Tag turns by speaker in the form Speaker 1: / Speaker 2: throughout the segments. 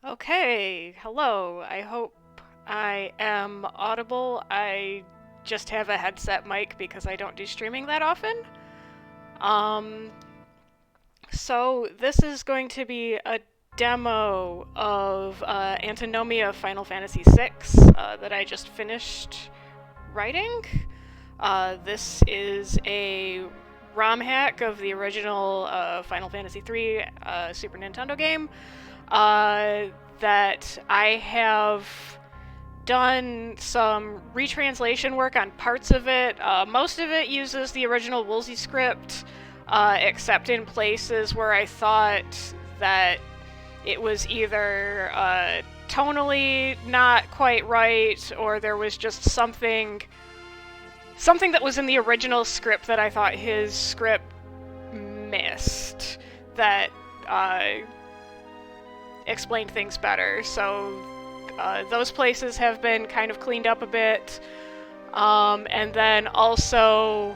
Speaker 1: Okay, hello. I hope I am audible. I just have a headset mic because I don't do streaming that often. Um, so this is going to be a demo of Antinomia Final Fantasy VI that I just finished writing. This is a ROM hack of the original Final Fantasy III Super Nintendo game that I have done some retranslation work on parts of it. Most of it uses the original Woolsey script, except in places where I thought that it was either tonally not quite right, or there was just something that was in the original script that I thought his script missed that explained things better. So those places have been kind of cleaned up a bit. And then also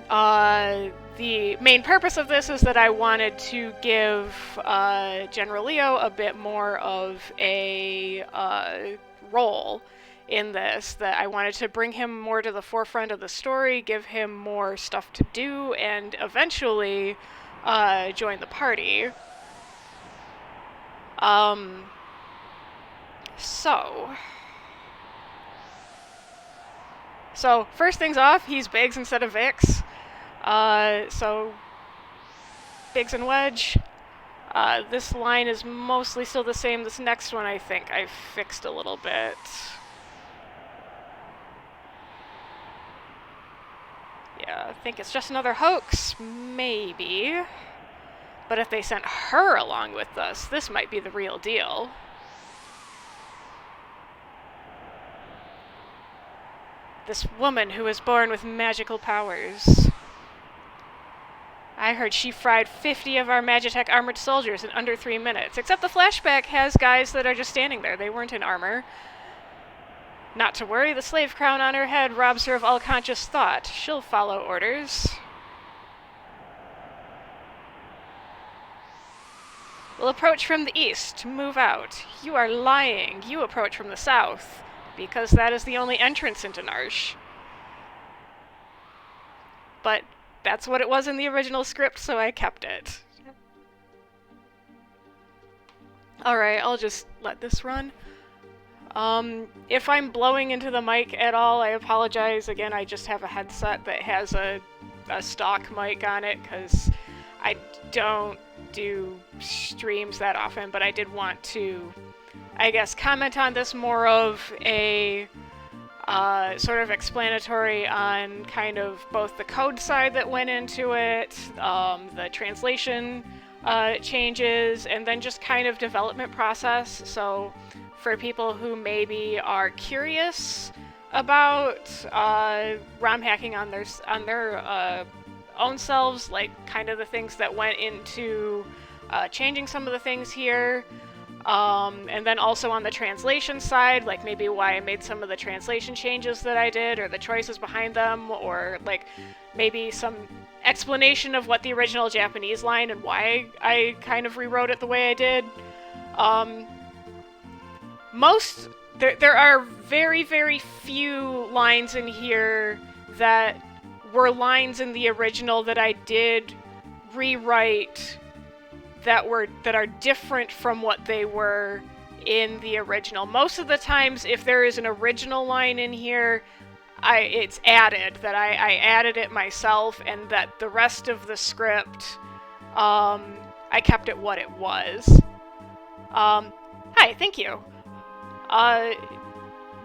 Speaker 1: the main purpose of this is that I wanted to give General Leo a bit more of a role in this, that I wanted to bring him more to the forefront of the story, give him more stuff to do, and eventually join the party. So first things off, he's Biggs instead of Vix. So Biggs and Wedge. This line is mostly still the same. This next one I think I fixed a little bit. Yeah, I think it's just another hoax, maybe. But if they sent her along with us, this might be the real deal. This woman who was born with magical powers. I heard she fried 50 of our Magitech armored soldiers in under 3 minutes. Except the flashback has guys that are just standing there. They weren't in armor. Not to worry, the slave crown on her head robs her of all conscious thought. She'll follow orders. We'll approach from the east. Move out. You are lying. You approach from the south. Because that is the only entrance into Narshe. But that's what it was in the original script, so I kept it. Alright, I'll just let this run. If I'm blowing into the mic at all, I apologize. Again, I just have a headset that has a stock mic on it, because I don't do streams that often, but I did want to, I guess, comment on this more of a sort of explanatory on kind of both the code side that went into it, the translation changes, and then just kind of development process. So for people who maybe are curious about ROM hacking on their own selves, like kind of the things that went into changing some of the things here, and then also on the translation side, like maybe why I made some of the translation changes that I did, or the choices behind them, or like maybe some explanation of what the original Japanese line and why I kind of rewrote it the way I did. There are very, very few lines in here that were lines in the original that I did rewrite that are different from what they were in the original. Most of the times, if there is an original line in here, it's added, that I added it myself, and that the rest of the script, I kept it what it was. Hi, thank you.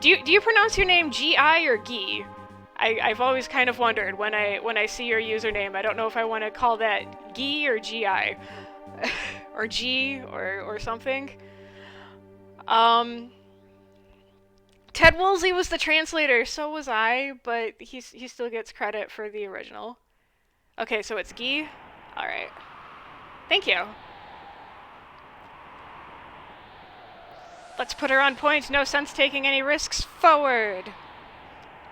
Speaker 1: Do you pronounce your name G-I or Gi? I've always kind of wondered when I see your username. I don't know if I want to call that Gi or Gi, or G or something. Ted Woolsey was the translator, so was I, but he still gets credit for the original. Okay, so it's Gi. All right. Thank you. Let's put her on point. No sense taking any risks. Forward.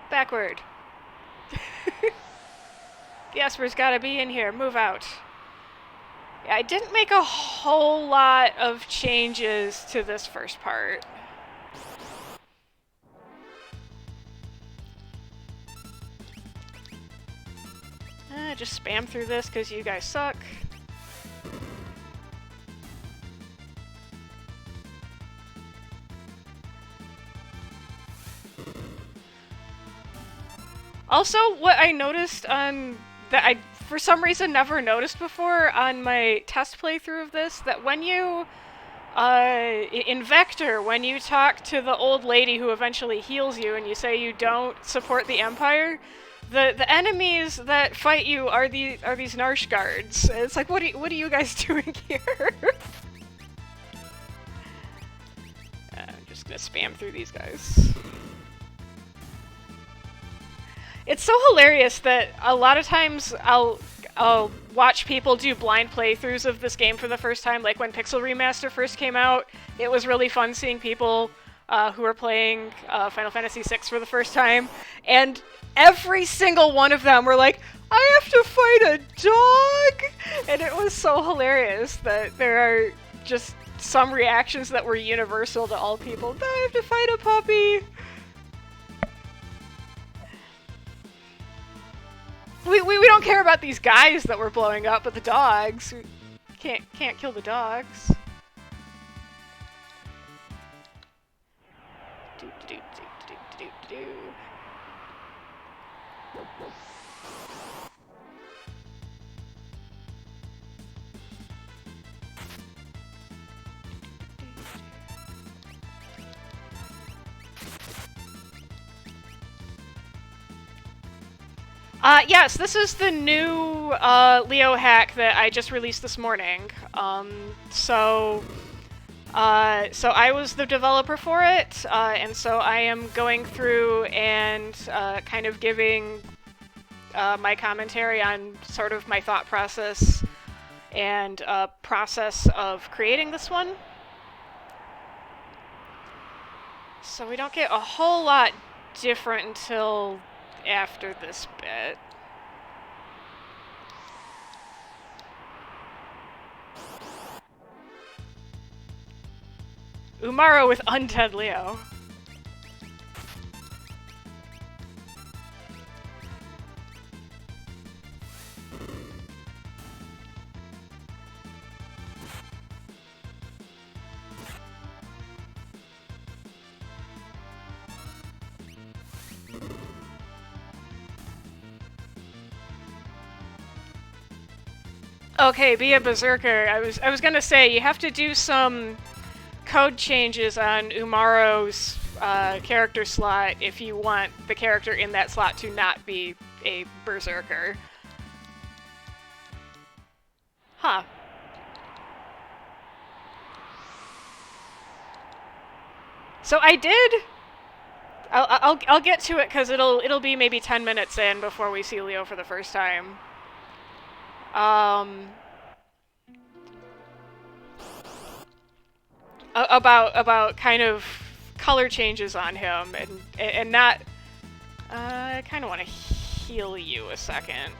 Speaker 1: Backward. The Esper's gotta be in here. Move out. I didn't make a whole lot of changes to this first part. Just spam through this because you guys suck. Also, what I noticed on that I for some reason never noticed before on my test playthrough of this, that when you in Vector, when you talk to the old lady who eventually heals you and you say you don't support the Empire, the enemies that fight you are these Narshe guards. It's like, what are you guys doing here? I'm just gonna spam through these guys. It's so hilarious that a lot of times I'll watch people do blind playthroughs of this game for the first time. Like when Pixel Remaster first came out, it was really fun seeing people who were playing Final Fantasy VI for the first time, and every single one of them were like, I have to fight a dog! And it was so hilarious that there are just some reactions that were universal to all people. I have to fight a puppy! We don't care about these guys that we're blowing up, but the dogs. We can't kill the dogs. Yes, this is the new Leo hack that I just released this morning. So I was the developer for it, and so I am going through and kind of giving my commentary on sort of my thought process and process of creating this one. So we don't get a whole lot different until after this bit. Umaro with Undead Leo. Okay, be a berserker. I was gonna say you have to do some code changes on Umaro's character slot if you want the character in that slot to not be a berserker. Huh. So I did. I'll get to it because it'll be maybe 10 minutes in before we see Leo for the first time. About kind of color changes on him and not. I kind of want to heal you a second.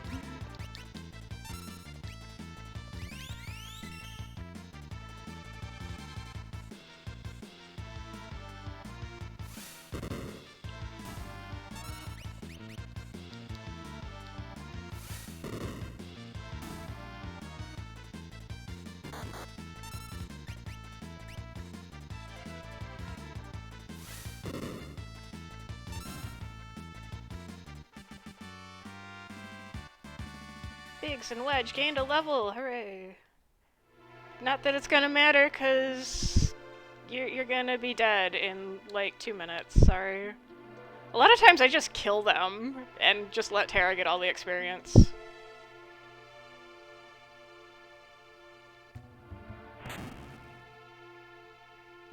Speaker 1: Biggs and Wedge gained a level, hooray! Not that it's gonna matter, cause you're gonna be dead in like 2 minutes, sorry. A lot of times I just kill them and just let Terra get all the experience.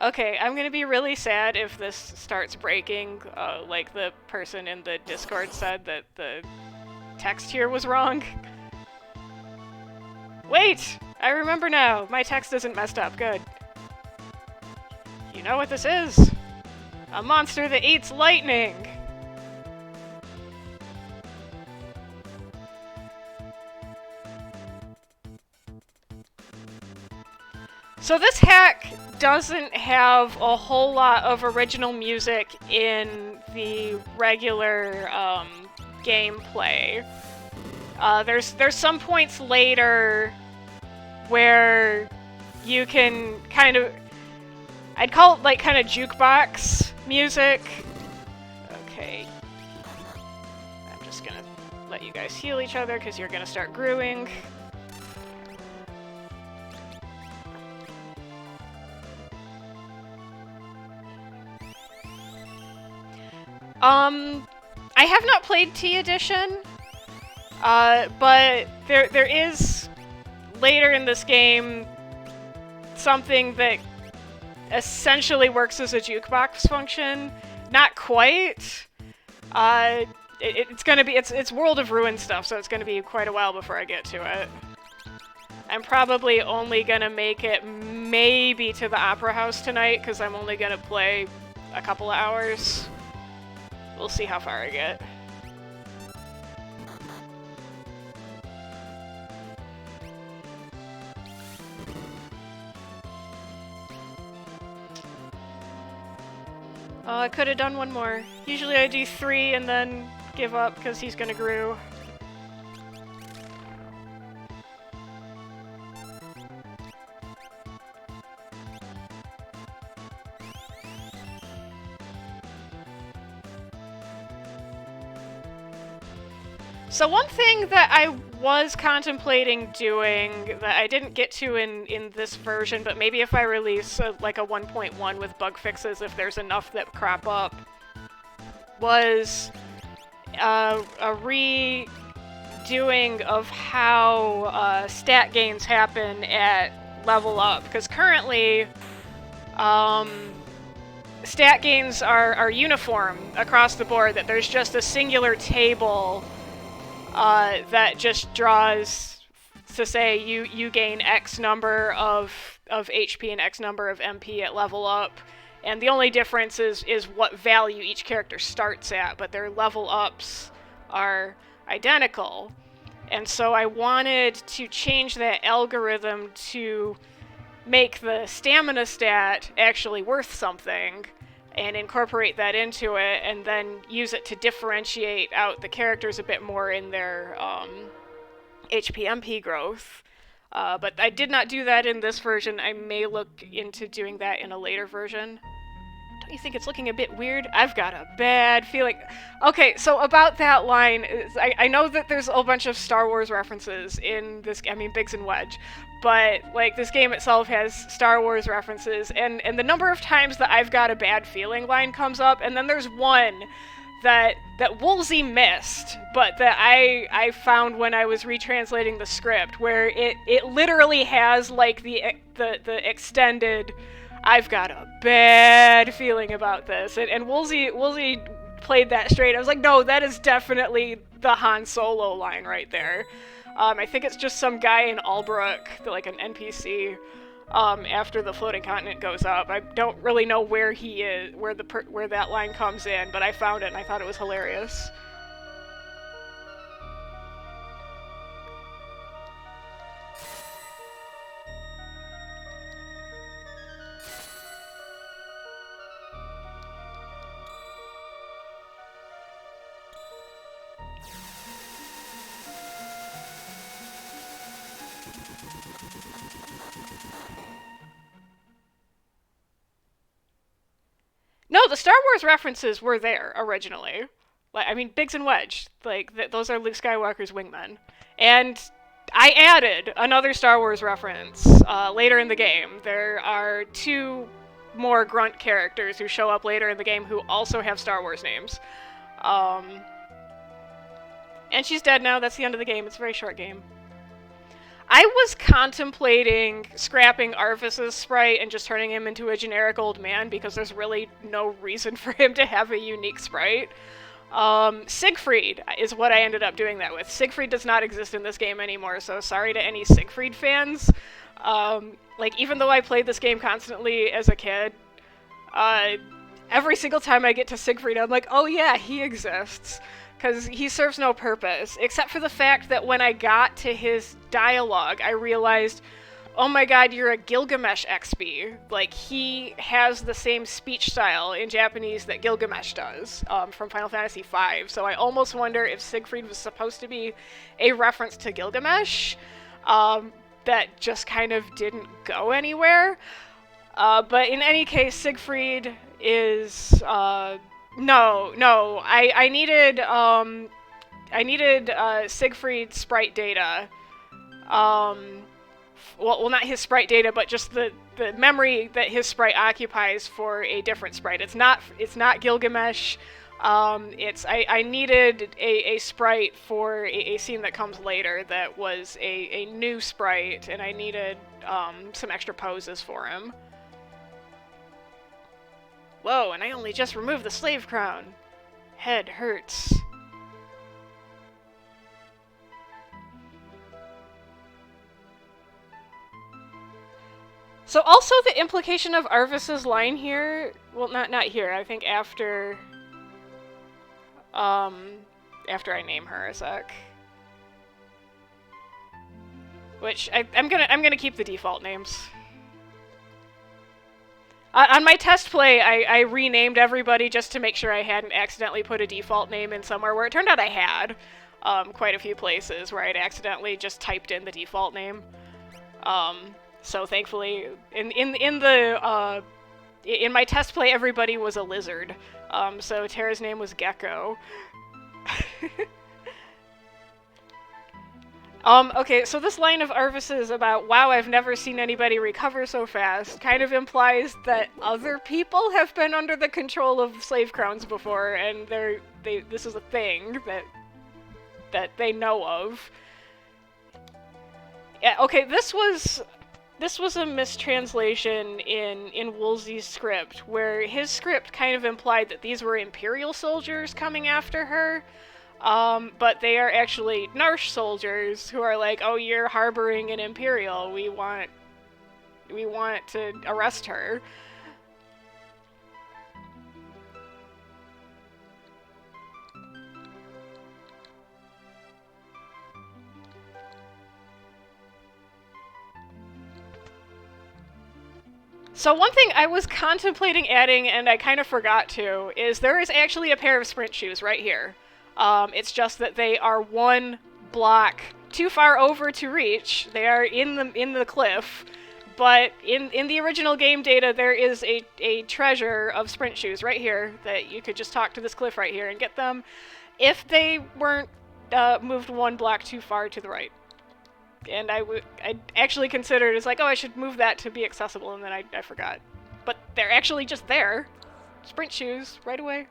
Speaker 1: Okay, I'm gonna be really sad if this starts breaking, like the person in the Discord said that the text here was wrong. Wait! I remember now! My text isn't messed up, good. You know what this is? A monster that eats lightning! So this hack doesn't have a whole lot of original music in the regular gameplay. There's some points later where you can kind of, I'd call it like kind of jukebox music. Okay. I'm just gonna let you guys heal each other because you're gonna start grewing. I have not played T Edition, but there is later in this game something that essentially works as a jukebox function. Not quite. It's gonna be it's World of Ruin stuff, so it's gonna be quite a while before I get to it. I'm probably only gonna make it maybe to the Opera House tonight, because I'm only gonna play a couple of hours. We'll see how far I get. Oh, I could have done one more. Usually I do 3 and then give up because he's gonna grew. So one thing that I was contemplating doing that I didn't get to in this version, but maybe if I release like a 1.1 with bug fixes, if there's enough that crop up, was a redoing of how stat gains happen at level up. Because currently, stat gains are uniform across the board, that there's just a singular table that just draws to say you gain X number of HP and X number of MP at level up, and the only difference is what value each character starts at, but their level ups are identical. And so I wanted to change that algorithm to make the stamina stat actually worth something, and incorporate that into it, and then use it to differentiate out the characters a bit more in their HP MP growth. But I did not do that in this version. I may look into doing that in a later version. Don't you think it's looking a bit weird? I've got a bad feeling. Okay, so about that line, I know that there's a whole bunch of Star Wars references in this, I mean, Biggs and Wedge, but, like, this game itself has Star Wars references, and the number of times that I've got a bad feeling line comes up, and then there's one that Woolsey missed, but that I found when I was retranslating the script, where it literally has, like, the extended, I've got a bad feeling about this, and Woolsey played that straight. I was like, no, that is definitely the Han Solo line right there. I think it's just some guy in Albrook, like an NPC, after the floating continent goes up. I don't really know where he is, where that line comes in, but I found it and I thought it was hilarious. No, the Star Wars references were there originally. Like, I mean, Biggs and Wedge, like, those are Luke Skywalker's wingmen. And I added another Star Wars reference later in the game. There are 2 more grunt characters who show up later in the game who also have Star Wars names. And she's dead now. That's the end of the game. It's a very short game. I was contemplating scrapping Arvis's sprite and just turning him into a generic old man, because there's really no reason for him to have a unique sprite. Siegfried is what I ended up doing that with. Siegfried does not exist in this game anymore, so sorry to any Siegfried fans. Like, even though I played this game constantly as a kid, every single time I get to Siegfried, I'm like, oh yeah, he exists. Because he serves no purpose, except for the fact that when I got to his dialogue, I realized, oh my god, you're a Gilgamesh XP. Like, he has the same speech style in Japanese that Gilgamesh does, from Final Fantasy V. So I almost wonder if Siegfried was supposed to be a reference to Gilgamesh, that just kind of didn't go anywhere. But in any case, Siegfried is, no, I needed Siegfried sprite data. Well, not his sprite data, but just the memory that his sprite occupies for a different sprite. It's not Gilgamesh. I needed a sprite for a scene that comes later that was a new sprite, and I needed some extra poses for him. Whoa, and I only just removed the slave crown. Head hurts. So also the implication of Arvis's line here, well, not here, I think after I name her a sec. Which I'm gonna keep the default names. On my test play, I renamed everybody just to make sure I hadn't accidentally put a default name in somewhere, where it turned out I had quite a few places where I'd accidentally just typed in the default name. So thankfully, in my test play, everybody was a lizard. So Terra's name was Gecko. Okay, so this line of Arvis's about, wow, I've never seen anybody recover so fast, kind of implies that other people have been under the control of slave crowns before, and this is a thing that they know of. Yeah, okay, this was a mistranslation in Woolsey's script, where his script kind of implied that these were Imperial soldiers coming after her. But they are actually Narshe soldiers who are like, oh, you're harboring an Imperial. We want to arrest her. So one thing I was contemplating adding, and I kind of forgot to, is there is actually a pair of sprint shoes right here. It's just that they are one block too far over to reach. They are in the cliff, but in the original game data, there is a treasure of sprint shoes right here that you could just talk to this cliff right here and get them if they weren't moved one block too far to the right. And I actually considered, it's like, oh, I should move that to be accessible, and then I forgot. But they're actually just there. Sprint shoes, right away.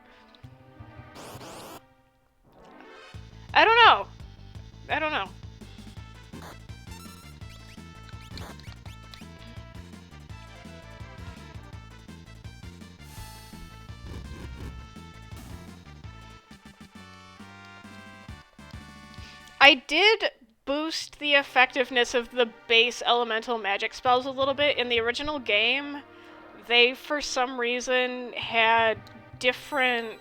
Speaker 1: I don't know. I did boost the effectiveness of the base elemental magic spells a little bit. In the original game, they, for some reason, had different,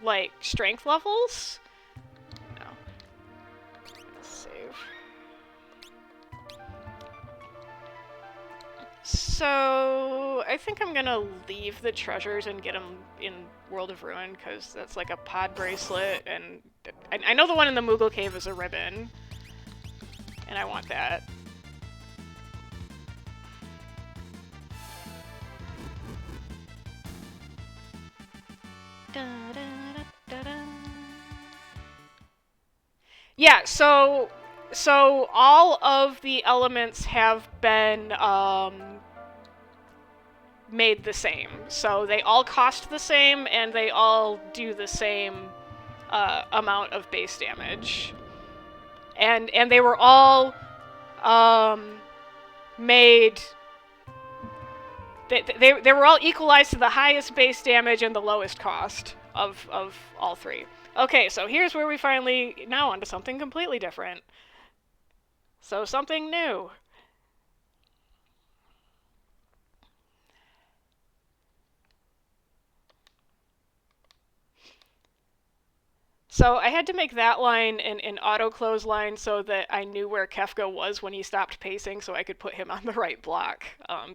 Speaker 1: like, strength levels. No. Let's save. So, I think I'm gonna leave the treasures and get them in World of Ruin, because that's like a pod bracelet, and I know the one in the Moogle Cave is a ribbon. And I want that. Yeah, so all of the elements have been made the same. So they all cost the same, and they all do the same amount of base damage. And they were all made. They were all equalized to the highest base damage and the lowest cost of all three. Okay, so here's where we finally now onto something completely different. So something new. So I had to make that line an auto-close line so that I knew where Kefka was when he stopped pacing so I could put him on the right block.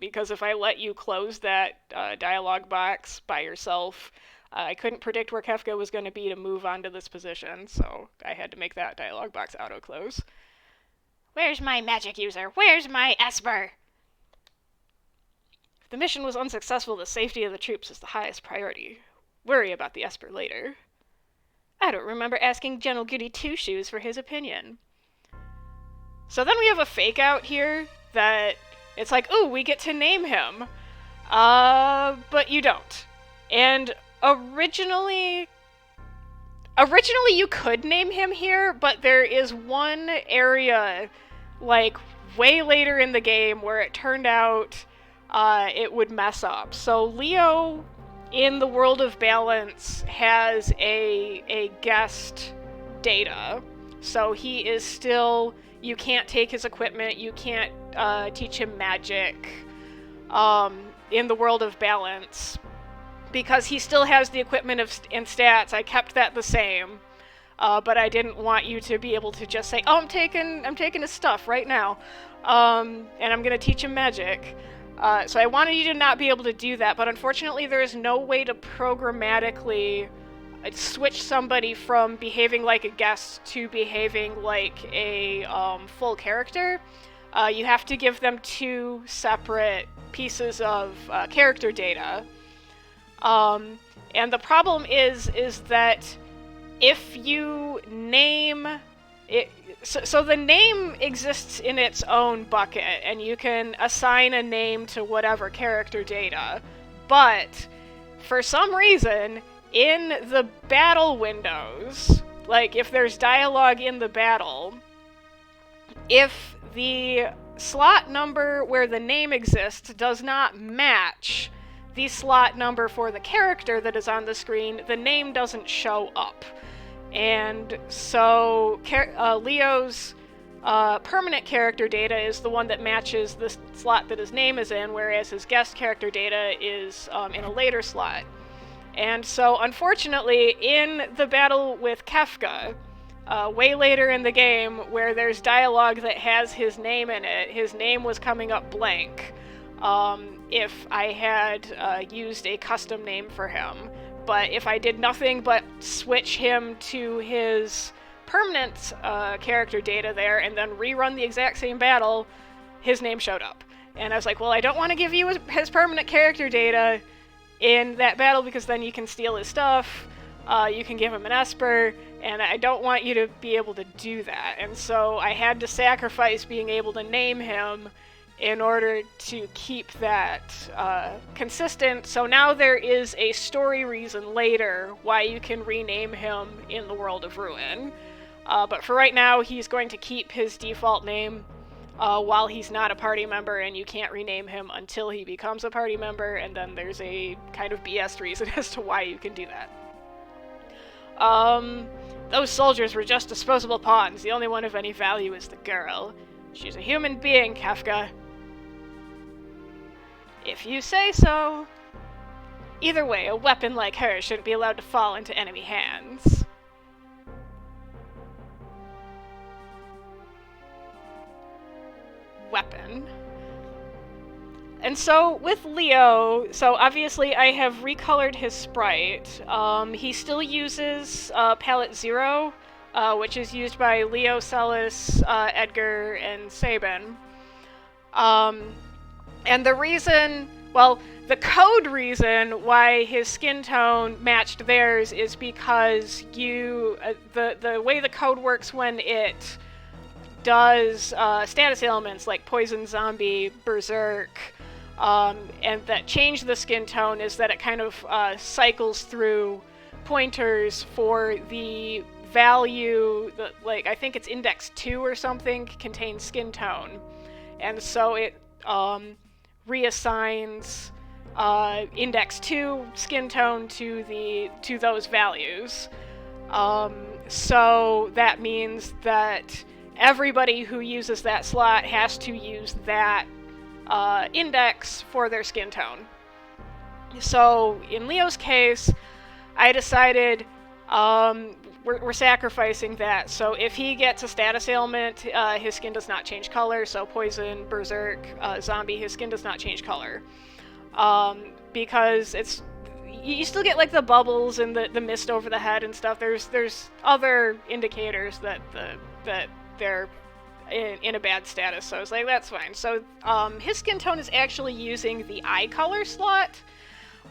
Speaker 1: Because if I let you close that dialogue box by yourself, I couldn't predict where Kefka was going to be to move onto this position, so I had to make that dialogue box auto-close. Where's my magic user? Where's my Esper? If the mission was unsuccessful, the safety of the troops is the highest priority. Worry about the Esper later. I don't remember asking General Goody Two-Shoes for his opinion. So then we have a fake out here that it's like, ooh, we get to name him. But you don't. And originally you could name him here, but there is one area, like, way later in the game where it turned out it would mess up. So Leo in the World of Balance has a guest data. So he is still, you can't take his equipment, you can't teach him magic in the World of Balance, because he still has the equipment and stats. I kept that the same, but I didn't want you to be able to just say, oh, I'm taking his stuff right now, and I'm gonna teach him magic. So I wanted you to not be able to do that, but unfortunately there is no way to programmatically switch somebody from behaving like a guest to behaving like a full character. You have to give them two separate pieces of character data. And the problem is that if you name it, so the name exists in its own bucket, and you can assign a name to whatever character data, but for some reason, in the battle windows, like if there's dialogue in the battle, if the slot number where the name exists does not match the slot number for the character that is on the screen, the name doesn't show up. And so Leo's permanent character data is the one that matches the slot that his name is in, whereas his guest character data is in a later slot. And so, unfortunately, in the battle with Kefka, way later in the game, where there's dialogue that has his name in it, his name was coming up blank if I had used a custom name for him. But if I did nothing but switch him to his permanent character data there and then rerun the exact same battle, his name showed up. And I was like, well, I don't want to give you his permanent character data in that battle because then you can steal his stuff, you can give him an Esper, and I don't want you to be able to do that. And so I had to sacrifice being able to name him in order to keep that consistent. So now there is a story reason later why you can rename him in the World of Ruin. But for right now, he's going to keep his default name while he's not a party member, and you can't rename him until he becomes a party member, and then there's a kind of BS reason as to why you can do that. Those soldiers were just disposable pawns. The only one of any value is the girl. She's a human being, Kefka. If you say so. Either way, a weapon like her shouldn't be allowed to fall into enemy hands. Weapon. And so with Leo, so obviously I have recolored his sprite. He still uses palette 0, which is used by Leo, Celis, Edgar, and Saban. And the reason, well, the code reason why his skin tone matched theirs is because you, the way the code works when it does status ailments like poison, zombie, berserk, and that change the skin tone is that it kind of cycles through pointers for the value that, like, I think it's index 2 or something, contains skin tone. And so it reassigns index 2 skin tone to those values. So that means that everybody who uses that slot has to use that index for their skin tone. So in Leo's case, I decided we're sacrificing that. So if he gets a status ailment, his skin does not change color. So poison, berserk, zombie, his skin does not change color. Because it's, you still get like the bubbles and the mist over the head and stuff. There's other indicators that they're in a bad status. So I was like, that's fine. So his skin tone is actually using the eye color slot.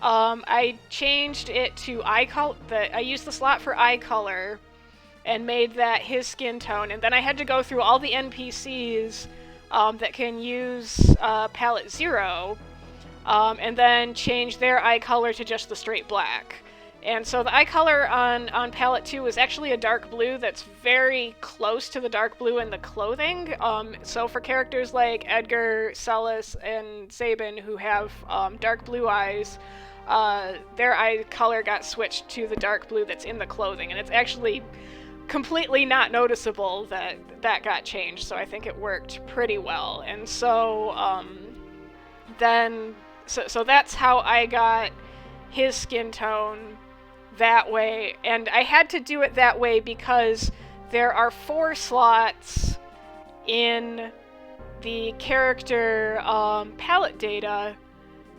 Speaker 1: I changed it to eye color. I used the slot for eye color and made that his skin tone. And then I had to go through all the NPCs that can use palette 0 and then change their eye color to just the straight black. And so the eye color on palette 2 is actually a dark blue that's very close to the dark blue in the clothing. So for characters like Edgar, Celis, and Saban who have dark blue eyes, their eye color got switched to the dark blue that's in the clothing, and it's actually completely not noticeable that got changed, so I think it worked pretty well. And so so that's how I got his skin tone that way, and I had to do it that way because there are 4 slots in the character palette data.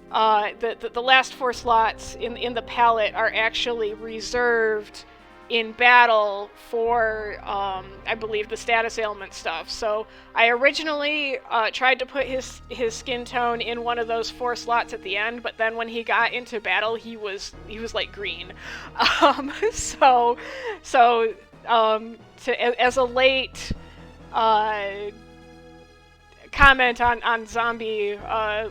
Speaker 1: The last 4 slots in the palette are actually reserved in battle for, I believe, the status ailment stuff. So I originally tried to put his skin tone in one of those 4 slots at the end, but then when he got into battle, he was like green. As a late comment on zombie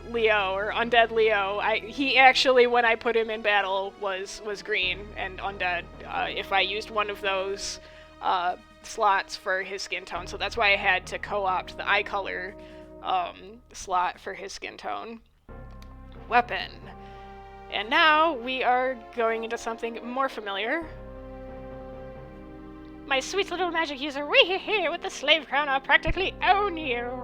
Speaker 1: Leo or undead Leo, he actually, when I put him in battle, was green and undead if I used one of those slots for his skin tone. So that's why I had to co-opt the eye color slot for his skin tone. Weapon. And now we are going into something more familiar. My sweet little magic user, wee-hee-hee, with the slave crown, I'll practically own you.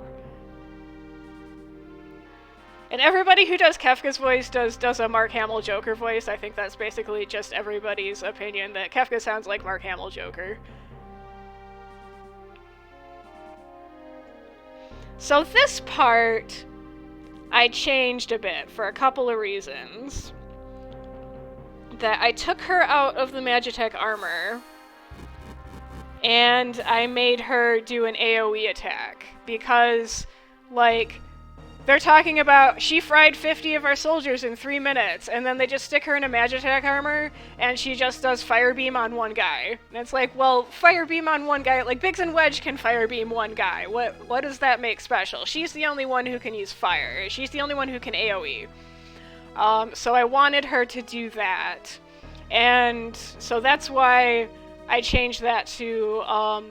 Speaker 1: And everybody who does Kefka's voice does a Mark Hamill Joker voice. I think that's basically just everybody's opinion, that Kefka sounds like Mark Hamill Joker. So this part I changed a bit for a couple of reasons. That I took her out of the Magitech armor and I made her do an AoE attack because, like, they're talking about she fried 50 of our soldiers in 3 minutes, and then they just stick her in a Magitech armor, and she just does Fire Beam on one guy. And it's like, well, Fire Beam on one guy, like Biggs and Wedge can Fire Beam one guy. What does that make special? She's the only one who can use fire. She's the only one who can AoE. So I wanted her to do that. And so that's why I changed that to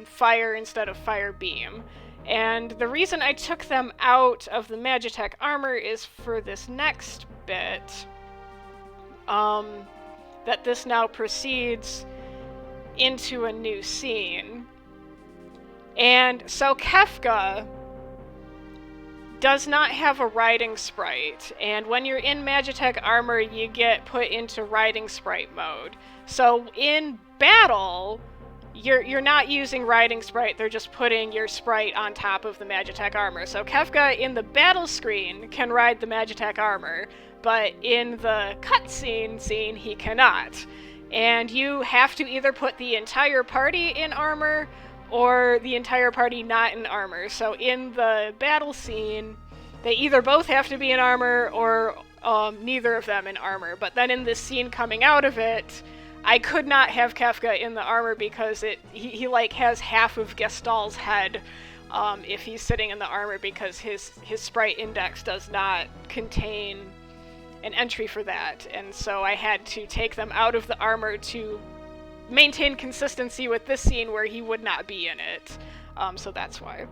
Speaker 1: fire instead of Fire Beam. And the reason I took them out of the Magitech armor is for this next bit, that this now proceeds into a new scene. And so Kefka does not have a riding sprite, and when you're in Magitech armor, you get put into riding sprite mode. So in battle, you're not using riding sprite, they're just putting your sprite on top of the Magitech armor. So Kefka in the battle screen can ride the Magitech armor, but in the cutscene scene he cannot. And you have to either put the entire party in armor or the entire party not in armor. So in the battle scene, they either both have to be in armor or neither of them in armor. But then in this scene coming out of it, I could not have Kefka in the armor because he like has half of Gestal's head if he's sitting in the armor, because his sprite index does not contain an entry for that. And so I had to take them out of the armor to maintain consistency with this scene where he would not be in it. So that's why.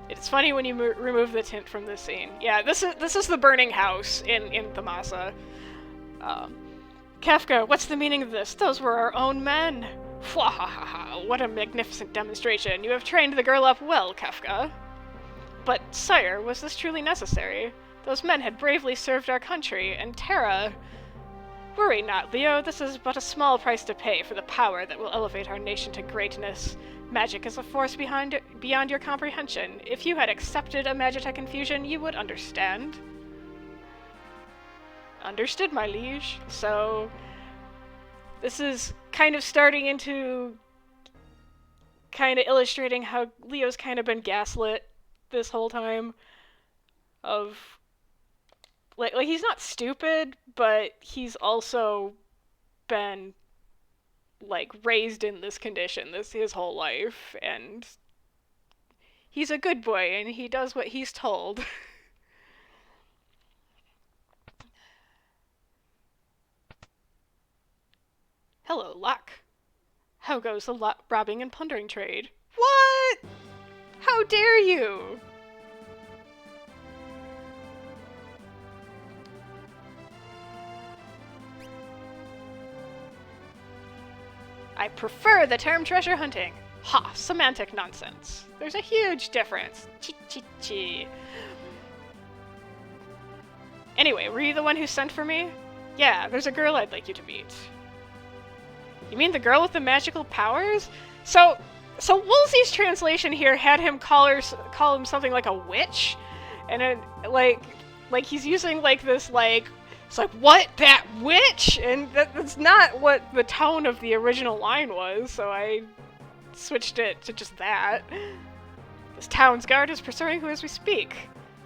Speaker 1: It's funny when you remove the tint from this scene. Yeah, this is the burning house in Thamasa. Kefka, what's the meaning of this? Those were our own men. What a magnificent demonstration. You have trained the girl up well, Kefka. But, sire, was this truly necessary? Those men had bravely served our country, and Terra... Worry not, Leo. This is but a small price to pay for the power that will elevate our nation to greatness. Magic is a force beyond your comprehension. If you had accepted a Magitech infusion, you would understand. Understood, my liege. So, this is kind of starting into kind of illustrating how Leo's kind of been gaslit this whole time. Of, like he's not stupid, but he's also been like raised in this condition his whole life, and he's a good boy and he does what he's told. Hello, Locke. How goes the robbing and plundering trade? What? How dare you? I prefer the term treasure hunting. Ha, semantic nonsense. There's a huge difference. Chi. Anyway, were you the one who sent for me? Yeah, there's a girl I'd like you to meet. You mean the girl with the magical powers? So Woolsey's translation here had him call him something like a witch, and it, like he's using like this like, it's like, what, that witch? And that's not what the tone of the original line was, so I switched it to just that. This town's guard is pursuing who as we speak.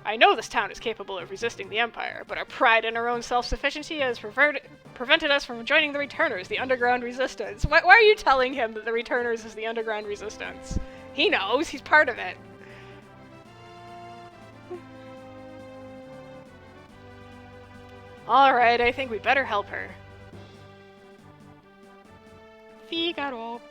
Speaker 1: I know this town is capable of resisting the Empire, but our pride in our own self-sufficiency has prevented us from joining the Returners, the Underground Resistance. Why are you telling him that the Returners is the Underground Resistance? He knows, he's part of it. Alright, I think we'd better help her. Figaro.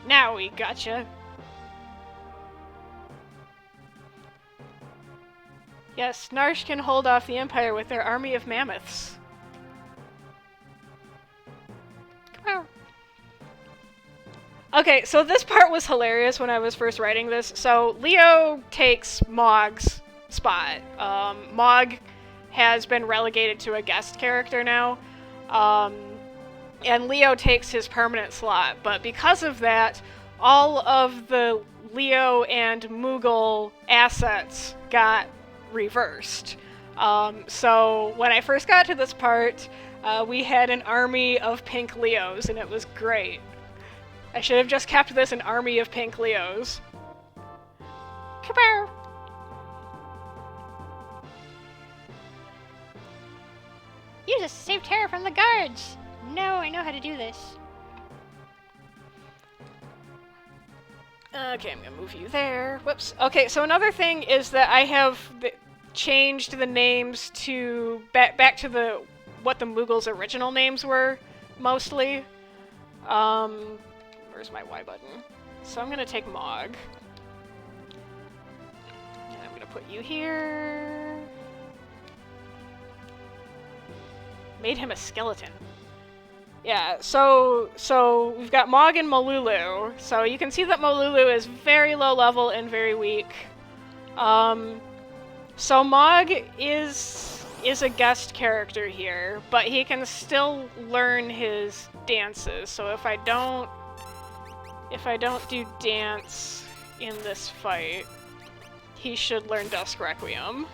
Speaker 1: Now we gotcha. Yes, Narshe can hold off the Empire with their army of mammoths. Come on. Okay, so this part was hilarious when I was first writing this. So Leo takes Mog's spot. Mog has been relegated to a guest character now. And Leo takes his permanent slot. But because of that, all of the Leo and Moogle assets got reversed. So when I first got to this part, we had an army of pink Leos, and it was great. I should have just kept this an army of pink Leos. Kapow!
Speaker 2: You just saved Terra from the guards! No, I know how to do this.
Speaker 1: Okay, I'm gonna move you there. Whoops. Okay, so another thing is that I have changed the names to back to what the Moogles' original names were, mostly. Where's my Y button? So I'm gonna take Mog. And I'm gonna put you here. Made him a skeleton. Yeah, so we've got Mog and Malulu. So you can see that Malulu is very low level and very weak. So Mog is a guest character here, but he can still learn his dances. So if I don't do dance in this fight, he should learn Dusk Requiem.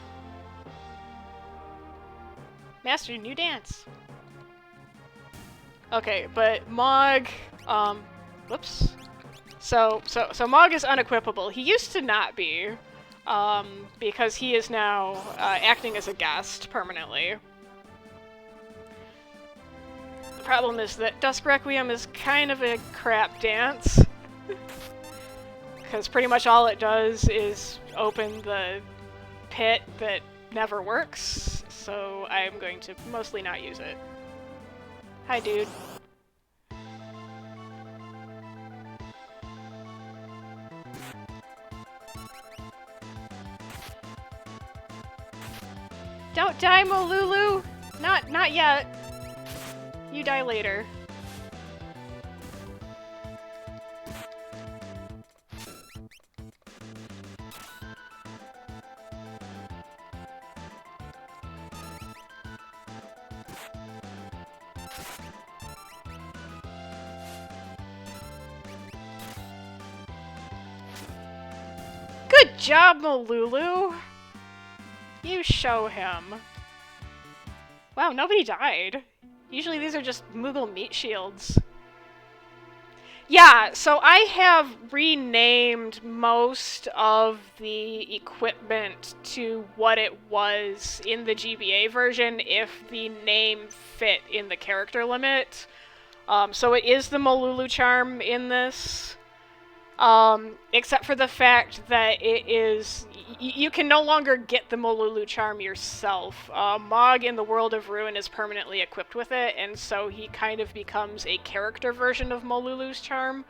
Speaker 2: Master new dance.
Speaker 1: Okay, but Mog, whoops. So Mog is unequipable. He used to not be, because he is now acting as a guest permanently. The problem is that Dusk Requiem is kind of a crap dance, because pretty much all it does is open the pit that never works, so I'm going to mostly not use it. Hi, dude. Don't die, Molulu! Not yet. You die later. Good job, Molulu! You show him. Wow, nobody died. Usually these are just Moogle meat shields. Yeah, so I have renamed most of the equipment to what it was in the GBA version if the name fit in the character limit. So it is the Molulu charm in this. Except for the fact that it is... you can no longer get the Molulu charm yourself. Mog in the World of Ruin is permanently equipped with it, and so he kind of becomes a character version of Molulu's charm.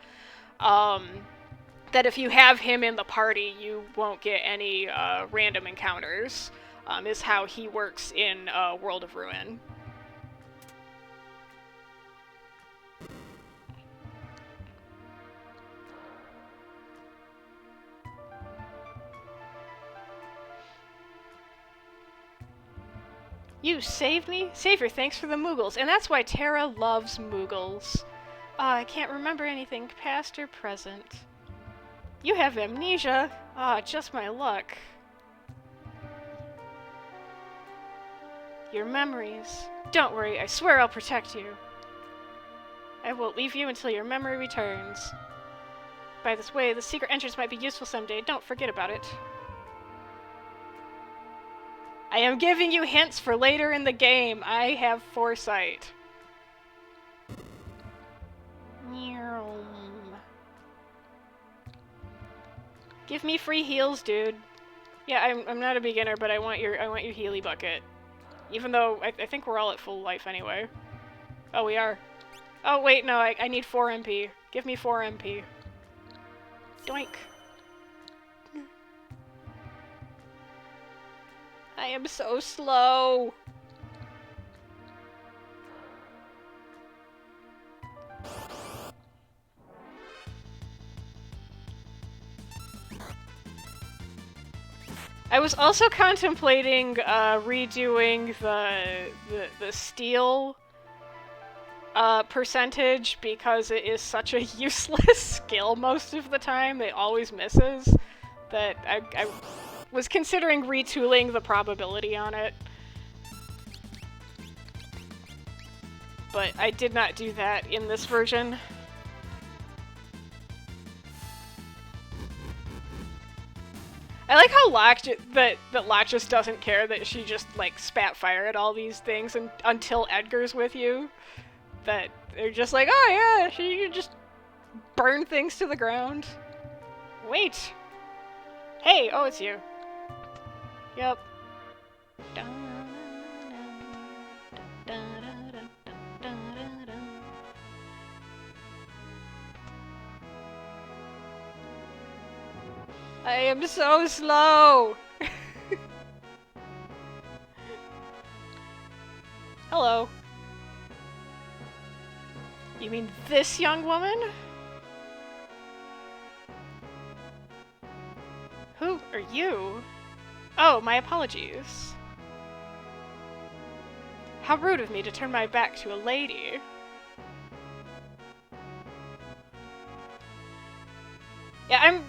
Speaker 1: That if you have him in the party, you won't get any random encounters, is how he works in World of Ruin. You saved me? Savior, thanks for the Moogles. And that's why Terra loves Moogles. I can't remember anything, past or present. You have amnesia. Just my luck. Your memories. Don't worry, I swear I'll protect you. I won't leave you until your memory returns. By this way, the secret entrance might be useful someday. Don't forget about it. I am giving you hints for later in the game. I have foresight. Give me free heals, dude. Yeah, I'm not a beginner, but I want your Healy bucket. Even though I think we're all at full life anyway. Oh, we are. Oh wait, no, I need 4 MP. Give me 4 MP. Doink. I am so slow. I was also contemplating redoing the steel percentage because it is such a useless skill most of the time. It always misses. That I was considering retooling the probability on it. But I did not do that in this version. I like how Locke that Locke just doesn't care that she just like spat fire at all these things until Edgar's with you. That they're just like, oh yeah, she can just burn things to the ground. Wait. Hey, oh, it's you. Yep. I am so slow! Hello. You mean this young woman? Who are you? Oh, my apologies. How rude of me to turn my back to a lady. Yeah,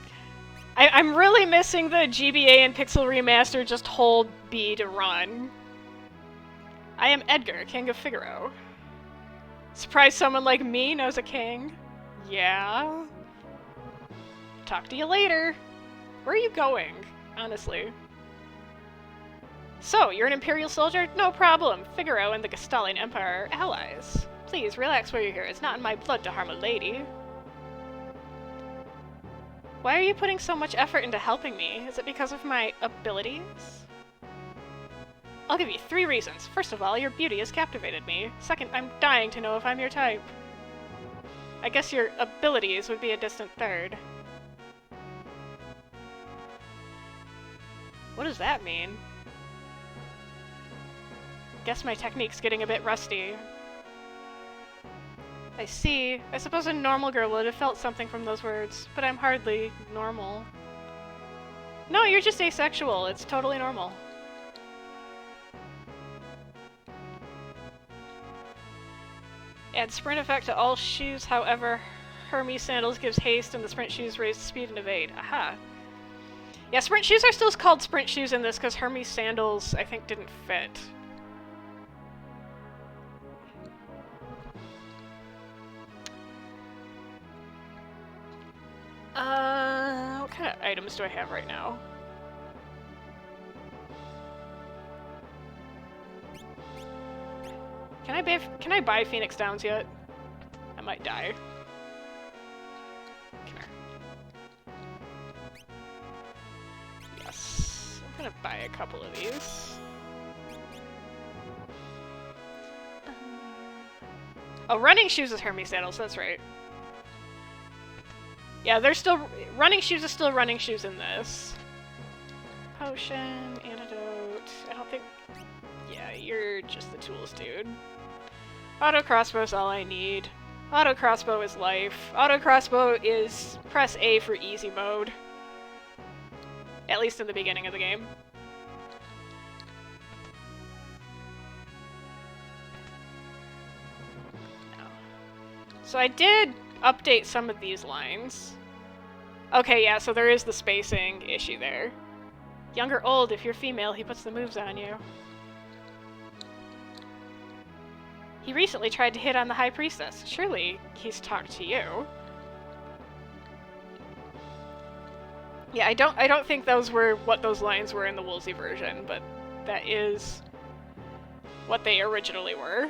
Speaker 1: I'm really missing the GBA and Pixel Remaster just hold B to run. I am Edgar, King of Figaro. Surprised someone like me knows a king. Yeah. Talk to you later. Where are you going, honestly? So, you're an Imperial soldier? No problem. Figaro and the Gastalian Empire are allies. Please, relax while you're here. It's not in my blood to harm a lady. Why are you putting so much effort into helping me? Is it because of my abilities? I'll give you 3 reasons. First of all, your beauty has captivated me. Second, I'm dying to know if I'm your type. I guess your abilities would be a distant third. What does that mean? Guess my technique's getting a bit rusty. I see. I suppose a normal girl would have felt something from those words, but I'm hardly normal. No, you're just asexual. It's totally normal. Add sprint effect to all shoes, however, Hermes sandals gives haste and the sprint shoes raise speed and evade. Aha. Yeah, sprint shoes are still called sprint shoes in this because Hermes sandals, I think, didn't fit. What kind of items do I have right now? Can I buy Phoenix Downs yet? I might die. Come here. Yes. I'm gonna buy a couple of these. Oh, running shoes is Hermes sandals, that's right. Yeah, they're still... running shoes is still running shoes in this. Potion, antidote... I don't think... Yeah, you're just the tools, dude. Auto crossbow's all I need. Auto crossbow is life. Auto crossbow is press A for easy mode. At least in the beginning of the game. So I did update some of these lines. Okay, yeah, so there is the spacing issue there. Young or old, if you're female, he puts the moves on you. He recently tried to hit on the High Priestess. Surely he's talked to you. Yeah, I don't think those were what those lines were in the Woolsey version, but that is what they originally were.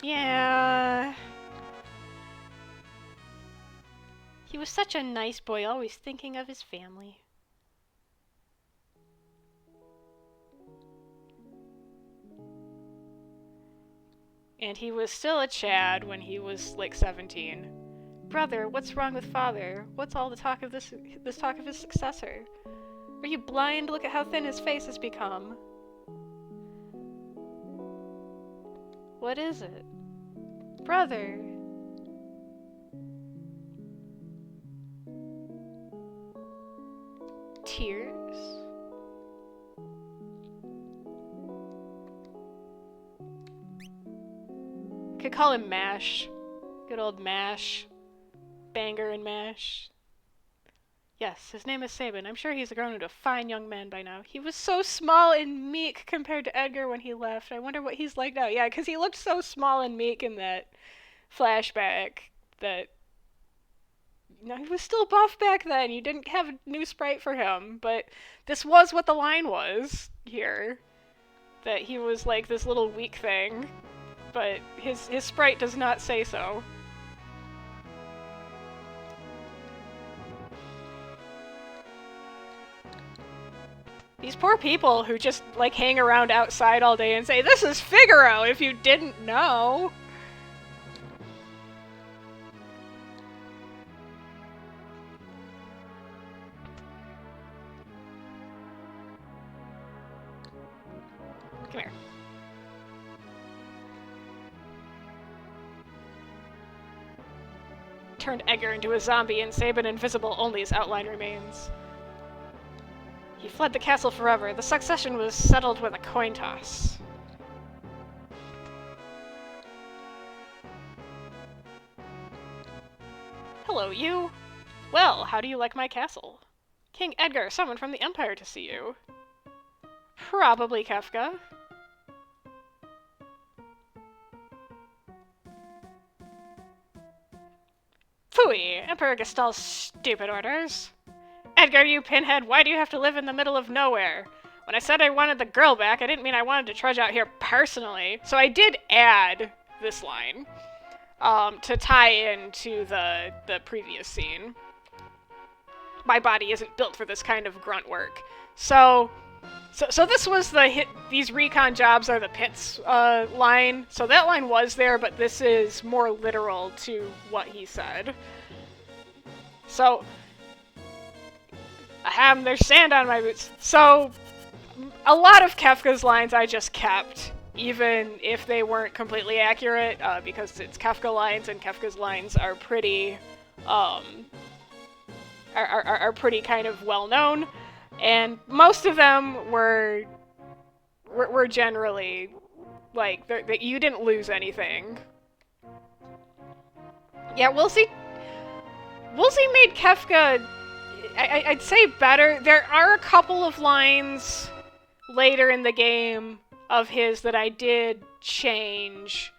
Speaker 1: Yeah. He was such a nice boy, always thinking of his family. And he was still a Chad when he was like 17. Brother, what's wrong with father? What's all the talk of this talk of his successor? Are you blind? Look at how thin his face has become. What is it? Brother. Tears? Could call him Mash. Good old Mash. Banger and Mash. Yes, his name is Saban. I'm sure he's grown into a fine young man by now. He was so small and meek compared to Edgar when he left. I wonder what he's like now. Yeah, because he looked so small and meek in that flashback that... No, he was still buff back then. You didn't have a new sprite for him, but this was what the line was here. That he was like this little weak thing, but his sprite does not say so. These poor people who just, like, hang around outside all day and say, "This is Figaro," if you didn't know. Come here. Turned Edgar into a zombie and Saban invisible, only his outline remains. He fled the castle forever. The succession was settled with a coin toss. Hello, you. Well, how do you like my castle? King Edgar summoned from the Empire to see you. Probably Kefka. Phooey! Emperor Gestal's stupid orders. Edgar, you pinhead, why do you have to live in the middle of nowhere? When I said I wanted the girl back, I didn't mean I wanted to trudge out here personally. So I did add this line to tie into the previous scene. My body isn't built for this kind of grunt work. So So this was these recon jobs are the pits line. So that line was there, but this is more literal to what he said. So, there's sand on my boots. So, a lot of Kefka's lines I just kept, even if they weren't completely accurate, because it's Kefka lines, and Kefka's lines are pretty, are pretty kind of well known. And most of them were generally, like, you didn't lose anything. Yeah, Woolsey made Kefka, I'd say, better. There are a couple of lines later in the game of his that I did change,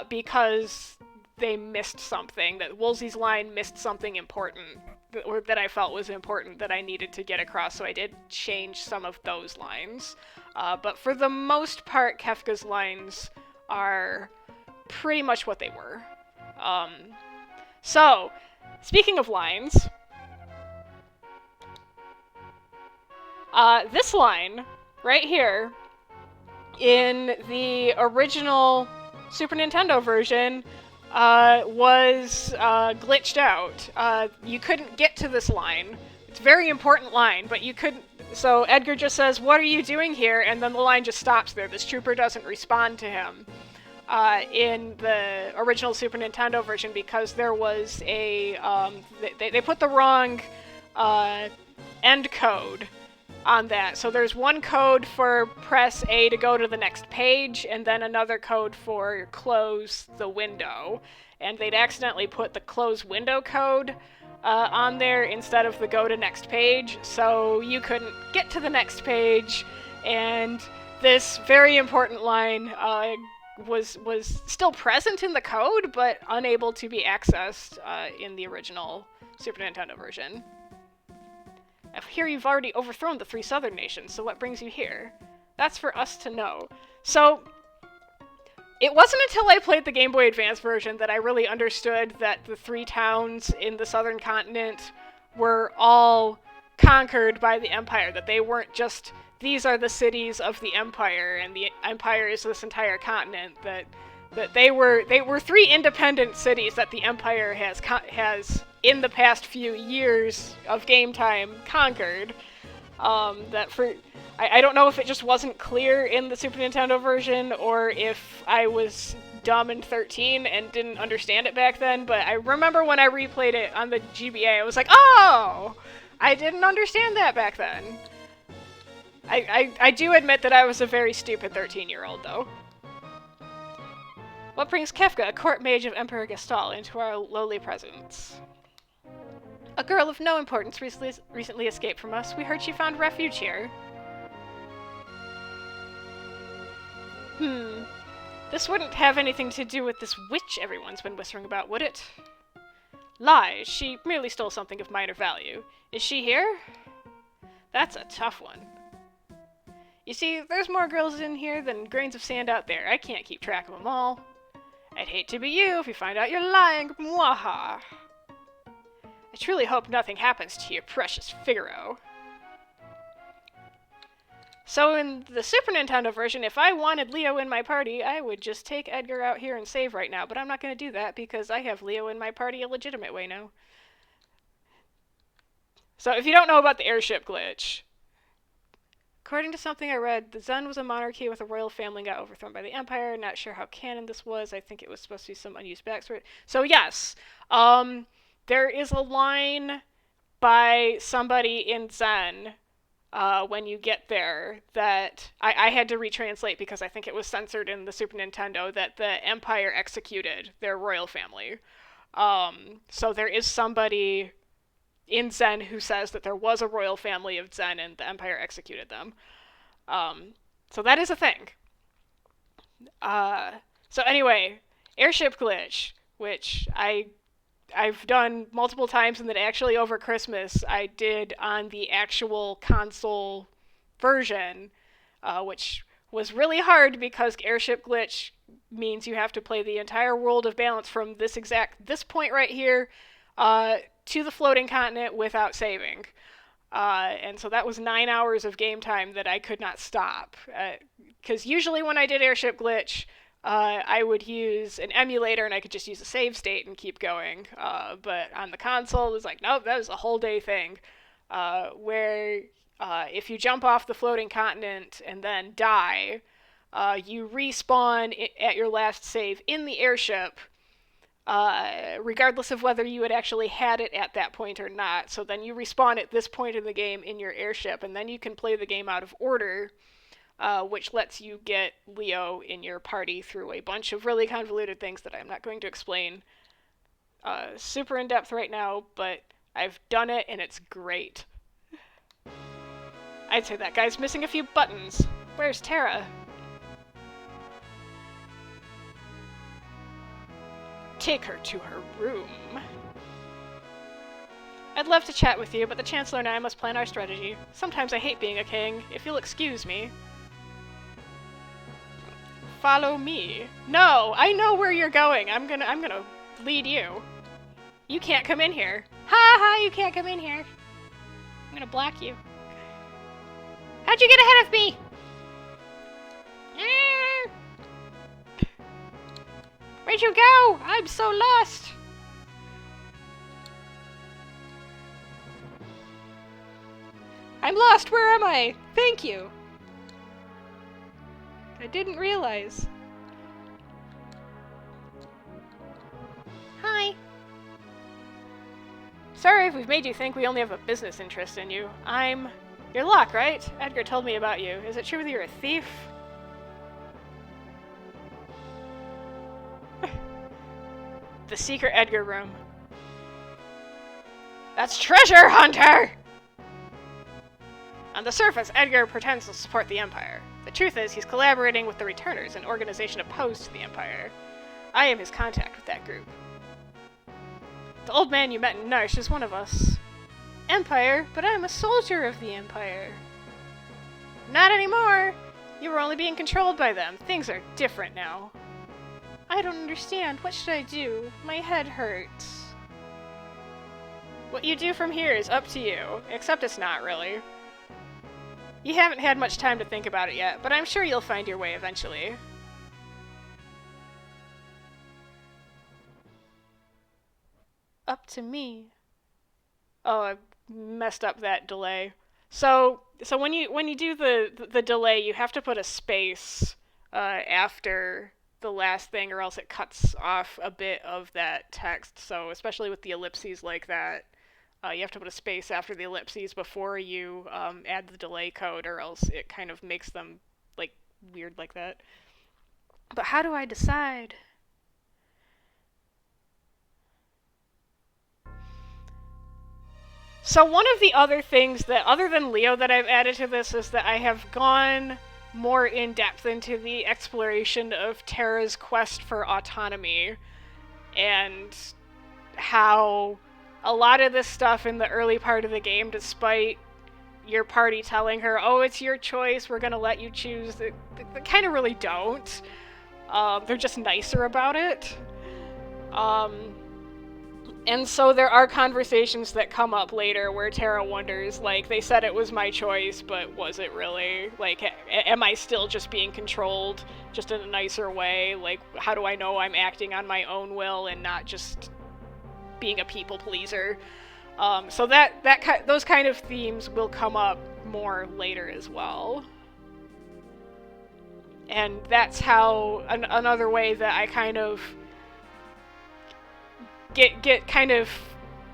Speaker 1: because they missed something. That Woolsey's line missed something important, or that I felt was important that I needed to get across, so I did change some of those lines. But for the most part, Kefka's lines are pretty much what they were. So, speaking of lines, this line right here in the original Super Nintendo version was glitched out. You couldn't get to this line. It's a very important line, but you couldn't. So Edgar just says, "What are you doing here?" And then the line just stops there. This trooper doesn't respond to him in the original Super Nintendo version because there was a they put the wrong end code on that. So there's one code for press A to go to the next page, and then another code for close the window. And they'd accidentally put the close window code on there instead of the go to next page, so you couldn't get to the next page, and this very important line was still present in the code, but unable to be accessed in the original Super Nintendo version. I hear you've already overthrown the 3 southern nations, so what brings you here? That's for us to know. So, it wasn't until I played the Game Boy Advance version that I really understood that the 3 towns in the southern continent were all conquered by the Empire, that they weren't just, these are the cities of the Empire, and the Empire is this entire continent, that they were 3 independent cities that the Empire has in the past few years of game time conquered. I don't know if it just wasn't clear in the Super Nintendo version, or if I was dumb and 13 and didn't understand it back then, but I remember when I replayed it on the GBA, I was like, oh! I didn't understand that back then. I do admit that I was a very stupid 13-year-old, though. What brings Kefka, a court mage of Emperor Gestal, into our lowly presence? A girl of no importance recently escaped from us. We heard she found refuge here. This wouldn't have anything to do with this witch everyone's been whispering about, would it? Lies. She merely stole something of minor value. Is she here? That's a tough one. You see, there's more girls in here than grains of sand out there. I can't keep track of them all. I'd hate to be you if you find out you're lying. Mwaha. I truly hope nothing happens to your precious Figaro. So in the Super Nintendo version, if I wanted Leo in my party, I would just take Edgar out here and save right now, but I'm not going to do that because I have Leo in my party a legitimate way now. So if you don't know about the airship glitch, according to something I read, the Zen was a monarchy with a royal family and got overthrown by the Empire. Not sure how canon this was. I think it was supposed to be some unused backstory. So yes, there is a line by somebody in Zen when you get there that I had to retranslate because I think it was censored in the Super Nintendo, that the Empire executed their royal family. So there is somebody in Zen who says that there was a royal family of Zen and the Empire executed them. So that is a thing. So anyway, airship glitch, which I've done multiple times, and then actually over Christmas I did on the actual console version, which was really hard because airship glitch means you have to play the entire world of balance from this point right here to the floating continent without saving. And so that was 9 hours of game time that I could not stop. Because usually when I did Airship Glitch, I would use an emulator and I could just use a save state and keep going. But on the console, it was like, nope, that was a whole day thing. Where if you jump off the floating continent and then die, you respawn at your last save in the airship, regardless of whether you had actually had it at that point or not. So then you respawn at this point in the game in your airship, and then you can play the game out of order, which lets you get Leo in your party through a bunch of really convoluted things that I'm not going to explain super in depth right now, but I've done it and it's great. I'd say that guy's missing a few buttons. Where's Terra? Take her to her room. I'd love to chat with you, but the Chancellor and I must plan our strategy. Sometimes I hate being a king, if you'll excuse me. Follow me. No, I know where you're going. I'm gonna lead you. You can't come in here.
Speaker 2: Ha ha, you can't come in here. I'm gonna block you. How'd you get ahead of me? Where'd you go? I'm so lost.
Speaker 1: I'm lost. Where am I? Thank you. I didn't realize.
Speaker 2: Hi.
Speaker 1: Sorry if we've made you think we only have a business interest in you. You're Locke, right? Edgar told me about you. Is it true that you're a thief? The secret Edgar room. That's treasure, Hunter! On the surface, Edgar pretends to support the Empire. The truth is, he's collaborating with the Returners, an organization opposed to the Empire. I am his contact with that group. The old man you met in Narshe is one of us. Empire? But I'm a soldier of the Empire. Not anymore! You were only being controlled by them. Things are different now. I don't understand. What should I do? My head hurts. What you do from here is up to you, except it's not really. You haven't had much time to think about it yet, but I'm sure you'll find your way eventually. Up to me. Oh, I messed up that delay. So when you do the delay, you have to put a space after the last thing, or else it cuts off a bit of that text. So especially with the ellipses like that, you have to put a space after the ellipses before you add the delay code, or else it kind of makes them like weird like that. But how do I decide? So one of the other things that, other than Leo, that I've added to this is that I have gone more in depth into the exploration of Terra's quest for autonomy, and how a lot of this stuff in the early part of the game, despite your party telling her, oh, it's your choice, we're gonna let you choose, they kind of really don't. They're just nicer about it. And so there are conversations that come up later where Terra wonders, like, they said it was my choice, but was it really? Like, am I still just being controlled, just in a nicer way? Like, how do I know I'm acting on my own will and not just being a people pleaser? So those kind of themes will come up more later as well. And that's how, another way that I kind of get kind of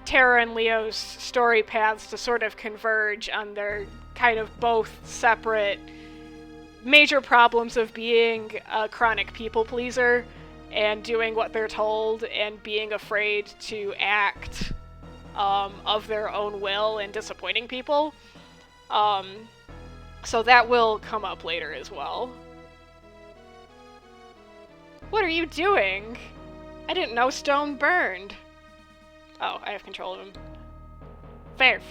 Speaker 1: Terra and Leo's story paths to sort of converge on their kind of both separate major problems of being a chronic people pleaser and doing what they're told and being afraid to act of their own will and disappointing people. So that will come up later as well. What are you doing? I didn't know stone burned. Oh, I have control of him. Fair.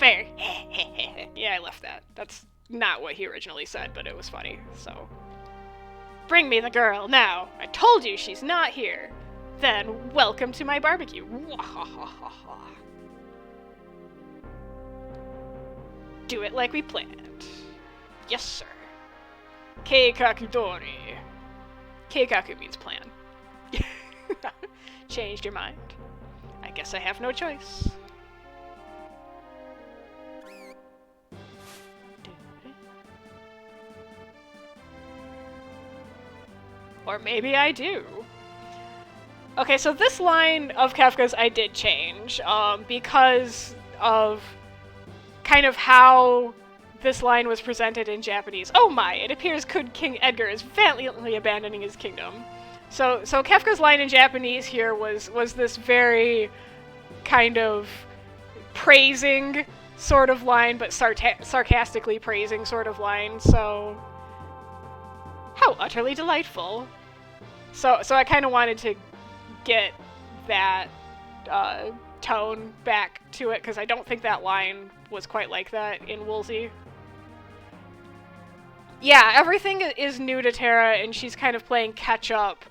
Speaker 1: Yeah, I left that. That's not what he originally said, but it was funny, so. Bring me the girl, now. I told you she's not here. Then, welcome to my barbecue. Do it like we planned. Yes, sir. Keikakudori. Keikaku means plan. Changed your mind. I guess I have no choice. Or maybe I do. Okay, so this line of Kafka's I did change, because of kind of how this line was presented in Japanese. Oh my, it appears good King Edgar is valiantly abandoning his kingdom. So Kafka's line in Japanese here was this very kind of praising sort of line, but sarcastically praising sort of line, so how utterly delightful. So I kind of wanted to get that tone back to it, because I don't think that line was quite like that in Woolsey. Yeah, everything is new to Terra, and she's kind of playing catch-up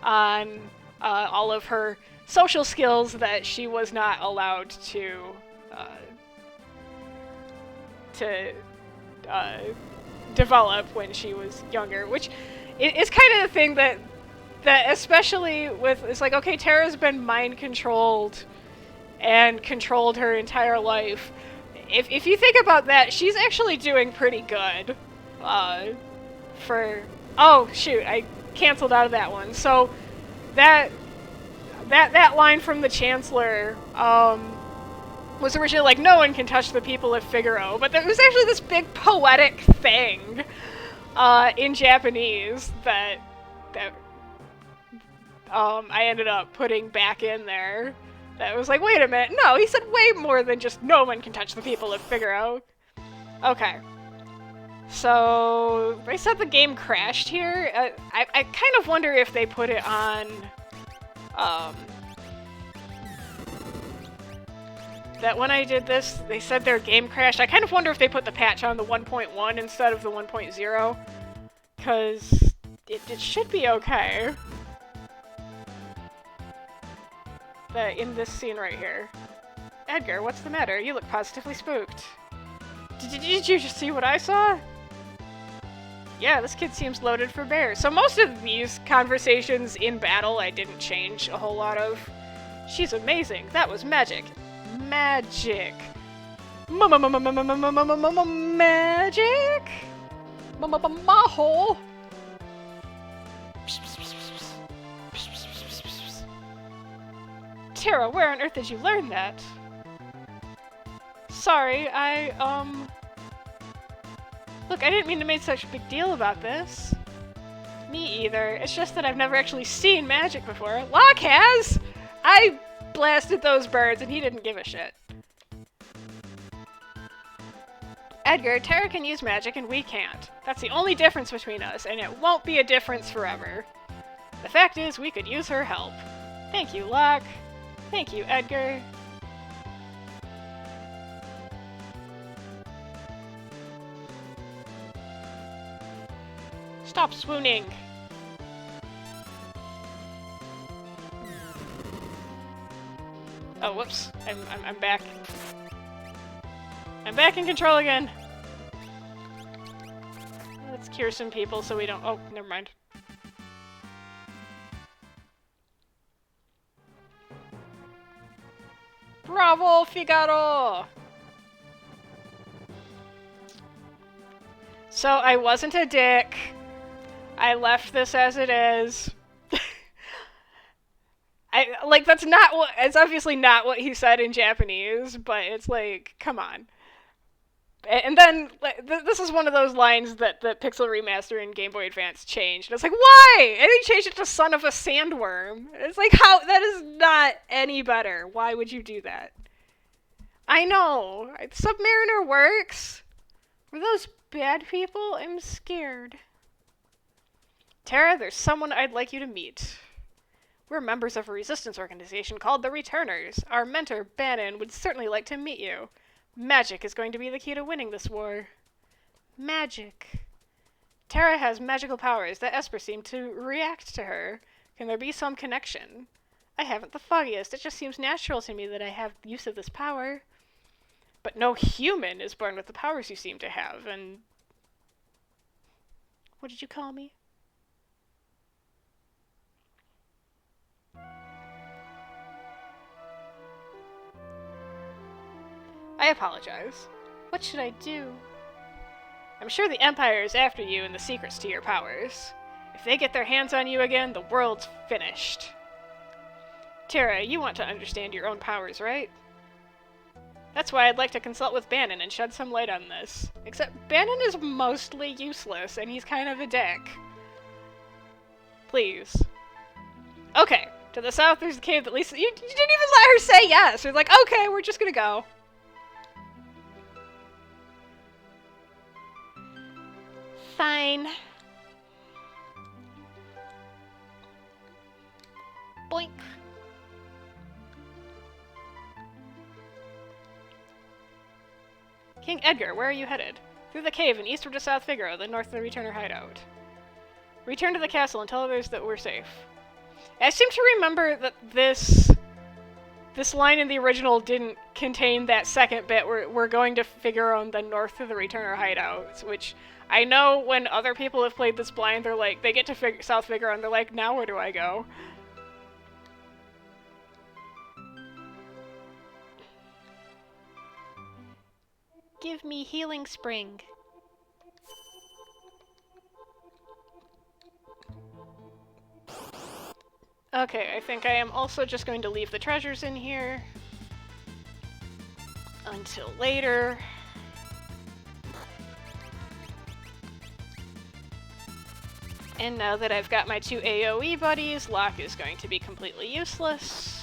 Speaker 1: on all of her social skills that she was not allowed to develop when she was younger, which is kind of the thing that especially with, it's like, okay, Terra's been mind-controlled and controlled her entire life. If you think about that, she's actually doing pretty good. Oh, shoot, I canceled out of that one. So, that line from the Chancellor, was originally like, no one can touch the people of Figaro, but there was actually this big poetic thing, in Japanese that I ended up putting back in there. That was like, wait a minute, no, he said way more than just no one can touch the people of Figaro. Okay. So, they said the game crashed here. I kind of wonder if they put it on, that when I did this, they said their game crashed. I kind of wonder if they put the patch on the 1.1 instead of the 1.0, because it should be okay. In this scene right here. Edgar, what's the matter? You look positively spooked. Did you just see what I saw? Yeah, this kid seems loaded for bear. So most of these conversations in battle I didn't change a whole lot of. She's amazing. That was magic. Magic. Magic? Maho. Terra, where on earth did you learn that? Sorry, Look, I didn't mean to make such a big deal about this. Me either. It's just that I've never actually seen magic before. Locke has! I blasted those birds and he didn't give a shit. Edgar, Terra can use magic and we can't. That's the only difference between us, and it won't be a difference forever. The fact is, we could use her help. Thank you, Locke. Thank you, Edgar. Stop swooning. Oh, whoops. I'm back. I'm back in control again. Let's cure some people so we don't... Oh, never mind. Bravo, Figaro! So, I wasn't a dick. I left this as it is. That's not what... It's obviously not what he said in Japanese, but it's like, come on. And then, this is one of those lines that the Pixel Remaster and Game Boy Advance changed. And it's like, why? And he changed it to son of a sandworm. It's like, how? That is not any better. Why would you do that? I know. Submariner works. Were those bad people? I'm scared. Terra, there's someone I'd like you to meet. We're members of a resistance organization called the Returners. Our mentor, Bannon, would certainly like to meet you. Magic is going to be the key to winning this war. Magic. Terra has magical powers that Esper seem to react to her. Can there be some connection? I haven't the foggiest. It just seems natural to me that I have use of this power. But no human is born with the powers you seem to have, and... What did you call me? I apologize. What should I do? I'm sure the Empire is after you and the secrets to your powers. If they get their hands on you again, the world's finished. Tara, you want to understand your own powers, right? That's why I'd like to consult with Bannon and shed some light on this. Except Bannon is mostly useless, and he's kind of a dick. Please. Okay, to the south there's a cave that Lisa- You didn't even let her say yes! You're like, okay, we're just gonna go.
Speaker 2: Fine. Boink.
Speaker 1: King Edgar, where are you headed? Through the cave and eastward to South Figaro, then north of the Returner hideout. Return to the castle and tell others that we're safe. I seem to remember that this line in the original didn't contain that second bit where we're going to Figaro and then north of the Returner hideout, which I know when other people have played this blind, they're like, they get to South Figaro and they're like, now where do I go?
Speaker 2: Give me healing spring.
Speaker 1: Okay, I think I am also just going to leave the treasures in here until later. And now that I've got my 2 AoE buddies, Locke is going to be completely useless.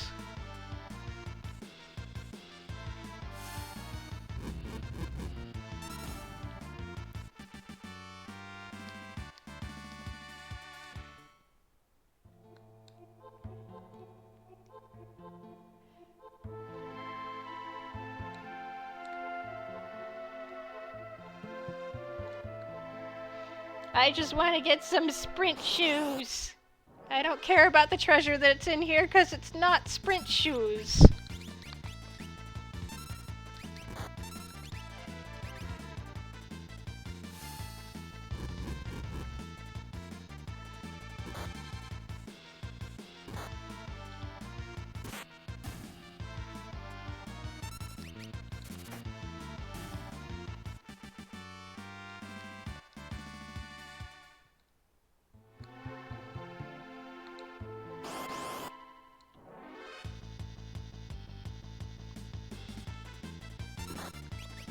Speaker 2: I just want to get some sprint shoes. I don't care about the treasure that's in here because it's not sprint shoes.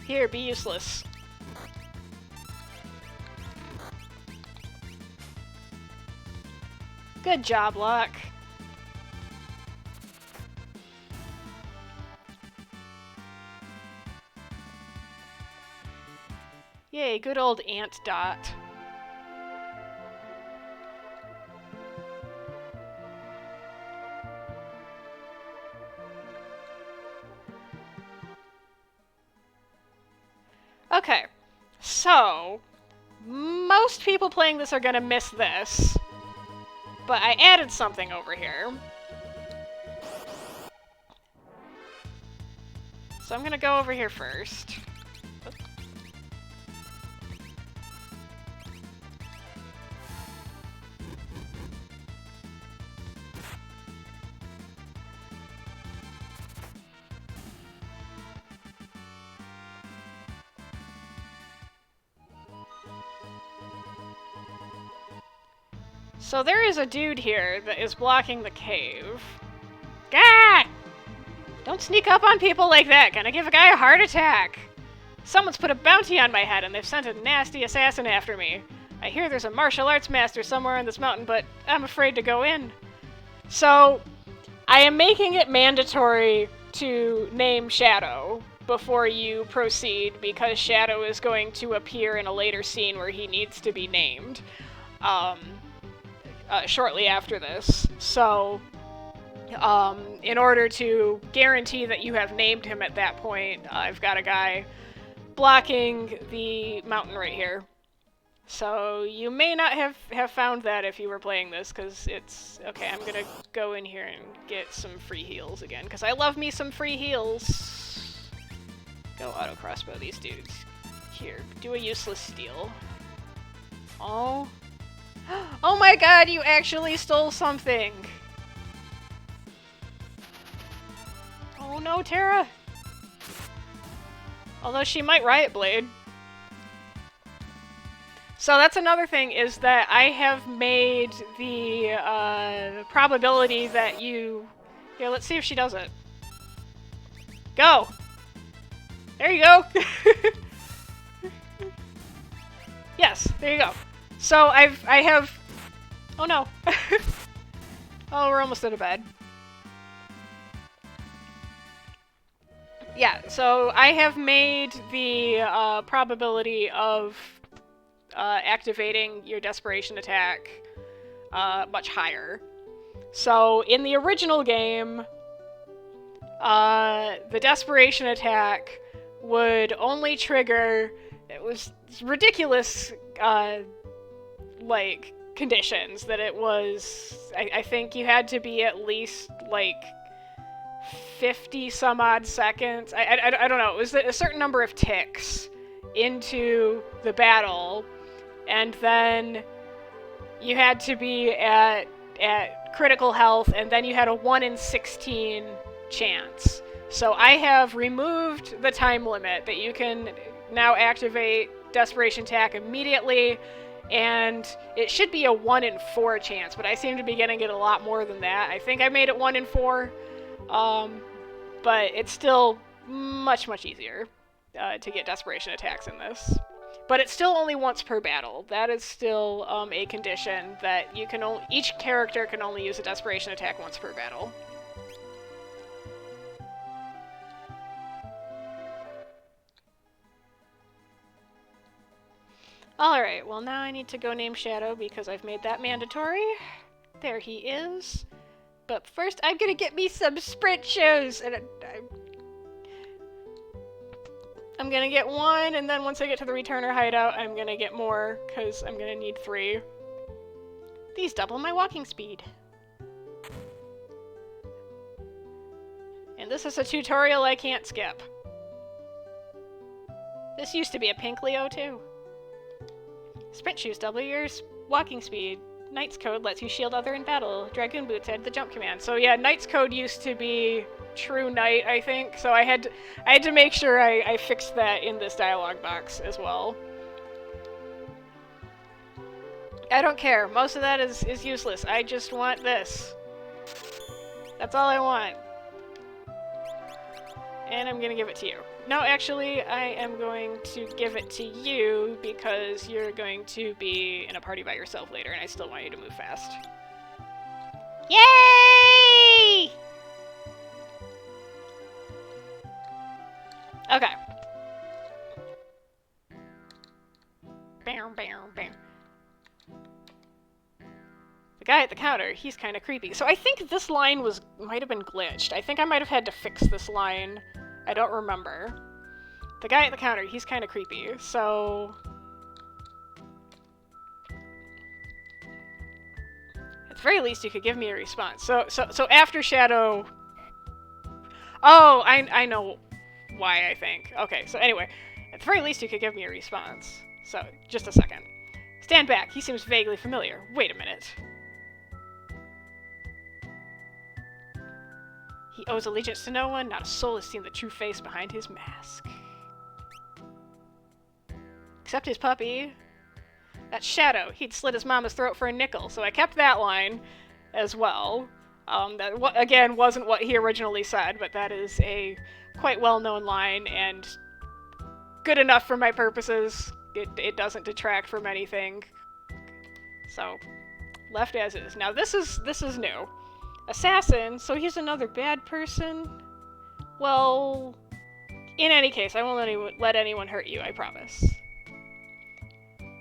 Speaker 1: Here, be useless. Good job, Locke. Yay, good old Ant Dot. Okay, so most people playing this are gonna miss this, but I added something over here. So I'm gonna go over here first. So there is a dude here that is blocking the cave. Gah! Don't sneak up on people like that. Gonna give a guy a heart attack. Someone's put a bounty on my head and they've sent a nasty assassin after me. I hear there's a martial arts master somewhere on this mountain, but I'm afraid to go in. So, I am making it mandatory to name Shadow before you proceed, because Shadow is going to appear in a later scene where he needs to be named. Shortly after this. So, in order to guarantee that you have named him at that point, I've got a guy blocking the mountain right here. So, you may not have found that if you were playing this, because it's... Okay, I'm gonna go in here and get some free heals again, because I love me some free heals. Go auto crossbow these dudes. Here, do a useless steal. Oh. Oh my god, you actually stole something! Oh no, Terra! Although she might Riot Blade. So that's another thing, is that I have made the probability that you... Here, let's see if she does it. Go! There you go! Yes, there you go. So I have... Oh no. Oh, we're almost out of bed. Yeah, so I have made the probability of activating your desperation attack much higher. So in the original game, the desperation attack would only trigger... It was ridiculous, like, conditions. That it was... I think you had to be at least, like, 50 some odd seconds. I don't know. It was a certain number of ticks into the battle, and then you had to be at critical health, and then you had a 1 in 16 chance. So I have removed the time limit that you can now activate Desperation Attack immediately, and it should be a 1 in 4 chance, but I seem to be getting it a lot more than that. I think I made it 1 in 4, but it's still much, much easier to get Desperation Attacks in this. But it's still only once per battle. That is still a condition that you can each character can only use a Desperation Attack once per battle. Alright, well now I need to go name Shadow because I've made that mandatory. There he is. But first I'm gonna get me some sprint shoes! And I'm gonna get 1, and then once I get to the returner hideout, I'm gonna get more, because I'm gonna need 3. These double my walking speed. And this is a tutorial I can't skip. This used to be a pink Leo too. Sprint shoes double your walking speed. Knight's Code lets you shield other in battle. Dragoon boots add the jump command. So yeah, Knight's Code used to be True Knight, I think. So I had to make sure I fixed that in this dialogue box as well. I don't care. Most of that is useless. I just want this. That's all I want. And I'm gonna give it to you. No, actually, I am going to give it to you because you're going to be in a party by yourself later, and I still want you to move fast. Yay! Okay. Bam, bam, bam. The guy at the counter, he's kind of creepy. So I think this line might have been glitched. I think I might have had to fix this line. I don't remember. The guy at the counter, he's kind of creepy, so... At the very least, you could give me a response. So after Shadow... Oh, I know why, I think. Okay, so anyway, at the very least, you could give me a response. So, just a second. Stand back, he seems vaguely familiar. Wait a minute. He owes allegiance to no one, not a soul has seen the true face behind his mask. Except his puppy. That Shadow, he'd slit his mama's throat for a nickel, so I kept that line as well. That, again, wasn't what he originally said, but that is a quite well-known line, and good enough for my purposes. It doesn't detract from anything. So, left as is. Now, this is new. Assassin, so he's another bad person? Well, in any case, I won't let anyone hurt you, I promise.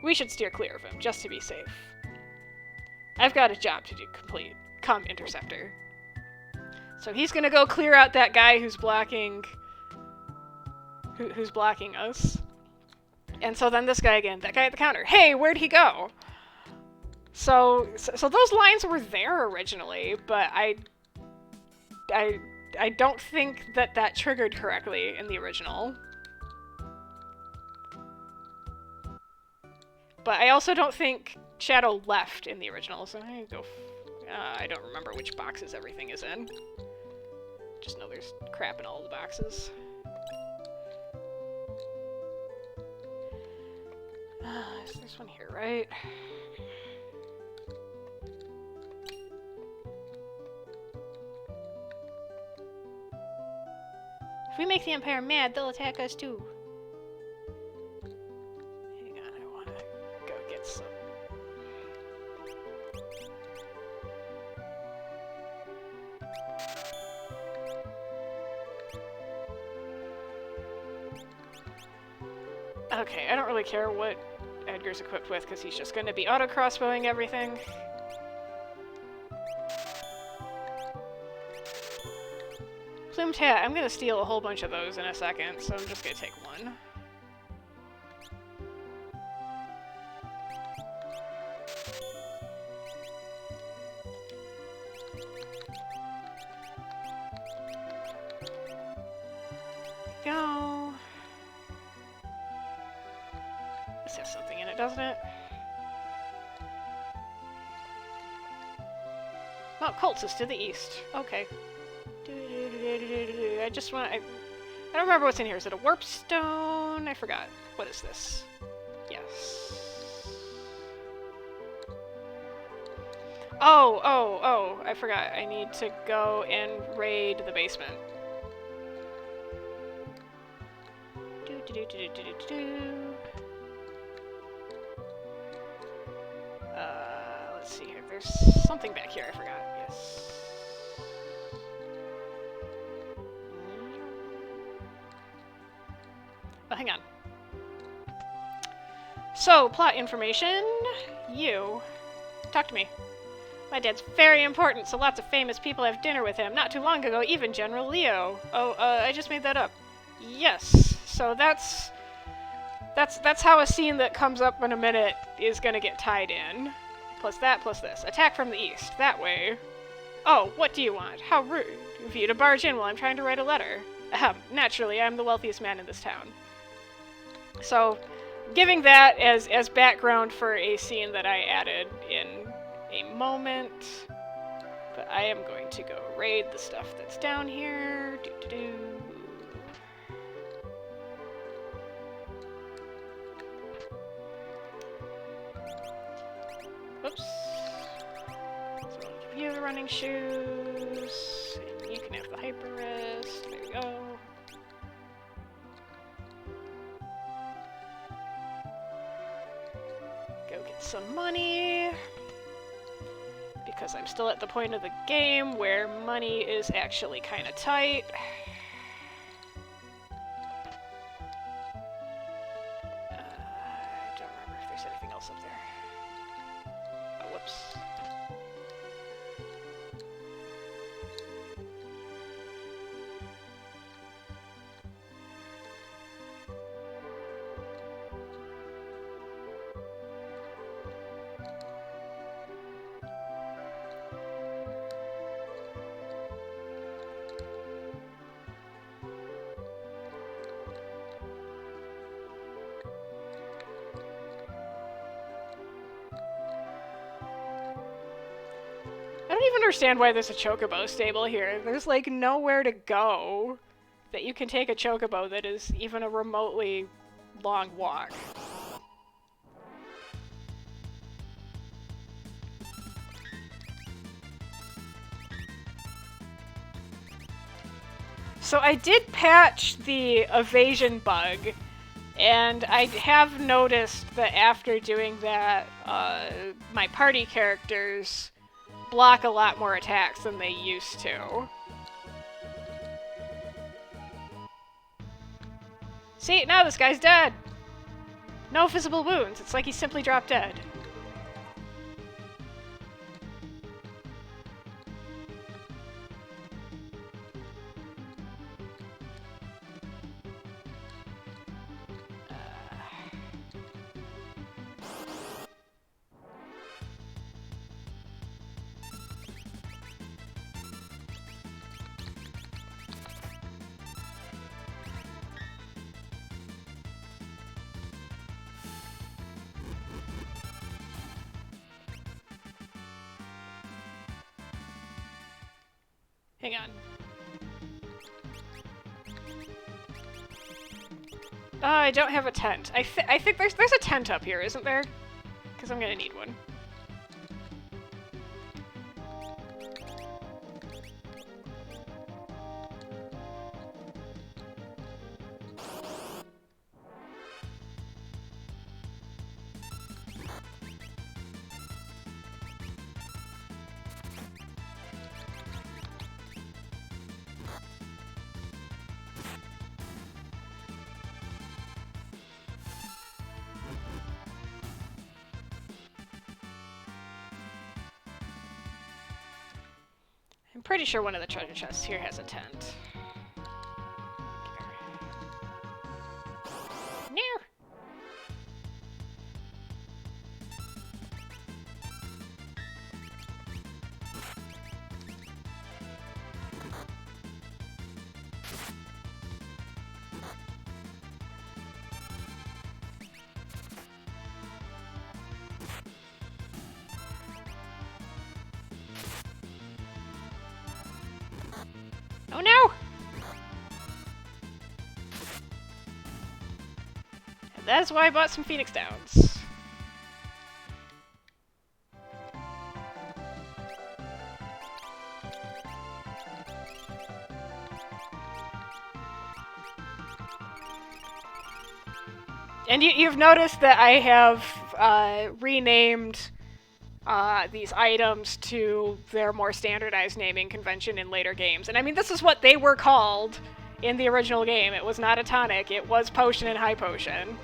Speaker 1: We should steer clear of him, just to be safe. I've got a job to do complete. Come, Interceptor. So he's gonna go clear out that guy who's blocking... who's blocking us. And so then this guy again, that guy at the counter. Hey, where'd he go? So those lines were there originally, but I don't think that triggered correctly in the original. But I also don't think Shadow left in the original, so I go. I don't remember which boxes everything is in. Just know there's crap in all the boxes. There's one here, right?
Speaker 2: If we make the Empire mad, they'll attack us too.
Speaker 1: Hang on, I wanna go get some. Okay, I don't really care what Edgar's equipped with, because he's just going to be auto-crossbowing everything. Plumed hat, I'm going to steal a whole bunch of those in a second, so I'm just going to take one. Go. This has something in it, doesn't it? Oh, Colts to the east. Okay. I just want. I don't remember what's in here. Is it a warp stone? I forgot. What is this? Yes. Oh! I forgot. I need to go and raid the basement. Let's see here. There's something back here. I forgot. Yes. Oh, hang on. So, plot information. You. Talk to me. My dad's very important, so lots of famous people have dinner with him. Not too long ago, even General Leo. Oh, I just made that up. Yes. So that's how a scene that comes up in a minute is gonna get tied in. Plus that, plus this. Attack from the east. That way. Oh, what do you want? How rude of you to barge in while I'm trying to write a letter. Ahem. Naturally, I'm the wealthiest man in this town. So, giving that as background for a scene that I added in a moment. But I am going to go raid the stuff that's down here. Oops. So I'll give you the running shoes. And you can have the hyper wrist. There you go. Go get some money. Because I'm still at the point of the game where money is actually kind of tight. I don't remember if there's anything else up there. Oh, whoops. I don't even understand why there's a chocobo stable here. There's like nowhere to go that you can take a chocobo that is even a remotely long walk. So I did patch the evasion bug, and I have noticed that after doing that, my party characters block a lot more attacks than they used to. See, now this guy's dead! No visible wounds, it's like he simply dropped dead. Hang on. I don't have a tent. I think there's a tent up here, isn't there? Because I'm gonna need one. I'm pretty sure one of the treasure chests here has a tent. No! Oh no! And that's why I bought some Phoenix Downs. And you've noticed that I have renamed these items to their more standardized naming convention in later games. And I mean, this is what they were called in the original game. It was not a tonic, it was potion and high potion.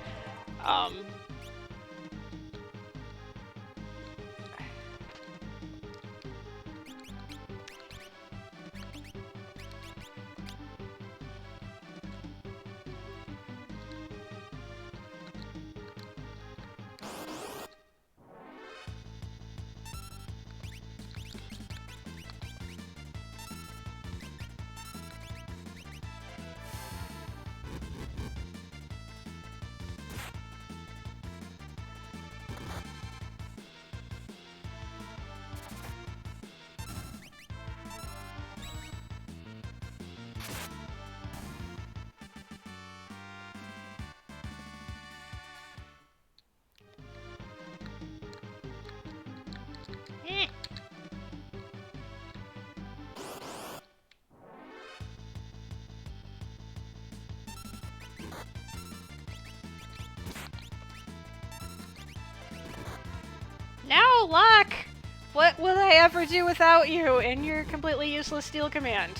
Speaker 1: No, Locke! What will I ever do without you and your completely useless steel command?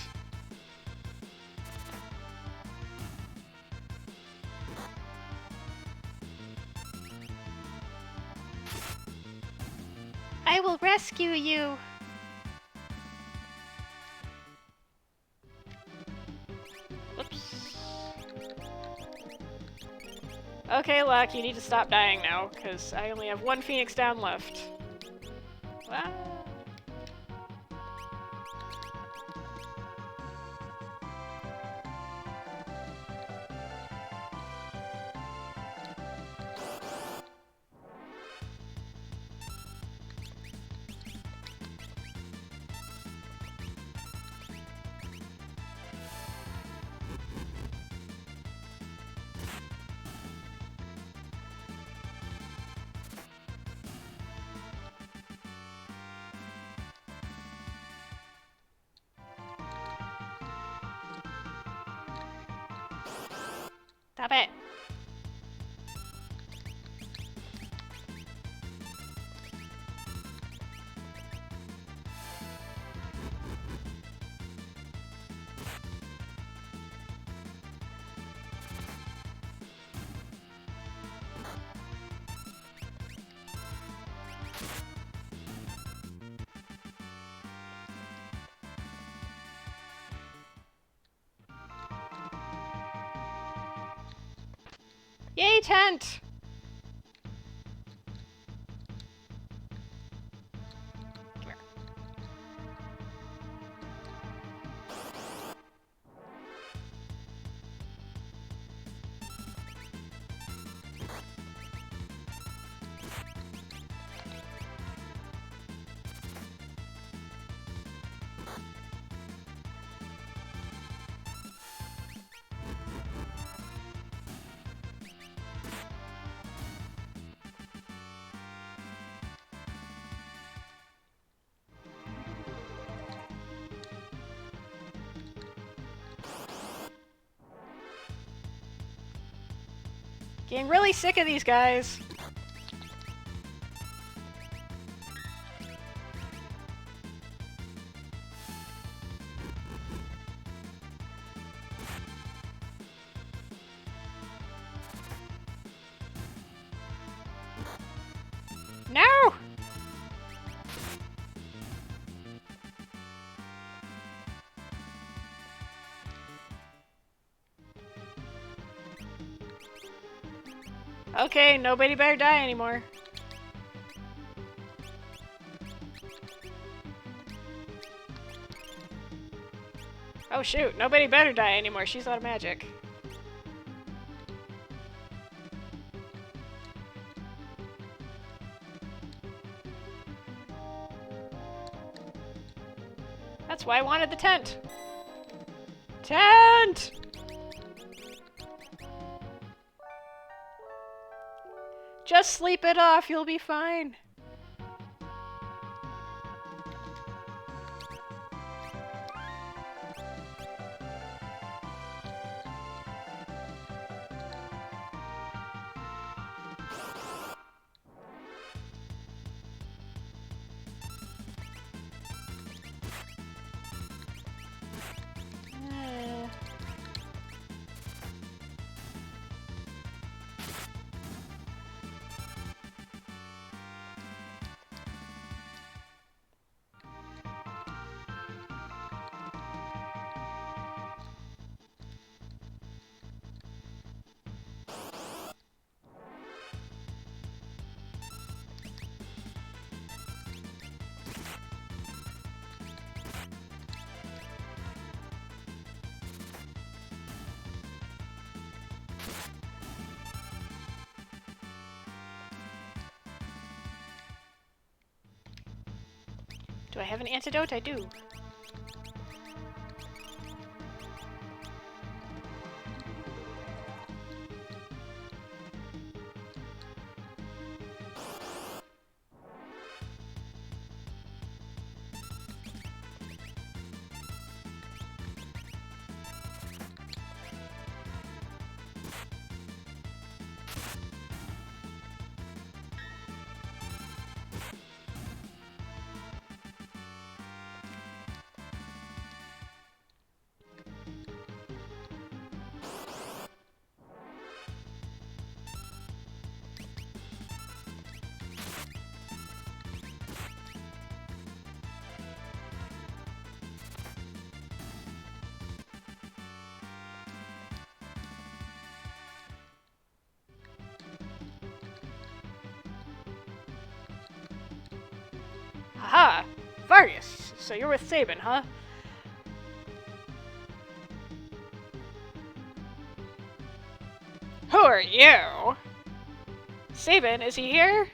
Speaker 2: I will rescue you.
Speaker 1: Whoops. Okay, Locke, you need to stop dying now, because I only have one Phoenix down left. Wow. Stop it. Yay, tent! Come here. Getting really sick of these guys. No! Okay, nobody better die anymore. Oh shoot, nobody better die anymore. She's out of magic. That's why I wanted the tent. Tent! Just sleep it off, you'll be fine. Do I have an antidote? I do. Aha! Vargas! So you're with Saban, huh? Who are you? Saban, is he here?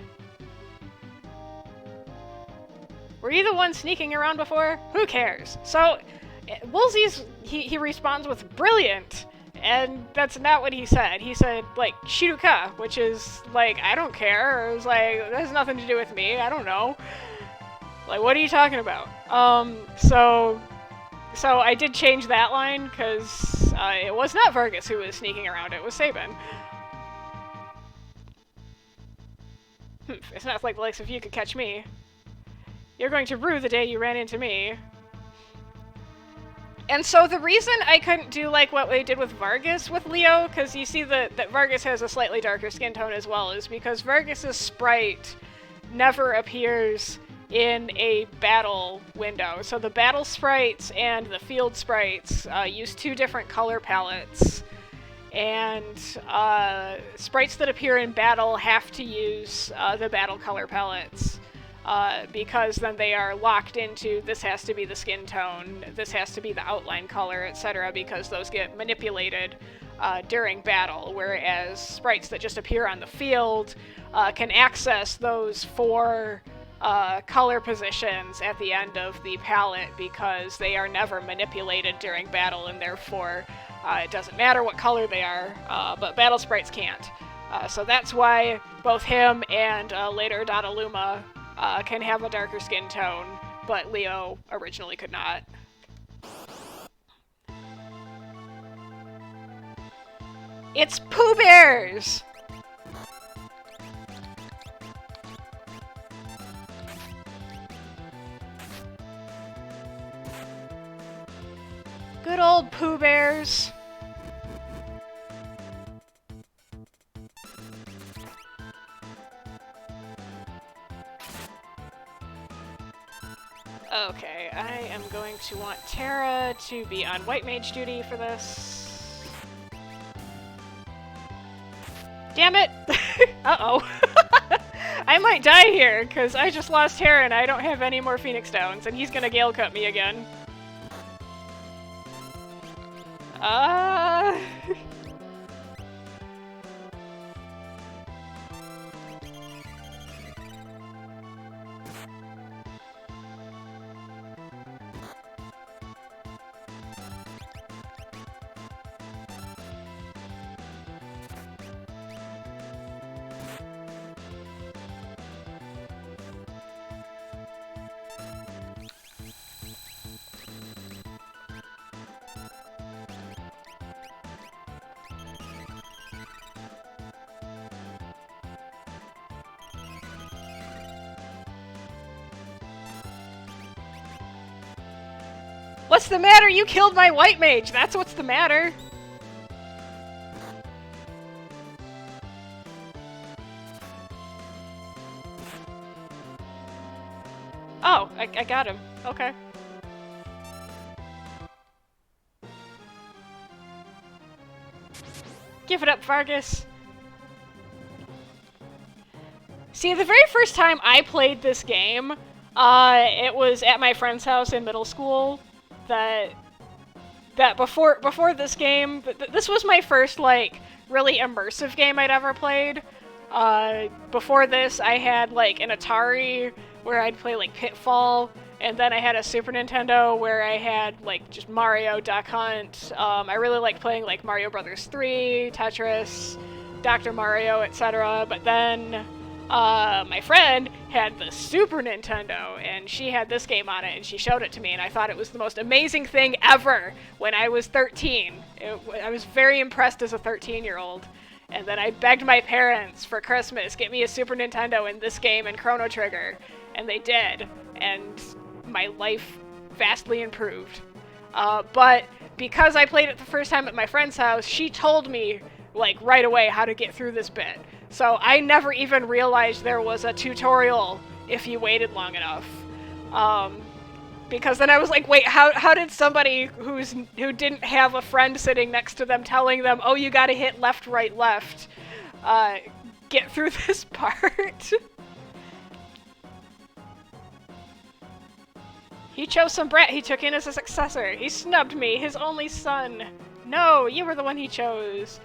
Speaker 1: Were you the one sneaking around before? Who cares? So, Woolsey's, he responds with brilliant, and that's not what he said. He said, like, Shiruka, which is, like, I don't care. It was like, that has nothing to do with me, I don't know. Like, what are you talking about? So I did change that line, because it was not Vargas who was sneaking around, it was Saban. It's not like the likes of you could catch me. You're going to rue the day you ran into me. And so the reason I couldn't do like what we did with Vargas with Leo, because you see that Vargas has a slightly darker skin tone as well, is because Vargas's sprite never appears in a battle window. So the battle sprites and the field sprites use two different color palettes. And sprites that appear in battle have to use the battle color palettes. Because then they are locked into this has to be the skin tone, this has to be the outline color, etc. Because those get manipulated during battle, whereas sprites that just appear on the field can access those four color positions at the end of the palette because they are never manipulated during battle, and therefore it doesn't matter what color they are, but battle sprites can't. So that's why both him and later Donnaluma can have a darker skin tone, but Leo originally could not. It's Pooh Bears! Good old Pooh Bears. Okay, I am going to want Terra to be on White Mage duty for this. Damn it! Uh-oh. I might die here, because I just lost Terra and I don't have any more Phoenix Downs, and he's gonna Gale Cut me again. What's the matter? You killed my White Mage! That's what's the matter! Oh, I got him. Okay. Give it up, Vargas! See, the very first time I played this game, it was at my friend's house in middle school. That before this game, this was my first, like, really immersive game I'd ever played. Before this, I had, like, an Atari where I'd play, like, Pitfall, and then I had a Super Nintendo where I had, like, just Mario, Duck Hunt. I really liked playing, like, Mario Brothers 3, Tetris, Dr. Mario, etc. But then, my friend had the Super Nintendo, and she had this game on it, and she showed it to me, and I thought it was the most amazing thing ever when I was 13. I was very impressed as a 13-year-old. And then I begged my parents for Christmas, get me a Super Nintendo and this game and Chrono Trigger. And they did. And my life vastly improved. But because I played it the first time at my friend's house, she told me, like, right away how to get through this bit. So I never even realized there was a tutorial if you waited long enough. Because then I was like, wait, how did somebody who didn't have a friend sitting next to them telling them, oh, you gotta hit left, right, left, get through this part? He chose some brat he took in as a successor. He snubbed me, his only son. No, you were the one he chose.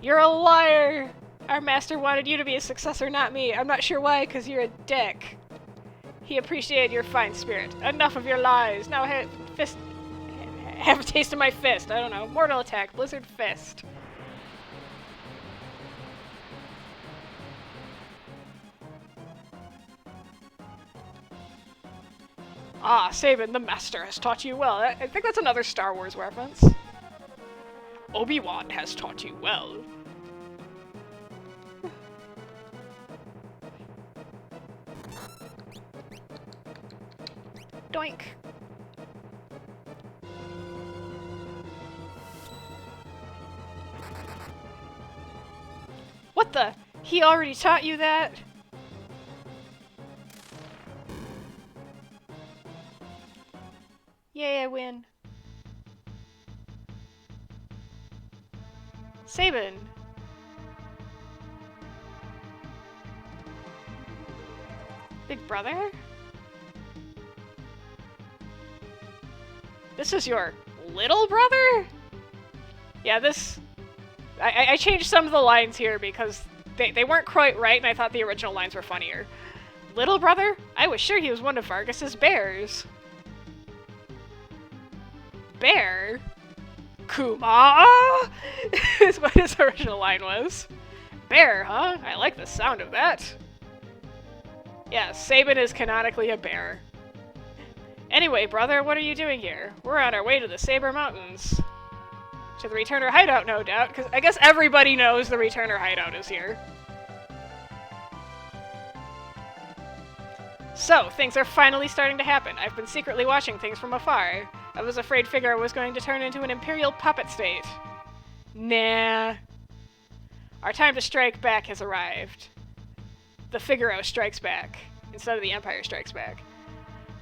Speaker 1: You're a liar. Our master wanted you to be a successor, not me. I'm not sure why, because you're a dick. He appreciated your fine spirit. Enough of your lies. Now have a taste of my fist. I don't know. Mortal attack. Blizzard fist. Ah, Saban, the master has taught you well. I think that's another Star Wars reference. Obi-Wan has taught you well. Doink. What the? He already taught you that? Yay, I win. Saban. Big brother? This is your little brother? Yeah, this... I changed some of the lines here because they weren't quite right, and I thought the original lines were funnier. Little brother? I was sure he was one of Vargas's bears. Bear? Kuma? Is what his original line was. Bear, huh? I like the sound of that. Yeah, Saban is canonically a bear. Anyway, brother, what are you doing here? We're on our way to the Saber Mountains. To the Returner Hideout, no doubt, because I guess everybody knows the Returner Hideout is here. So, things are finally starting to happen. I've been secretly watching things from afar. I was afraid Figaro was going to turn into an imperial puppet state. Nah. Our time to strike back has arrived. The Figaro strikes back, instead of the Empire strikes back.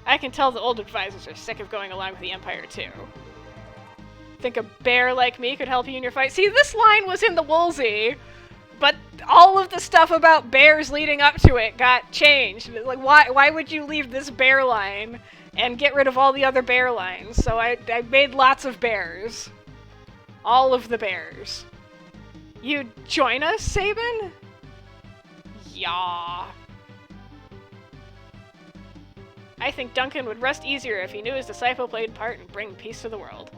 Speaker 1: I can tell the old advisors are sick of going along with the Empire, too. Think a bear like me could help you in your fight? See, this line was in the Woolsey, but all of the stuff about bears leading up to it got changed. Like, why would you leave this bear line and get rid of all the other bear lines? So I made lots of bears. All of the bears. You join us, Saban? Yeah. I think Duncan would rest easier if he knew his disciple played part in bringing peace to the world.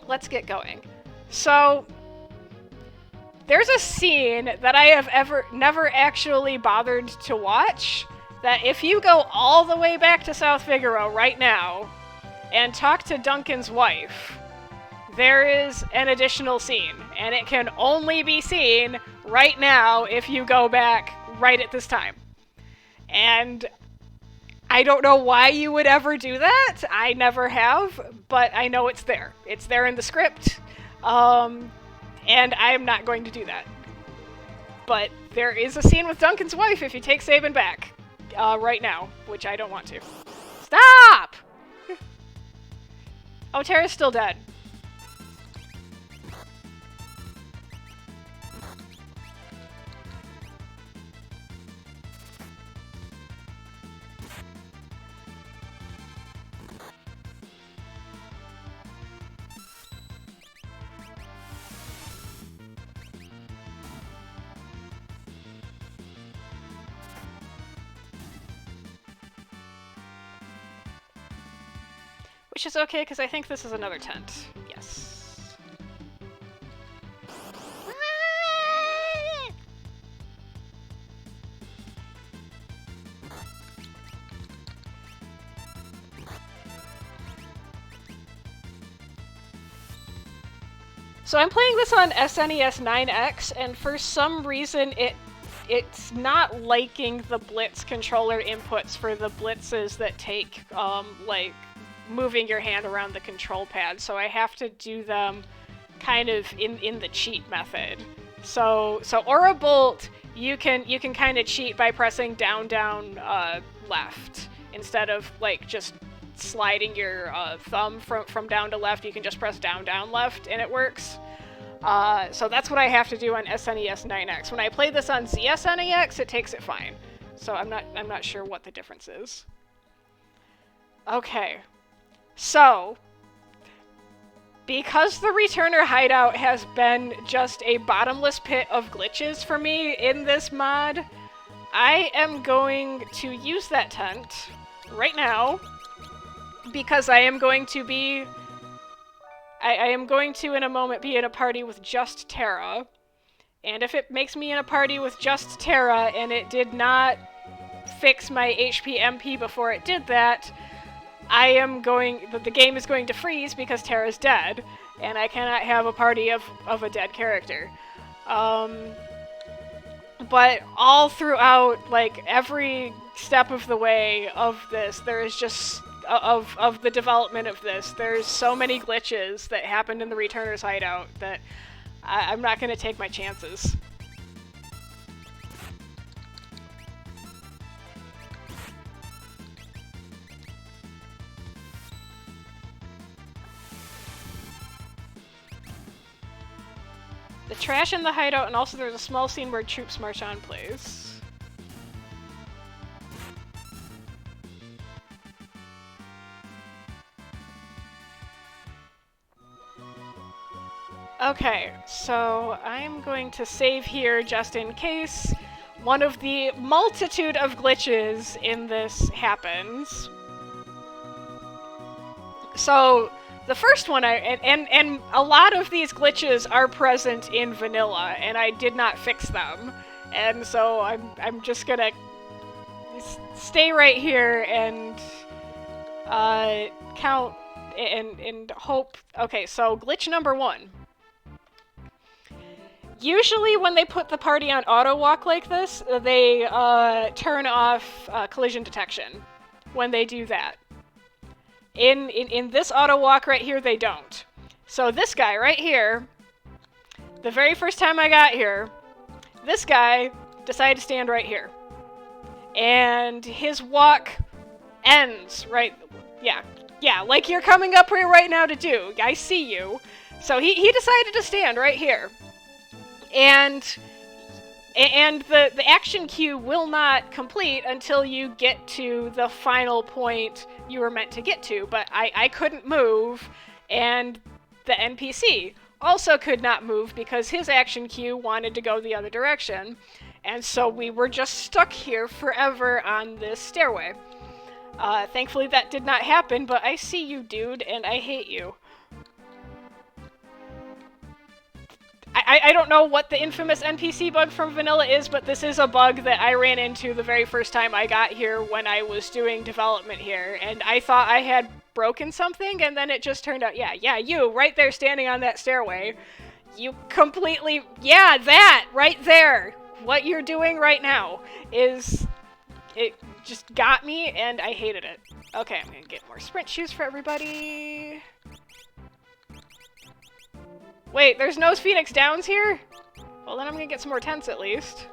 Speaker 1: Let's get going. So, there's a scene that I have never actually bothered to watch, that if you go all the way back to South Figaro right now and talk to Duncan's wife, there is an additional scene, and it can only be seen right now if you go back right at this time. And I don't know why you would ever do that. I never have, but I know it's there. It's there in the script, and I'm not going to do that. But there is a scene with Duncan's wife if you take Saban back right now, which I don't want to. Stop! Oh, Terra's still dead. Which is okay, because I think this is another tent. Yes. So I'm playing this on SNES 9X, and for some reason it's not liking the Blitz controller inputs for the blitzes that take, like, moving your hand around the control pad, so I have to do them kind of in the cheat method. So Aura Bolt, you can kind of cheat by pressing down, left, instead of, like, just sliding your thumb from down to left. You can just press down, left, and it works. So that's what I have to do on SNES 9X. When I play this on ZSNEX, it takes it fine. So I'm not sure what the difference is. Okay. So, because the Returner Hideout has been just a bottomless pit of glitches for me in this mod, I am going to use that tent right now, because I am going to in a moment be in a party with just Terra, and if it makes me in a party with just Terra and it did not fix my HP MP before it did that, the game is going to freeze because Terra's dead, and I cannot have a party of a dead character. But all throughout, like, every step of the way of this, there is just, of the development of this, there's so many glitches that happened in the Returner's Hideout that I'm not going to take my chances. The trash in the hideout, and also there's a small scene where troops march on plays. Okay, so I'm going to save here just in case one of the multitude of glitches in this happens. So, the first one, and a lot of these glitches are present in vanilla, and I did not fix them. And so I'm just gonna stay right here and count and hope. Okay, so glitch number 1. Usually when they put the party on auto walk like this, they turn off collision detection when they do that. In this auto walk right here, they don't. So this guy right here, the very first time I got here, this guy decided to stand right here. And his walk ends right... Yeah, like you're coming up here right now to do. I see you. So he decided to stand right here. And the action queue will not complete until you get to the final point you were meant to get to. But I couldn't move, and the NPC also could not move because his action queue wanted to go the other direction. And so we were just stuck here forever on this stairway. Thankfully that did not happen, but I see you, dude, and I hate you. I don't know what the infamous NPC bug from Vanilla is, but this is a bug that I ran into the very first time I got here when I was doing development here, and I thought I had broken something, and then it just turned out, yeah, you, right there standing on that stairway. You completely, yeah, that, right there. What you're doing right now is, it just got me, and I hated it. Okay, I'm gonna get more sprint shoes for everybody. Wait, there's no Phoenix Downs here? Well, then I'm gonna get some more tents at least.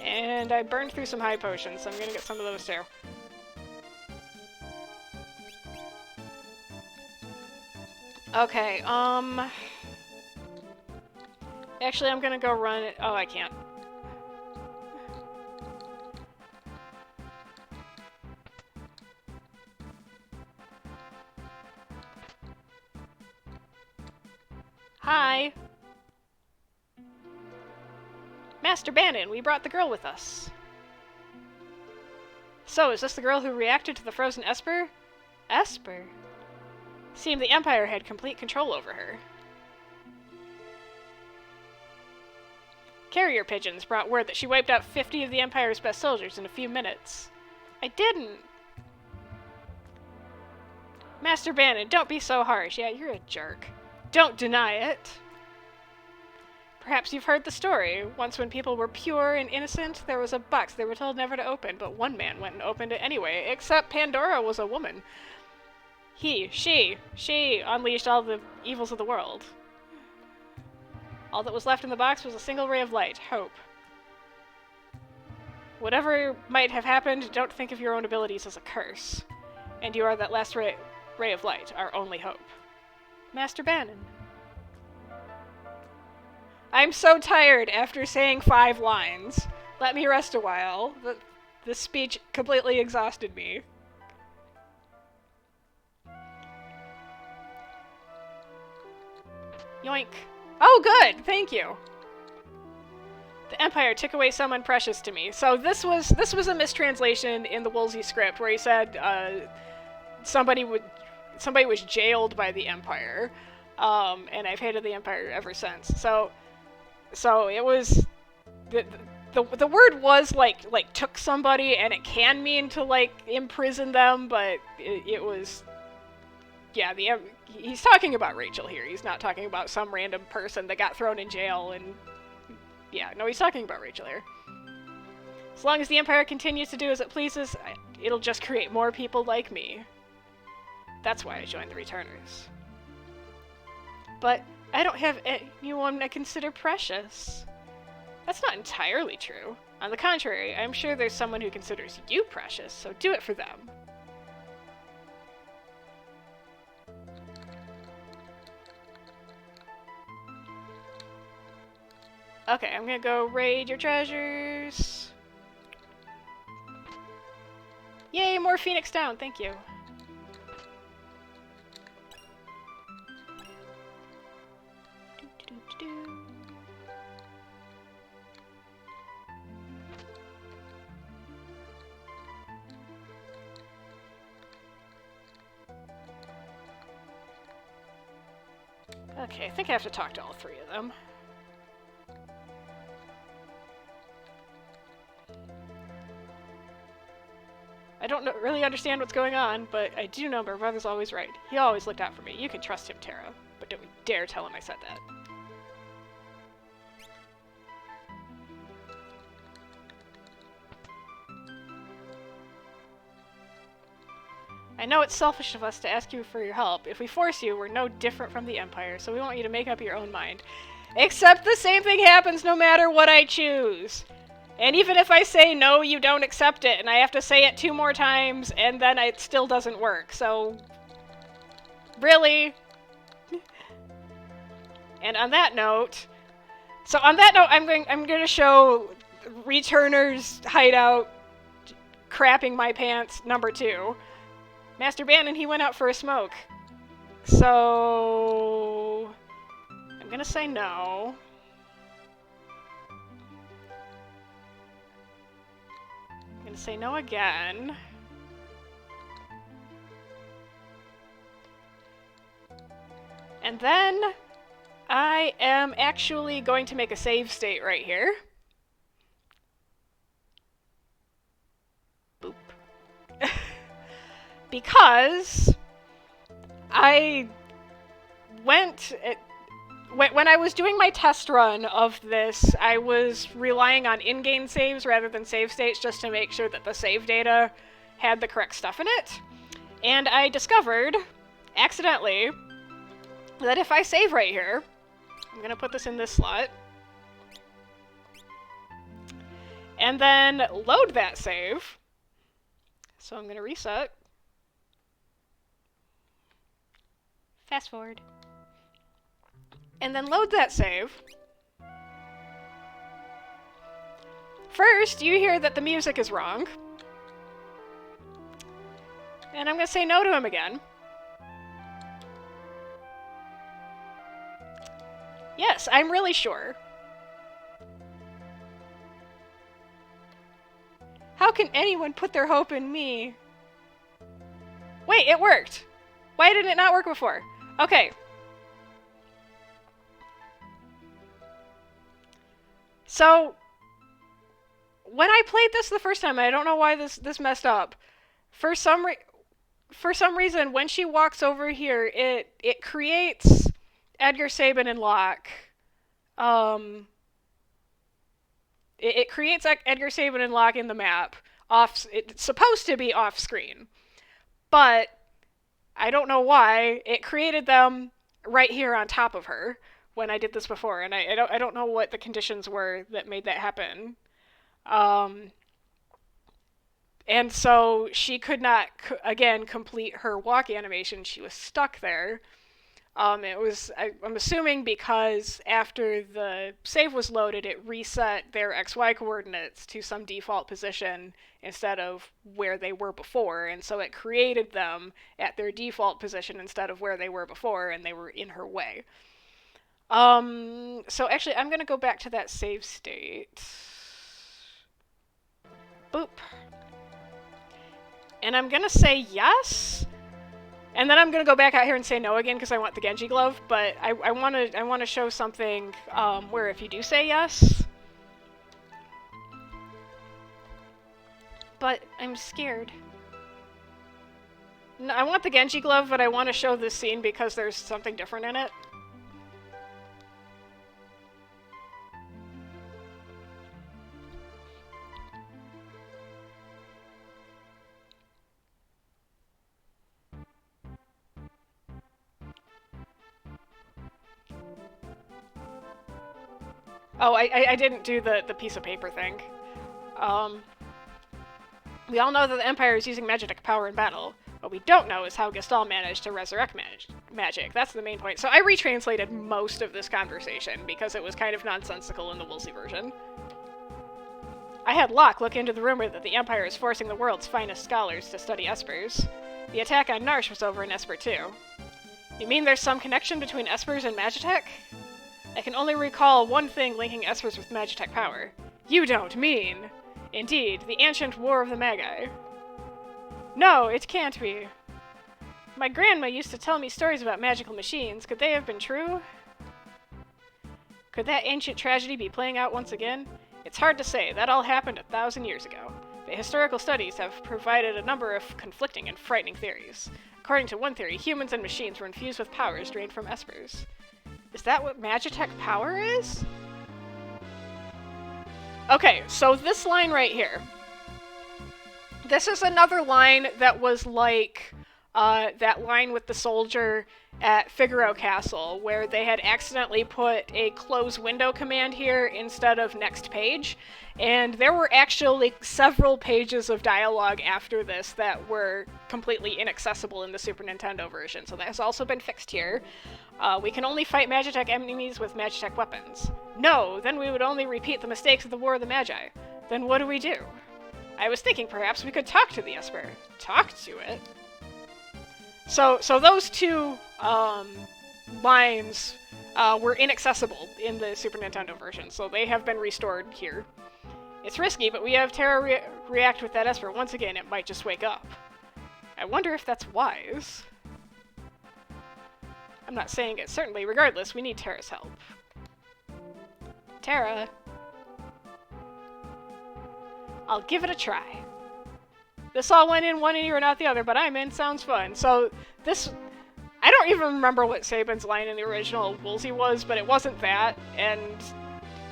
Speaker 1: And I burned through some high potions, so I'm gonna get some of those too. Okay, actually, I'm gonna go run it. Oh, I can't. Hi! Master Bannon, we brought the girl with us. So, is this the girl who reacted to the frozen Esper? Esper? Seemed the Empire had complete control over her. Carrier pigeons brought word that she wiped out 50 of the Empire's best soldiers in a few minutes. I didn't! Master Bannon, don't be so harsh. Yeah, you're a jerk. Don't deny it. Perhaps you've heard the story. Once when people were pure and innocent, there was a box they were told never to open, but one man went and opened it anyway, except Pandora was a woman. She unleashed all the evils of the world. All that was left in the box was a single ray of light, hope. Whatever might have happened, don't think of your own abilities as a curse. And you are that last ray of light, our only hope. Master Bannon. I'm so tired after saying 5 lines. Let me rest a while. This speech completely exhausted me. Yoink. Oh, good! Thank you! The Empire took away someone precious to me. So this was a mistranslation in the Woolsey script where he said somebody was jailed by the Empire, and I've hated the Empire ever since. So it was the word was like took somebody, and it can mean to like imprison them, but it was, yeah, he's talking about Rachel here. He's not talking about some random person that got thrown in jail, and yeah, no, he's talking about Rachel here. As long as the Empire continues to do as it pleases, it'll just create more people like me. That's why I joined the Returners. But I don't have anyone I consider precious. That's not entirely true. On the contrary, I'm sure there's someone who considers you precious, so do it for them. Okay, I'm gonna go raid your treasures. Yay, more Phoenix Down, thank you. Okay, I think I have to talk to all 3 of them. I don't really understand what's going on, but I do know my brother's always right. He always looked out for me. You can trust him, Tara. But don't you dare tell him I said that. I know it's selfish of us to ask you for your help. If we force you, we're no different from the Empire, so we want you to make up your own mind. Except the same thing happens no matter what I choose. And even if I say no, you don't accept it, and I have to say it 2 more times, and then it still doesn't work, so... Really? And on that note... So on that note, I'm going to show Returner's Hideout crapping my pants number 2. Master Bannon, he went out for a smoke. So... I'm gonna say no. I'm gonna say no again. And then I am actually going to make a save state right here. Boop. Because I went... When I was doing my test run of this, I was relying on in-game saves rather than save states just to make sure that the save data had the correct stuff in it. And I discovered, accidentally, that if I save right here, I'm going to put this in this slot, and then load that save, so I'm going to reset. Fast forward. And then load that save. First, you hear that the music is wrong. And I'm going to say no to him again. Yes, I'm really sure. How can anyone put their hope in me? Wait, it worked! Why did it not work before? Okay. So, when I played this the first time, I don't know why this messed up. For some reason, when she walks over here, it creates Edgar, Saban, and Locke. It creates Edgar, Saban, and Locke in the map. It's supposed to be off screen, but I don't know why it created them right here on top of her when I did this before, and I don't know what the conditions were that made that happen. And so she could not, again, complete her walk animation. She was stuck there. I'm assuming because after the save was loaded, it reset their XY coordinates to some default position instead of where they were before, and so it created them at their default position instead of where they were before, and they were in her way. So actually, I'm gonna go back to that save state. Boop. And I'm gonna say yes, and then I'm gonna go back out here and say no again because I want the Genji glove, but I wanna show something, where if you do say yes... But I'm scared. No, I want the Genji glove, but I want to show this scene because there's something different in it. Oh, I didn't do the piece of paper thing. We all know that the Empire is using magic power in battle. What we don't know is how Gestalt managed to resurrect magic. That's the main point. So I retranslated most of this conversation because it was kind of nonsensical in the Woolsey version. I had Locke look into the rumor that the Empire is forcing the world's finest scholars to study espers. The attack on Narshe was over in Esper 2. You mean there's some connection between espers and Magitech? I can only recall one thing linking espers with Magitech power. You don't mean... Indeed, the ancient War of the Magi. No, it can't be. My grandma used to tell me stories about magical machines. Could they have been true? Could that ancient tragedy be playing out once again? It's hard to say. That all happened 1,000 years ago. But historical studies have provided a number of conflicting and frightening theories. According to one theory, humans and machines were infused with powers drained from espers. Is that what Magitech power is? Okay, so this line right here. This is another line that was like that line with the soldier at Figaro Castle, where they had accidentally put a close window command here instead of next page. And there were actually several pages of dialogue after this that were completely inaccessible in the Super Nintendo version, so that has also been fixed here. We can only fight Magitech enemies with Magitech weapons. No, then we would only repeat the mistakes of the War of the Magi. Then what do we do? I was thinking perhaps we could talk to the Esper. Talk to it? So those two lines were inaccessible in the Super Nintendo version, so they have been restored here. It's risky, but we have Terra react with that Esper. Once again, it might just wake up. I wonder if that's wise. I'm not saying it, certainly. Regardless, we need Terra's help. Terra. I'll give it a try. This all went in one ear and out the other, but I'm in. Sounds fun. So, this... I don't even remember what Saban's line in the original Woolsey was, but it wasn't that, and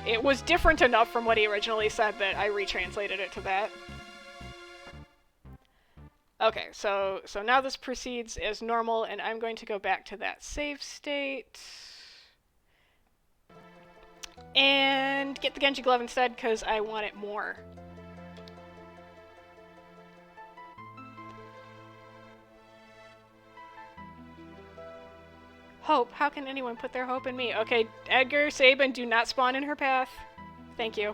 Speaker 1: it was different enough from what he originally said that I retranslated it to that. Okay, so now this proceeds as normal, and I'm going to go back to that save state. And get the Genji Glove instead, because I want it more. Hope. How can anyone put their hope in me? Okay, Edgar, Saban, do not spawn in her path. Thank you.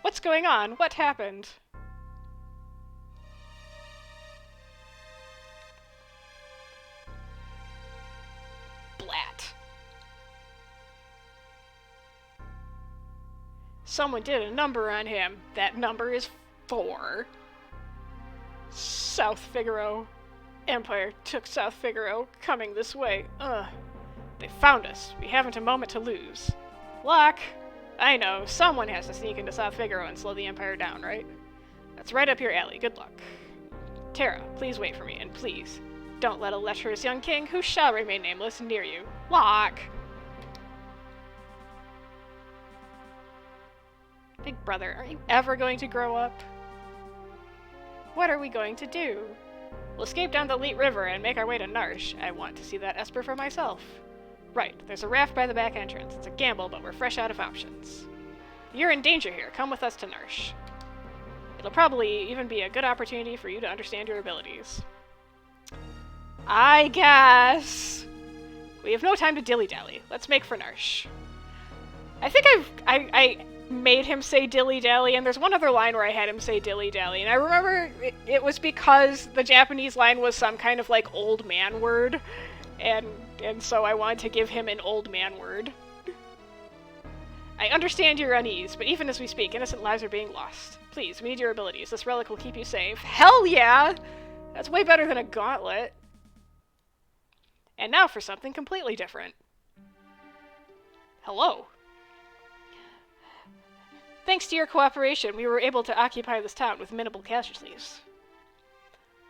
Speaker 1: What's going on? What happened? Blat. Someone did a number on him. That number is 4. South Figaro. Empire took South Figaro, coming this way. They found us. We haven't a moment to lose. Locke! I know, someone has to sneak into South Figaro and slow the Empire down, right? That's right up your alley. Good luck. Terra, please wait for me, and please, don't let a lecherous young king, who shall remain nameless, near you. Locke! Big brother, aren't you ever going to grow up? What are we going to do? We'll escape down the Leet River and make our way to Narshe. I want to see that Esper for myself. Right, there's a raft by the back entrance. It's a gamble, but we're fresh out of options. You're in danger here. Come with us to Narshe. It'll probably even be a good opportunity for you to understand your abilities. I guess. We have no time to dilly-dally. Let's make for Narshe. I think I made him say dilly-dally, and there's one other line where I had him say dilly-dally, and I remember it was because the Japanese line was some kind of, like, old man word, and so I wanted to give him an old man word. I understand your unease, but even as we speak, innocent lives are being lost. Please, we need your abilities. This relic will keep you safe. Hell yeah! That's way better than a gauntlet. And now for something completely different. Hello. Thanks to your cooperation, we were able to occupy this town with minimal casualties.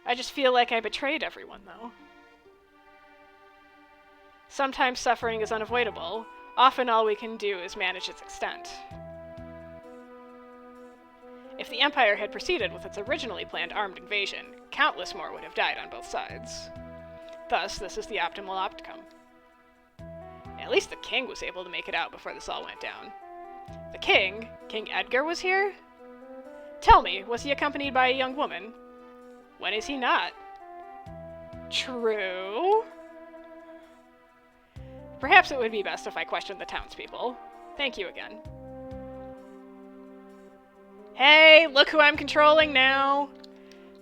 Speaker 1: I just feel like I betrayed everyone, though. Sometimes suffering is unavoidable. Often all we can do is manage its extent. If the Empire had proceeded with its originally planned armed invasion, countless more would have died on both sides. Thus, this is the optimal outcome. At least the king was able to make it out before this all went down. The king? King Edgar was here? Tell me, was he accompanied by a young woman? When is he not? True. Perhaps it would be best if I questioned the townspeople. Thank you again. Hey, look who I'm controlling now!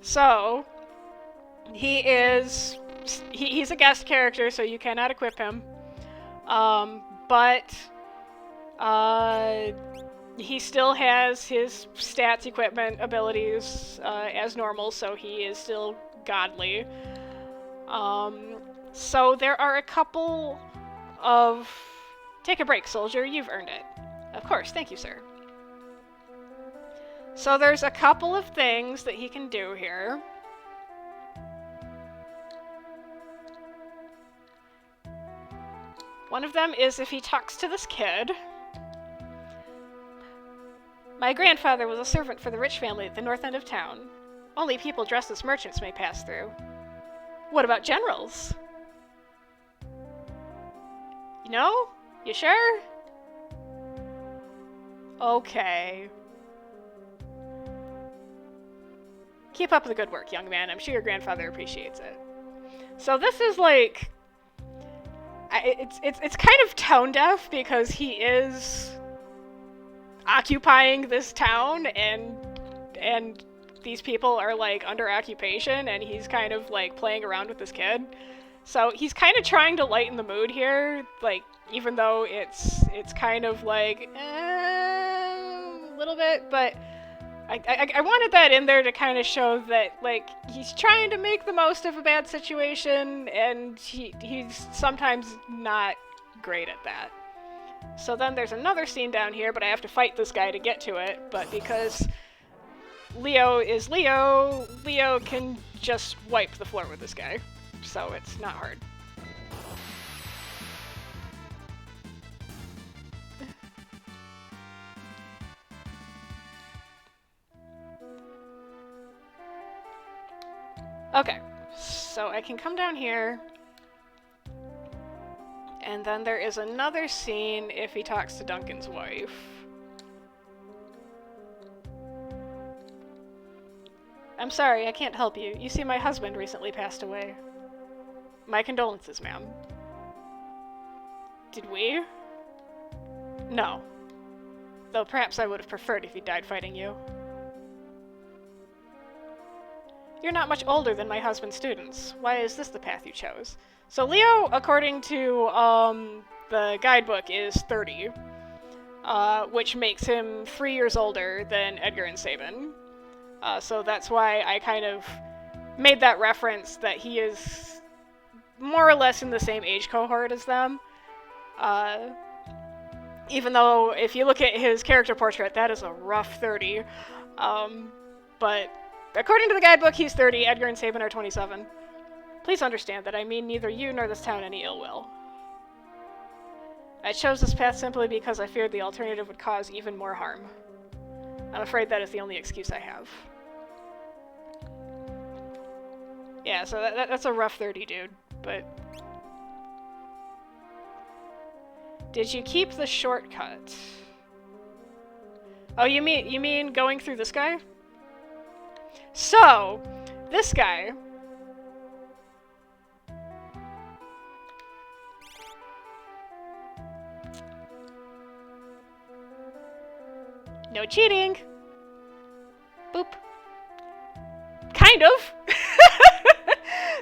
Speaker 1: So, he's a guest character, so you cannot equip him. But he still has his stats, equipment, abilities as normal, so he is still godly. So there are a couple of... Take a break, soldier. You've earned it. Of course. Thank you, sir. So there's a couple of things that he can do here. One of them is if he talks to this kid. My grandfather was a servant for the rich family at the north end of town. Only people dressed as merchants may pass through. What about generals? You know? You sure? Okay. Keep up the good work, young man. I'm sure your grandfather appreciates it. So this is like... It's kind of tone deaf because he is occupying this town and these people are like under occupation and he's kind of like playing around with this kid. So he's kind of trying to lighten the mood here, like even though it's kind of like a little bit, but I wanted that in there to kind of show that like he's trying to make the most of a bad situation and he's sometimes not great at that. So then there's another scene down here, but I have to fight this guy to get to it, but because Leo is Leo, Leo can just wipe the floor with this guy, so it's not hard. Okay, so I can come down here, and then there is another scene if he talks to Duncan's wife. I'm sorry, I can't help you. You see, my husband recently passed away. My condolences, ma'am. Did we? No. Though perhaps I would have preferred if he died fighting you. You're not much older than my husband's students. Why is this the path you chose? So Leo, according to the guidebook, is 30, which makes him 3 years older than Edgar and Saban. So that's why I kind of made that reference that he is more or less in the same age cohort as them. Even though if you look at his character portrait, that is a rough 30. But according to the guidebook, he's 30, Edgar and Saban are 27. Please understand that I mean neither you nor this town any ill will. I chose this path simply because I feared the alternative would cause even more harm. I'm afraid that is the only excuse I have. Yeah, so that's a rough 30, dude, but... Did you keep the shortcut? Oh, you mean going through this guy? So, this guy... No cheating! Boop. Kind of!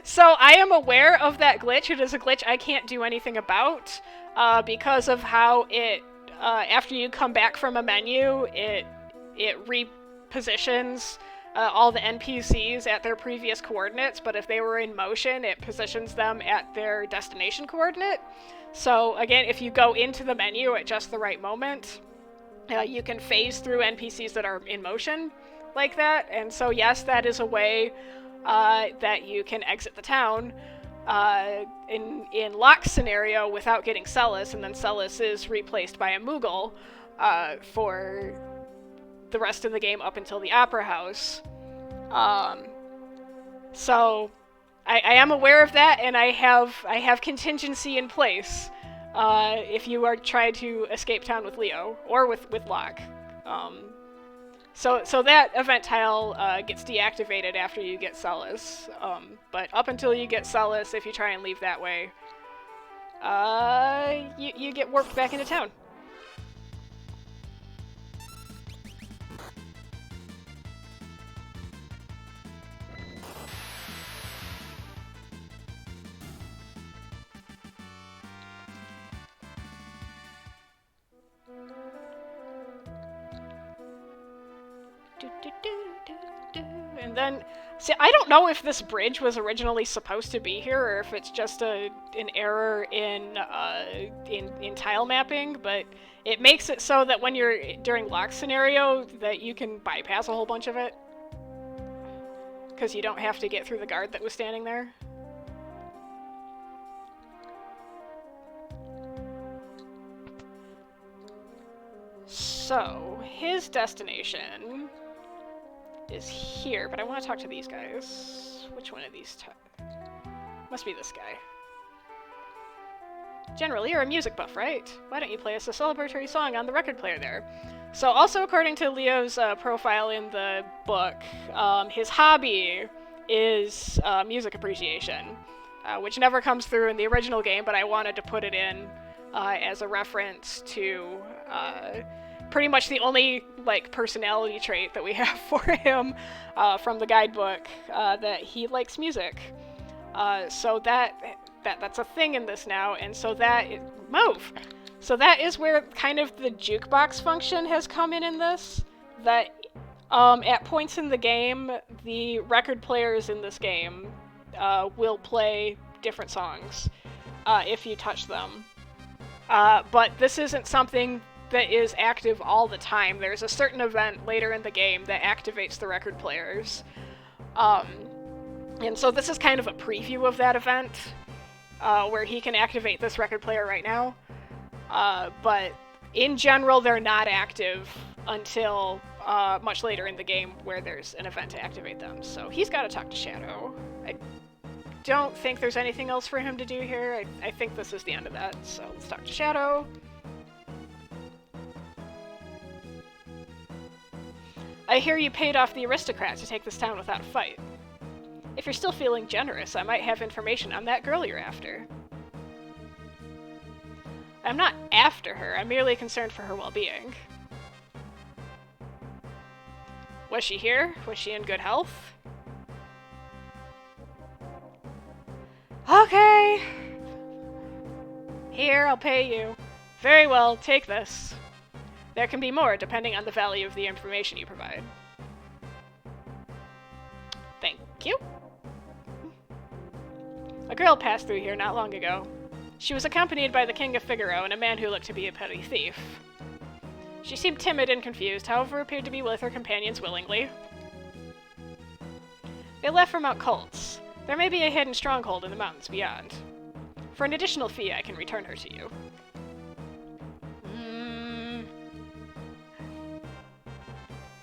Speaker 1: So, I am aware of that glitch. It is a glitch I can't do anything about, because of how it, after you come back from a menu, it repositions all the NPCs at their previous coordinates, but if they were in motion, it positions them at their destination coordinate. So, again, if you go into the menu at just the right moment, you can phase through NPCs that are in motion like that, and so yes, that is a way that you can exit the town in Locke's scenario without getting Celis, and then Celis is replaced by a Moogle for the rest of the game up until the Opera House. So I am aware of that, and I have contingency in place if you are trying to escape town with Leo or with Locke. So that event tile gets deactivated after you get Celis, but up until you get Celis, if you try and leave that way, you get warped back into town. And then, see, I don't know if this bridge was originally supposed to be here, or if it's just an error in tile mapping, but it makes it so that when you're during Locke's scenario, that you can bypass a whole bunch of it. Because you don't have to get through the guard that was standing there. So, his destination is here, but I want to talk to these guys. Which one of these must be this guy. Generally, you're a music buff, right? Why don't you play us a celebratory song on the record player there? So also according to Leo's profile in the book, his hobby is music appreciation, which never comes through in the original game, but I wanted to put it in as a reference to pretty much the only like personality trait that we have for him from the guidebook, that he likes music. So that's a thing in this now, and so move! So that is where kind of the jukebox function has come in this, that at points in the game, the record players in this game will play different songs if you touch them. But this isn't something that is active all the time. There's a certain event later in the game that activates the record players. And so this is kind of a preview of that event, where he can activate this record player right now. But in general, they're not active until much later in the game where there's an event to activate them. So he's got to talk to Shadow. I don't think there's anything else for him to do here. I think this is the end of that. So let's talk to Shadow. I hear you paid off the aristocrat to take this town without a fight. If you're still feeling generous, I might have information on that girl you're after. I'm not after her, I'm merely concerned for her well-being. Was she here? Was she in good health? Okay! Here, I'll pay you. Very well, take this. There can be more, depending on the value of the information you provide. Thank you. A girl passed through here not long ago. She was accompanied by the King of Figaro and a man who looked to be a petty thief. She seemed timid and confused, however appeared to be with her companions willingly. They left for Mount Colts. There may be a hidden stronghold in the mountains beyond. For an additional fee, I can return her to you.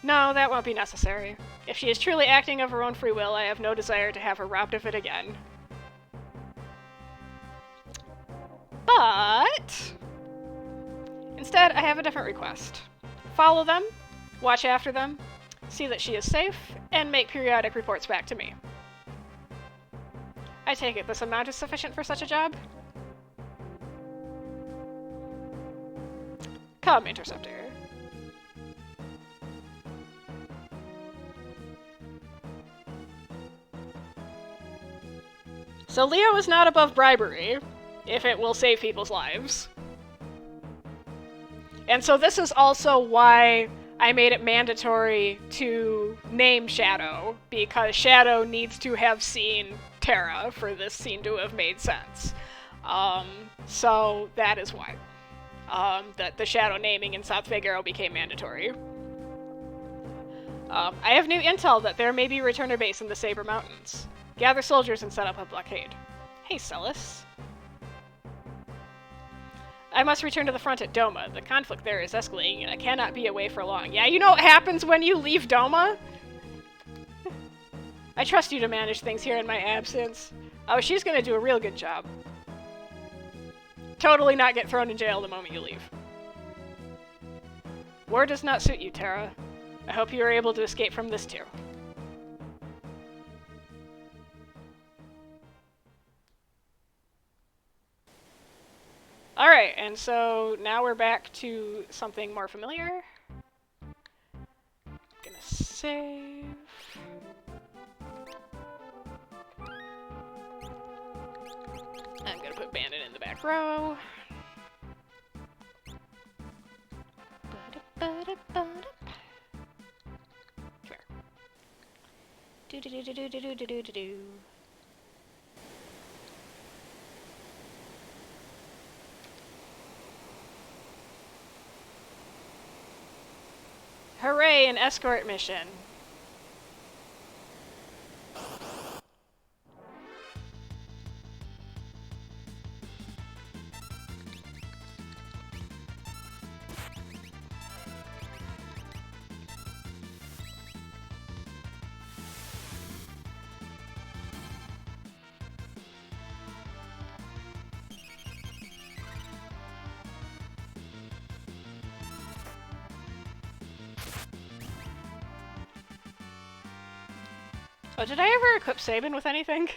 Speaker 1: No, that won't be necessary. If she is truly acting of her own free will, I have no desire to have her robbed of it again. But instead, I have a different request. Follow them, watch after them, see that she is safe, and make periodic reports back to me. I take it this amount is sufficient for such a job? Come, Interceptor. So Leo is not above bribery, if it will save people's lives. And so this is also why I made it mandatory to name Shadow, because Shadow needs to have seen Terra for this scene to have made sense. So that is why. That the Shadow naming in South Figaro became mandatory. I have new intel that there may be a returner base in the Saber Mountains. Gather soldiers and set up a blockade. Hey, Celis. I must return to the front at Doma. The conflict there is escalating and I cannot be away for long. Yeah, you know what happens when you leave Doma? I trust you to manage things here in my absence. Oh, she's gonna do a real good job. Totally not get thrown in jail the moment you leave. War does not suit you, Terra. I hope you are able to escape from this too. Alright, and so now we're back to something more familiar. Gonna save. I'm gonna put Bandit in the back row. Come here. Do-do-do-do-do-do-do-do-do. Hooray, an escort mission. Oh, did I ever equip Saban with anything?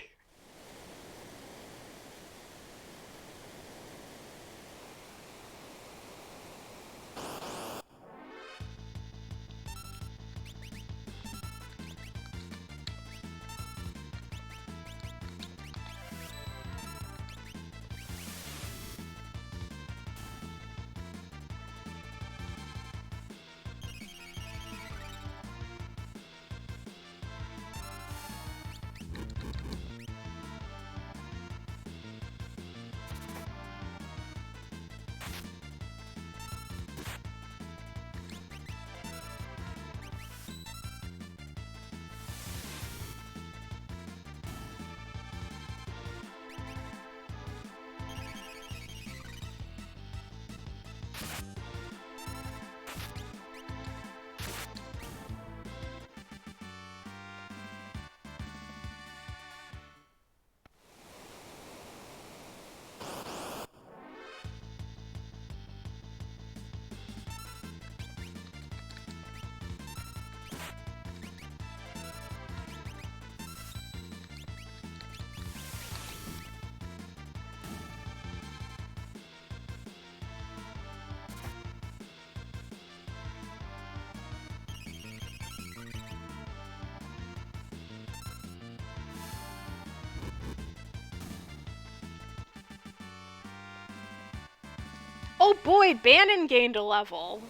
Speaker 1: Oh boy, Bannon gained a level.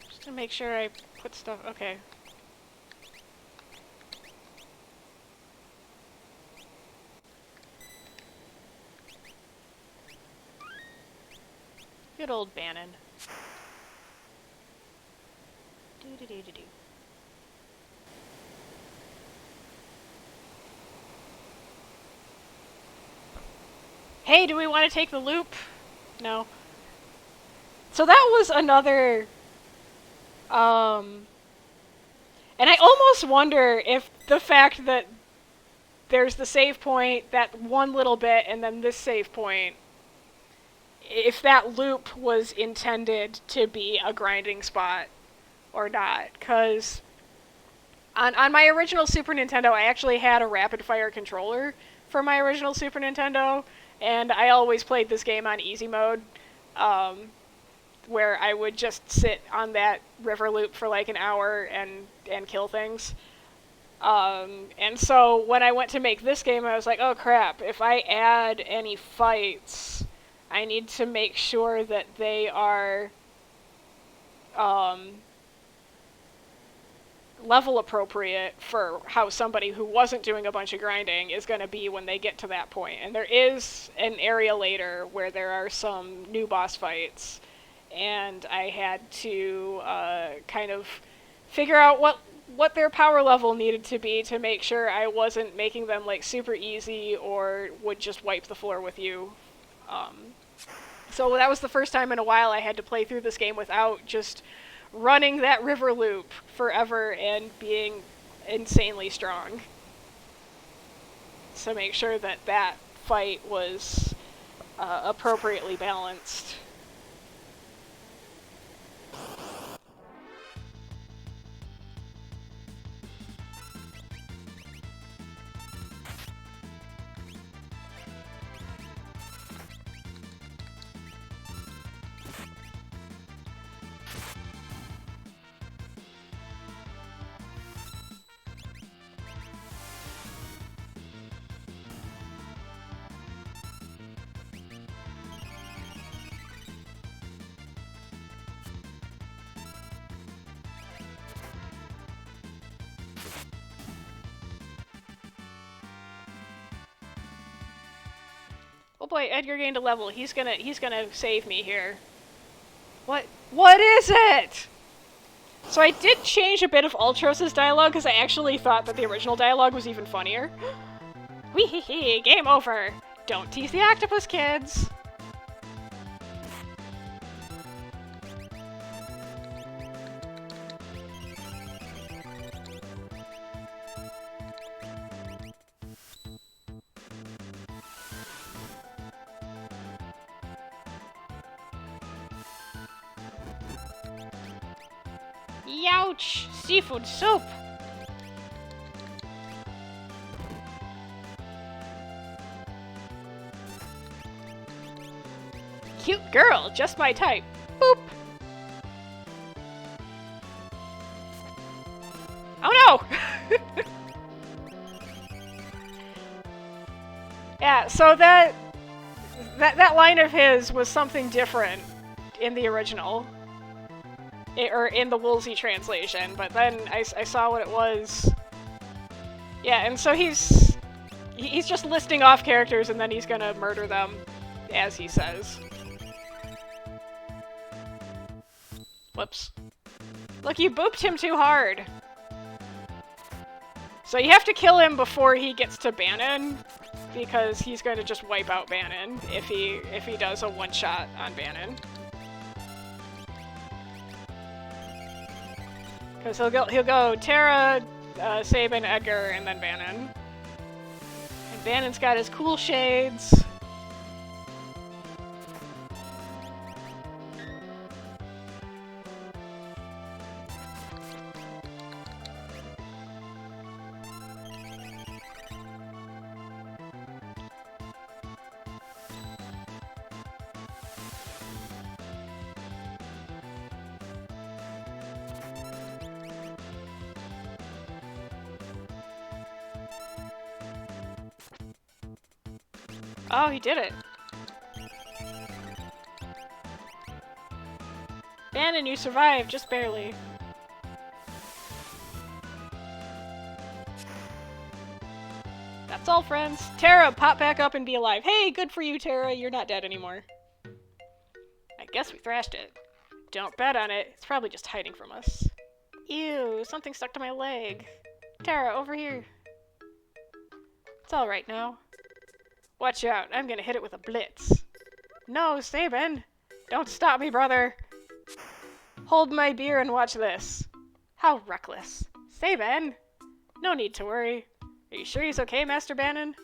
Speaker 1: Just to make sure I put stuff... Okay. Good old Bannon. Do-do-do-do-do. Hey, do we want to take the loop? No. So that was another... And I almost wonder if the fact that there's the save point, that one little bit, and then this save point, if that loop was intended to be a grinding spot or not. Because on my original Super Nintendo, I actually had a rapid-fire controller for my original Super Nintendo, and I always played this game on easy mode, where I would just sit on that river loop for like an hour and kill things. And so when I went to make this game, I was like, oh crap, if I add any fights, I need to make sure that they are level appropriate for how somebody who wasn't doing a bunch of grinding is going to be when they get to that point. And there is an area later where there are some new boss fights, and I had to kind of figure out what their power level needed to be to make sure I wasn't making them like super easy or would just wipe the floor with you. So that was the first time in a while I had to play through this game without just running that river loop forever and being insanely strong. So make sure that that fight was appropriately balanced. Oh boy, Edgar gained a level. He's gonna save me here. What is it? So I did change a bit of Ultros' dialogue because I actually thought that the original dialogue was even funnier. Wee hee hee, game over. Don't tease the octopus, kids.
Speaker 2: Youch! Seafood soup!
Speaker 1: Cute girl, just my type. Boop. Oh no! Yeah, so that line of his was something different in the original. Or in the Woolsey translation, but then I saw what it was. Yeah, and so he's just listing off characters and then he's gonna murder them, as he says. Whoops. Look, you booped him too hard. So you have to kill him before he gets to Bannon, because he's going to just wipe out Bannon if he does a one-shot on Bannon. Because he'll go Terra, Saban, Edgar, and then Bannon. And Bannon's got his cool shades. Oh, he did it. Bannon, you survived, just barely. That's all, friends. Terra, pop back up and be alive. Hey, good for you, Terra. You're not dead anymore. I guess we thrashed it. Don't bet on it. It's probably just hiding from us. Ew, something stuck to my leg. Terra, over here. It's alright now. Watch out, I'm gonna hit it with a blitz. No, Saban! Don't stop me, brother! Hold my beer and watch this. How reckless. Saban! No need to worry. Are you sure he's okay, Master Bannon?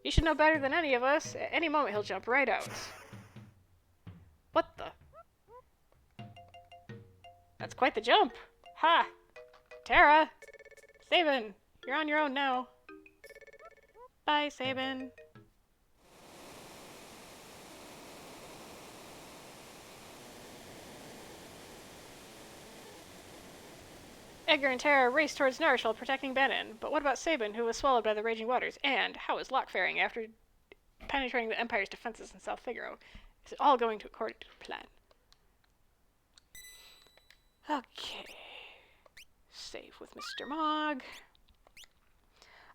Speaker 1: You should know better than any of us. At any moment he'll jump right out. What the? That's quite the jump. Ha! Terra! Saban, you're on your own now. Bye, Saban. Edgar and Terra race towards Narshe while protecting Bannon. But what about Saban, who was swallowed by the raging waters? And how is Locke faring after penetrating the Empire's defenses in South Figaro? Is it all going according to plan? Okay. Save with Mr. Mogg.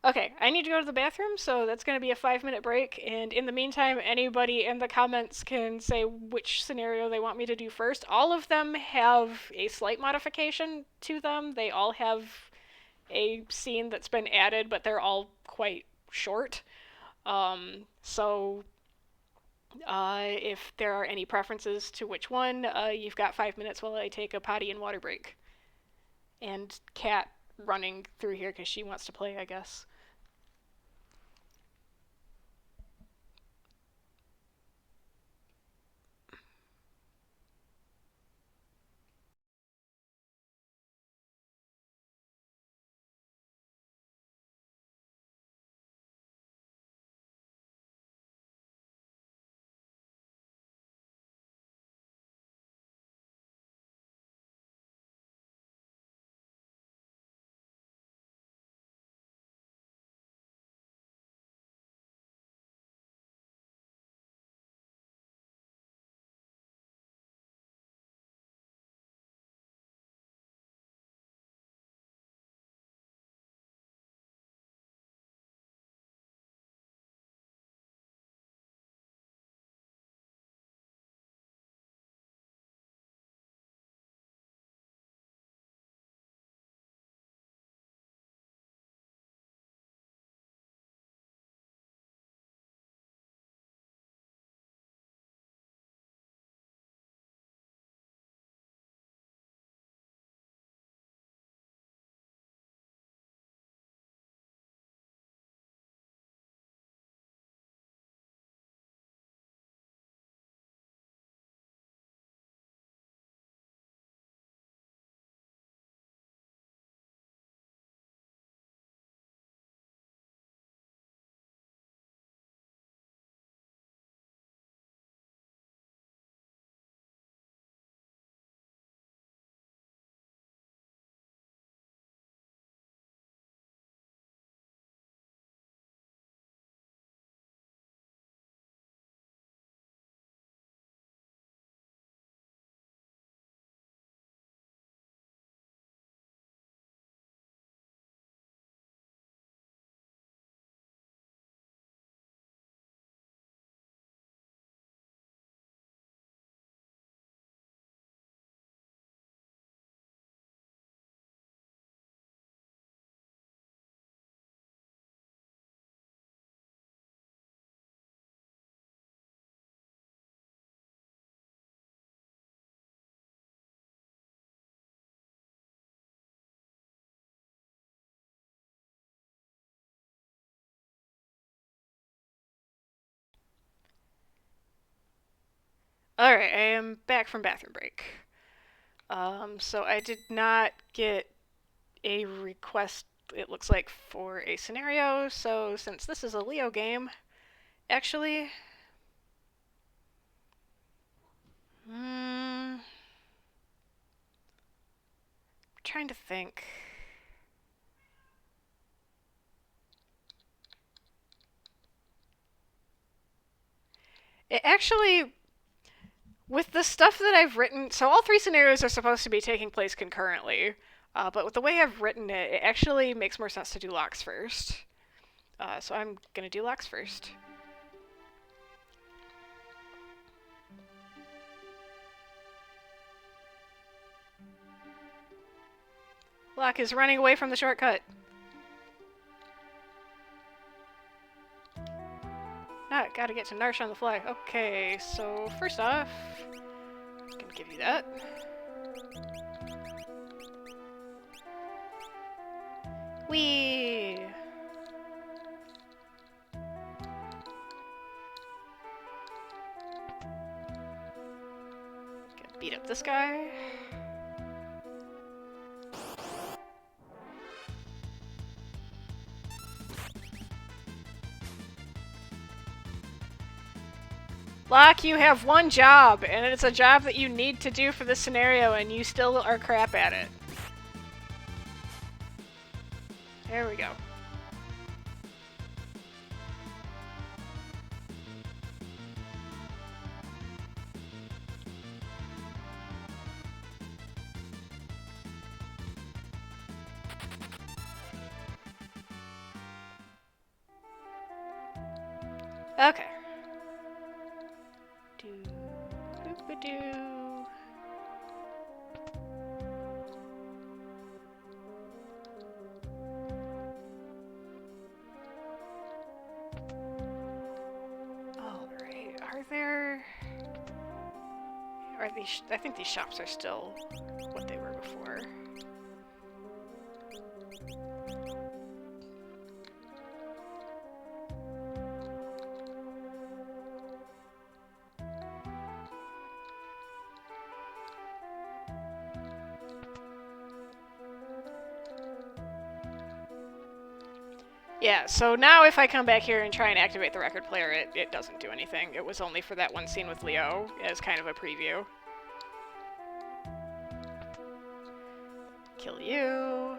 Speaker 1: Okay, I need to go to the bathroom, so that's going to be a 5-minute break, and in the meantime, anybody in the comments can say which scenario they want me to do first. All of them have a slight modification to them. They all have a scene that's been added, but they're all quite short. So if there are any preferences to which one, you've got 5 minutes while I take a potty and water break. And Kat running through here because she wants to play, I guess. Alright, I am back from bathroom break. So I did not get a request, it looks like, for a scenario, so since this is a Leo game, actually... I'm trying to think. It actually... With the stuff that I've written, so all three scenarios are supposed to be taking place concurrently, but with the way I've written it, it actually makes more sense to do Locke's first. So I'm gonna do Locke's first. Locke is running away from the shortcut. Ah, gotta get to Narshe on the fly. Okay, so first off, I'm gonna give you that. Whee! Gonna beat up this guy. Locke, you have one job, and it's a job that you need to do for this scenario, and you still are crap at it. There we go. Okay. Do-boop-a-doo. Alright, are there... Are these... I think these shops are still what they were before. Yeah, so now if I come back here and try and activate the record player, it doesn't do anything. It was only for that one scene with Leo, as kind of a preview. Kill you.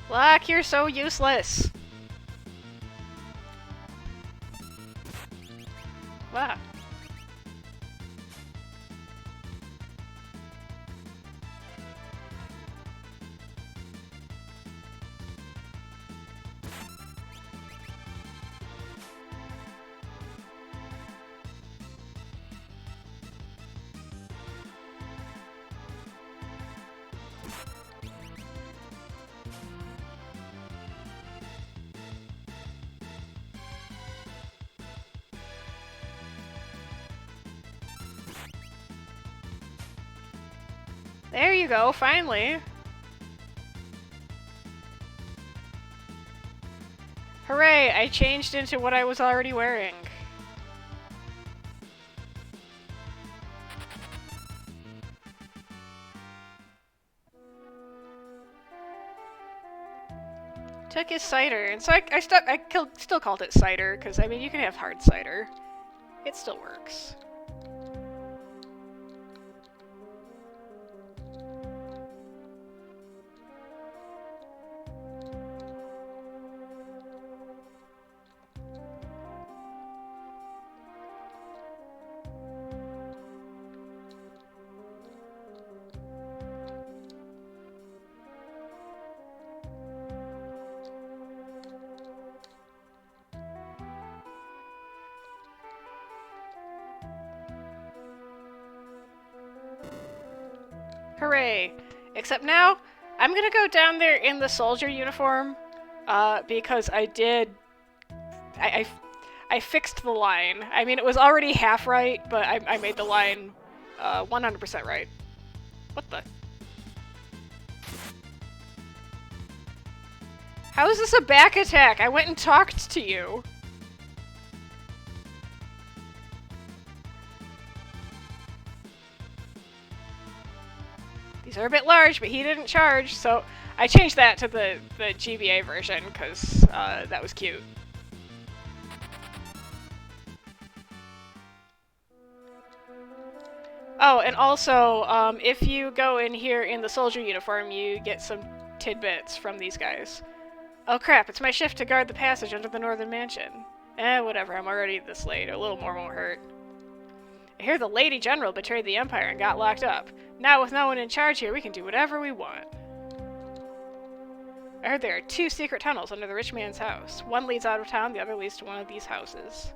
Speaker 1: Locke, you're so useless! Wow. There you go, finally! Hooray, I changed into what I was already wearing. Took his cider, and so I still called it cider, because I mean you can have hard cider. It still works. Hooray! Except now, I'm gonna go down there in the soldier uniform, because I did I fixed the line. I mean, it was already half right, but I made the line 100% right. What the? How is this a back attack? I went and talked to you. These are a bit large, but he didn't charge, so I changed that to the GBA version, because that was cute. Oh, and also, if you go in here in the soldier uniform, you get some tidbits from these guys. Oh crap, it's my shift to guard the passage under the northern mansion. Whatever, I'm already this late. A little more won't hurt. I hear the Lady General betrayed the Empire and got locked up. Now with no one in charge here, we can do whatever we want. I heard there are 2 secret tunnels under the rich man's house. One leads out of town, the other leads to one of these houses.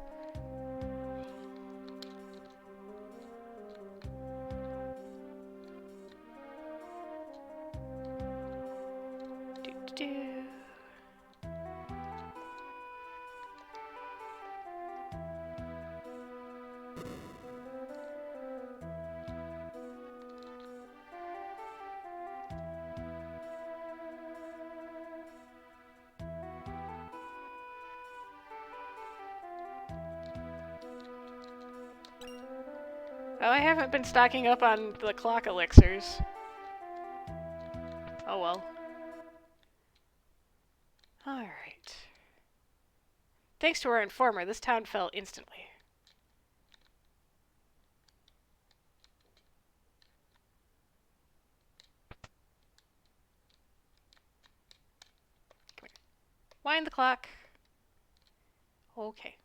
Speaker 1: Oh, I haven't been stocking up on the clock elixirs. Oh well. Alright. Thanks to our informer, this town fell instantly. Come here. Wind the clock. Okay.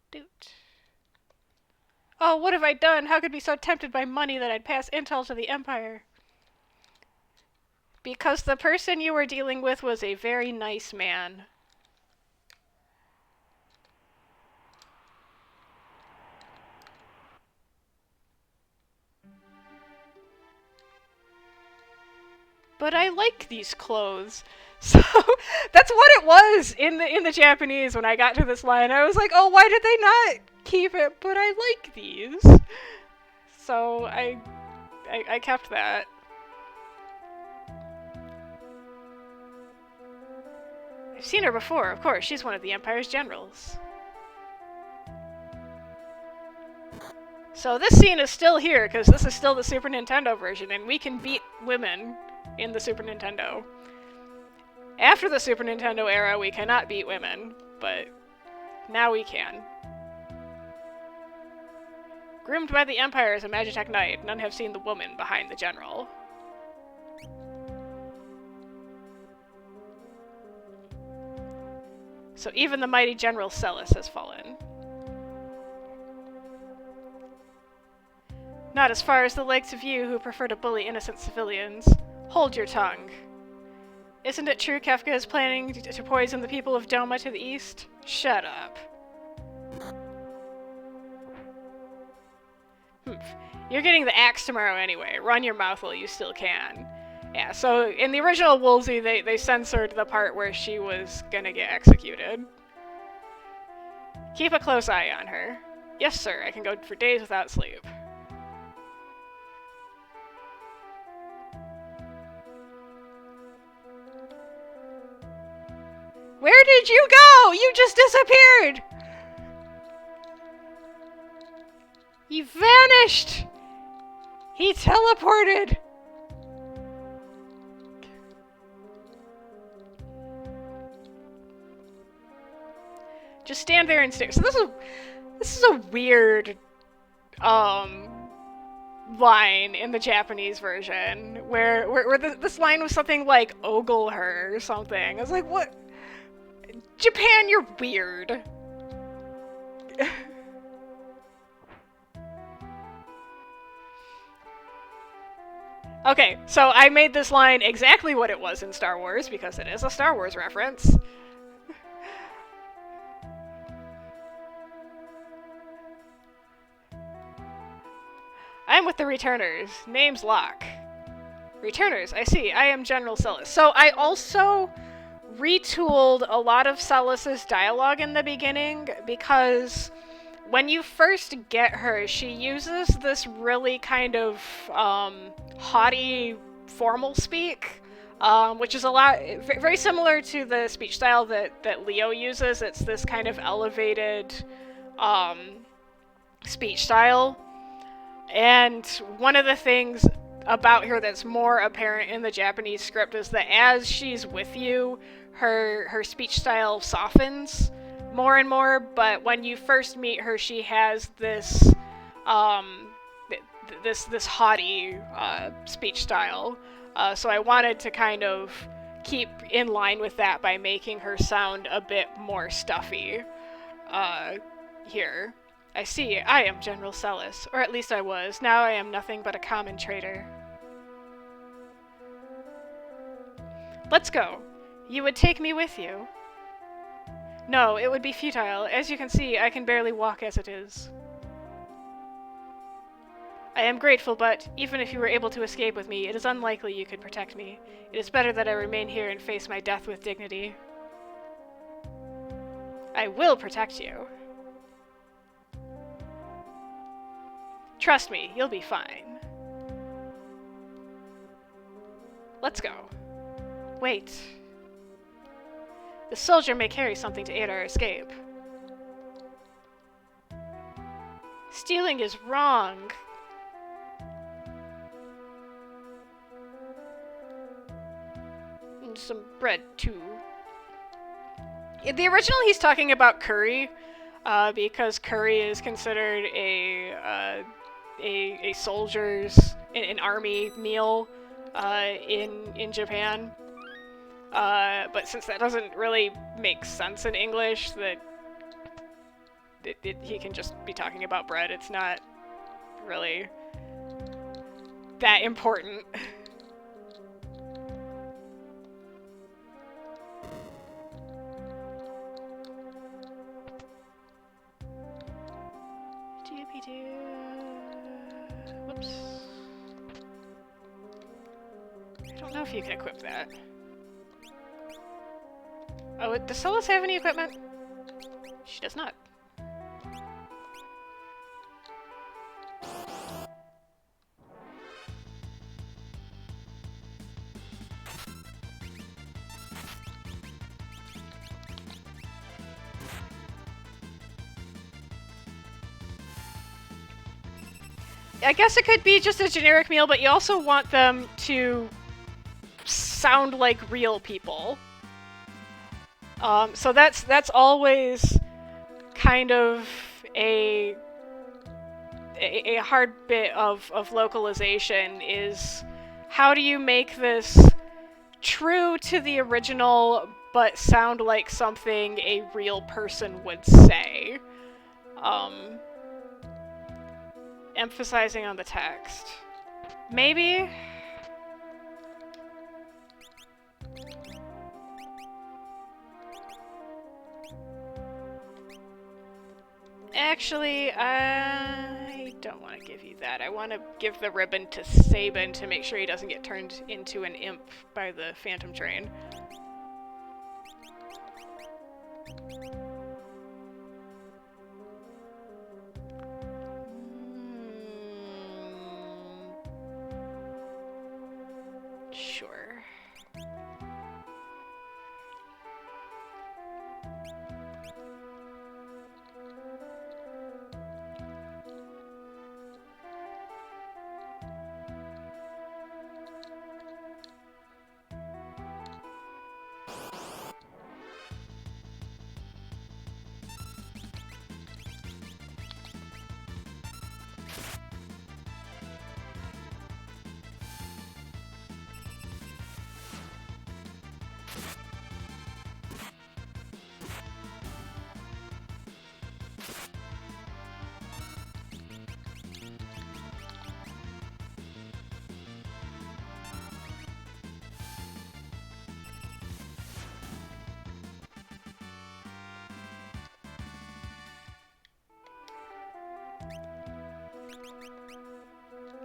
Speaker 1: Doot. Oh, what have I done? How could I be so tempted by money that I'd pass intel to the Empire? Because the person you were dealing with was a very nice man. But I like these clothes. So that's what it was in the Japanese when I got to this line. I was like, oh, why did they not keep it? But I like these. So I kept that. I've seen her before, of course. She's one of the Empire's generals. So this scene is still here, because this is still the Super Nintendo version, and we can beat women in the Super Nintendo. After the Super Nintendo era, we cannot beat women, but now we can. Groomed by the Empire as a Magitech Knight, none have seen the woman behind the general. So even the mighty General Celis has fallen. Not as far as the likes of you who prefer to bully innocent civilians. Hold your tongue. Isn't it true Kefka is planning to poison the people of Doma to the east? Shut up. You're getting the axe tomorrow anyway. Run your mouth while you still can. Yeah, so in the original Woolsey, they censored the part where she was gonna get executed. Keep a close eye on her. Yes, sir, I can go for days without sleep. Where did you go? You just disappeared! He vanished! He teleported! Just stand there and stare. So this is a weird line in the Japanese version where this line was something like ogle her or something. I was like, what? Japan, you're weird. Okay, so I made this line exactly what it was in Star Wars because it is a Star Wars reference. I'm with the Returners. Name's Locke. Returners, I see. I am General Celis. So I also retooled a lot of Celis's dialogue in the beginning because when you first get her, she uses this really kind of haughty formal speak, which is a lot very similar to the speech style that Leo uses. It's this kind of elevated speech style. And one of the things about her that's more apparent in the Japanese script is that as she's with you, her speech style softens more and more, but when you first meet her, she has this this haughty speech style. So I wanted to kind of keep in line with that by making her sound a bit more stuffy here. I see, I am General Celis, or at least I was. Now I am nothing but a common traitor. Let's go. You would take me with you. No, it would be futile. As you can see, I can barely walk as it is. I am grateful, but even if you were able to escape with me, it is unlikely you could protect me. It is better that I remain here and face my death with dignity. I will protect you. Trust me, you'll be fine. Let's go. Wait. The soldier may carry something to aid our escape. Stealing is wrong. And some bread, too. In the original, he's talking about curry, because curry is considered a soldier's, an army meal in Japan. But since that doesn't really make sense in English, that he can just be talking about bread. It's not really that important. Whoops. I don't know if you can equip that. Oh, does Celis have any equipment? She does not. I guess it could be just a generic meal, but you also want them to sound like real people. So that's always kind of a hard bit of localization, is how do you make this true to the original but sound like something a real person would say? Emphasizing on the text. Maybe? Actually, I don't want to give you that. I want to give the ribbon to Saban to make sure he doesn't get turned into an imp by the Phantom Train. Sure.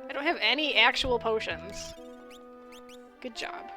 Speaker 1: I don't have any actual potions. Good job.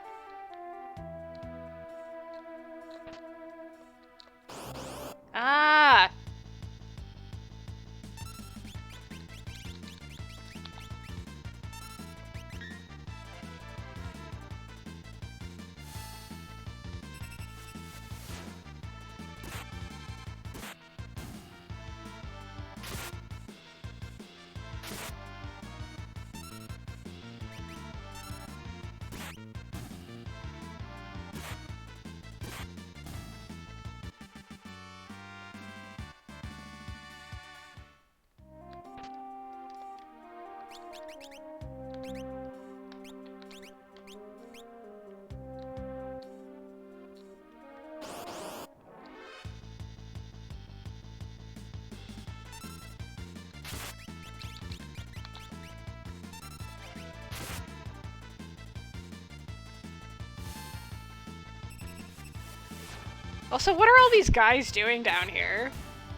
Speaker 1: Also, what are all these guys doing down here?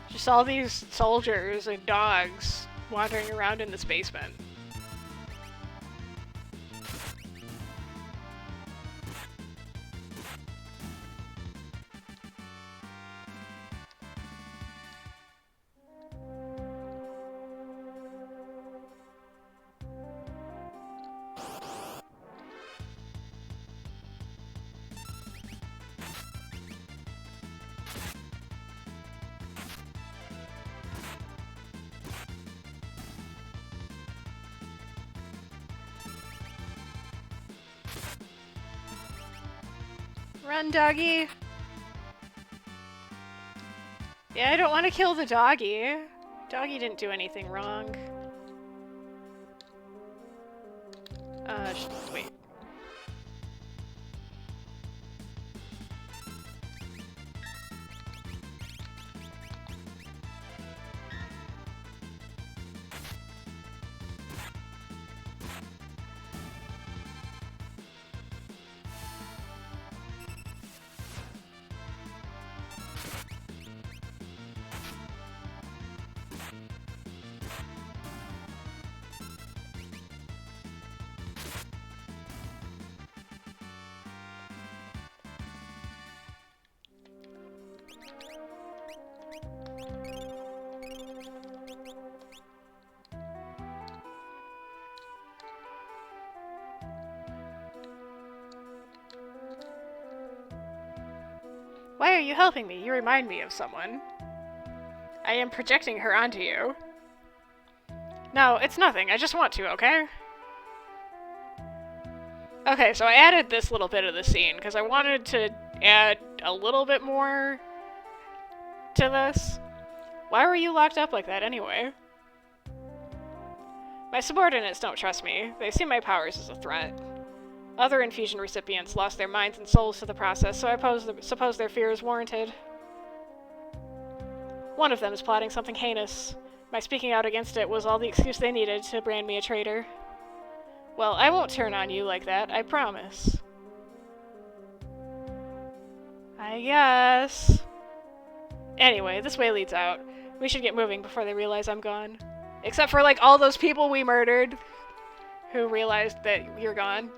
Speaker 1: Just all these soldiers and dogs wandering around in this basement. Run, doggy! Yeah, I don't want to kill the doggy. Doggy didn't do anything wrong. Wait. Why are you helping me? You remind me of someone. I am projecting her onto you. No, it's nothing. I just want to, okay? Okay, so I added this little bit of the scene because I wanted to add a little bit more to this. Why were you locked up like that anyway? My subordinates don't trust me. They see my powers as a threat. Other infusion recipients lost their minds and souls to the process, so I suppose their fear is warranted. One of them is plotting something heinous. My speaking out against it was all the excuse they needed to brand me a traitor. Well, I won't turn on you like that, I promise. I guess. Anyway, this way leads out. We should get moving before they realize I'm gone. Except for, like, all those people we murdered who realized that you're gone.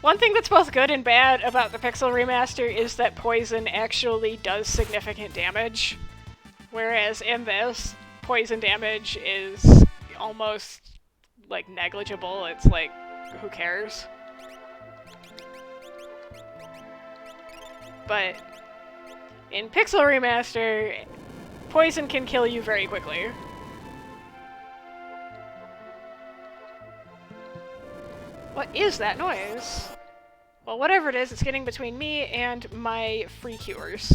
Speaker 1: One thing that's both good and bad about the Pixel Remaster is that poison actually does significant damage. Whereas in this, poison damage is almost, like, negligible. It's like, who cares? But in Pixel Remaster, poison can kill you very quickly. What is that noise? Well, whatever it is, it's getting between me and my free cures.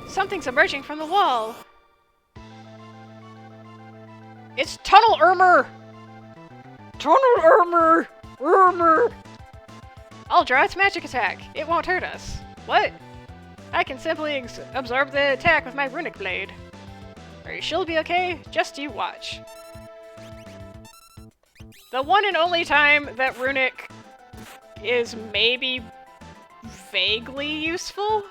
Speaker 1: Something's emerging from the wall. It's Tunnel Armor! Tunnel Armor! Armor! I'll draw its magic attack. It won't hurt us. What? I can simply absorb the attack with my runic blade. Are you sure it'll be okay? Just you watch. The one and only time that runic is maybe vaguely useful?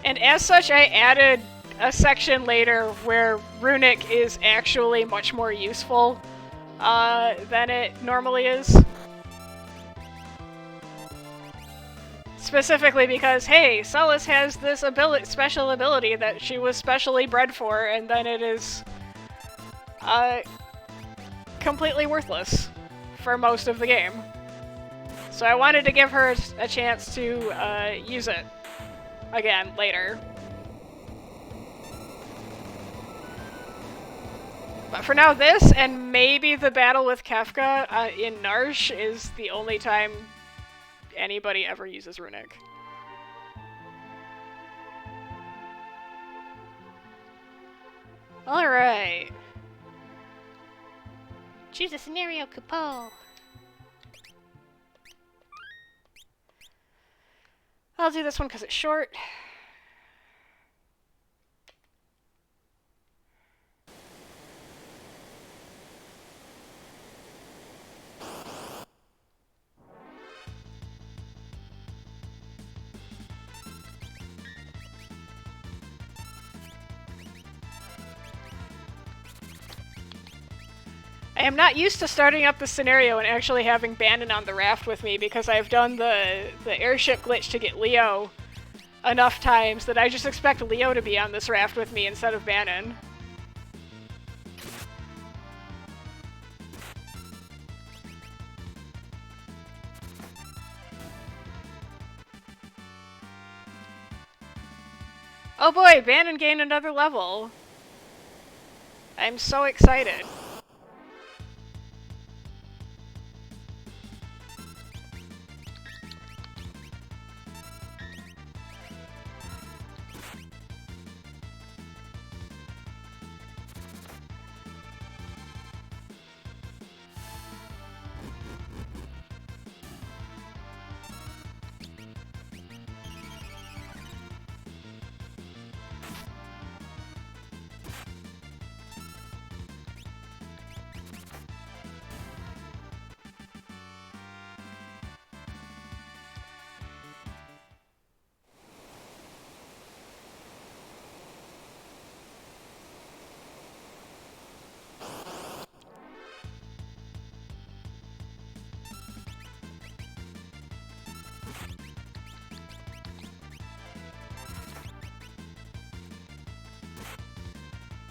Speaker 1: And as such, I added a section later where runic is actually much more useful than it normally is. Specifically because, hey, Celis has this special ability that she was specially bred for, and then it is completely worthless for most of the game. So I wanted to give her a chance to use it again later. But for now, this and maybe the battle with Kefka in Narshe is the only time anybody ever uses runic. Alright.
Speaker 2: Choose a scenario couple.
Speaker 1: I'll do this one because it's short. I am not used to starting up the scenario and actually having Bannon on the raft with me because I've done the airship glitch to get Leo enough times that I just expect Leo to be on this raft with me instead of Bannon. Oh boy, Bannon gained another level. I'm so excited.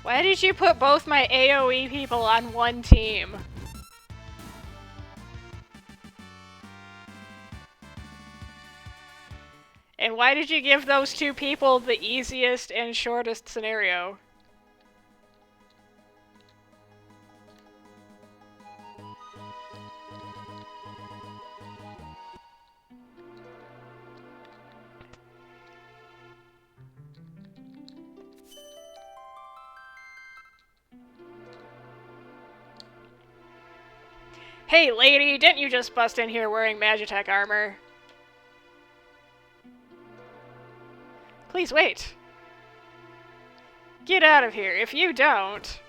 Speaker 1: Why did you put both my AoE people on one team? And why did you give those two people the easiest and shortest scenario? Hey, lady, didn't you just bust in here wearing Magitech armor? Please wait. Get out of here. If you don't...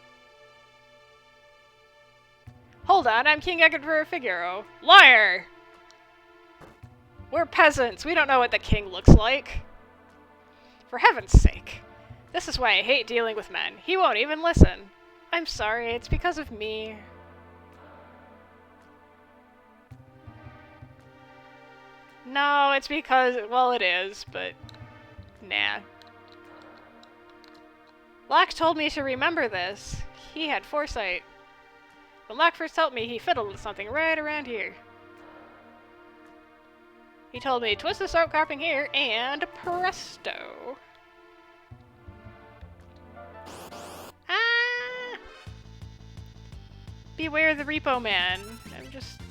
Speaker 1: Hold on, I'm King Emperor Figaro. Liar! We're peasants. We don't know what the king looks like. For heaven's sake. This is why I hate dealing with men. He won't even listen. I'm sorry, it's because of me. No, it's because... well, it is, but... nah. Locke told me to remember this. He had foresight. When Locke first helped me, he fiddled with something right around here. He told me, twist the soap carving here, and presto. Ah! Beware the Repo Man. I'm just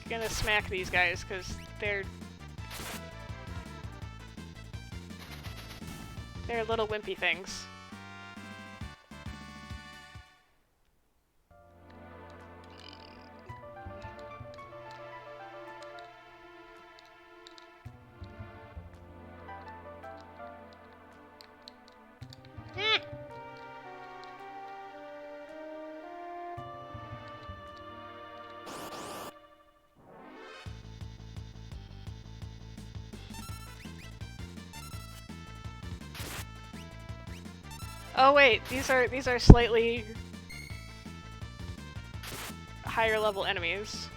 Speaker 1: gonna smack these guys, because they're little wimpy things. Oh wait, these are slightly higher level enemies.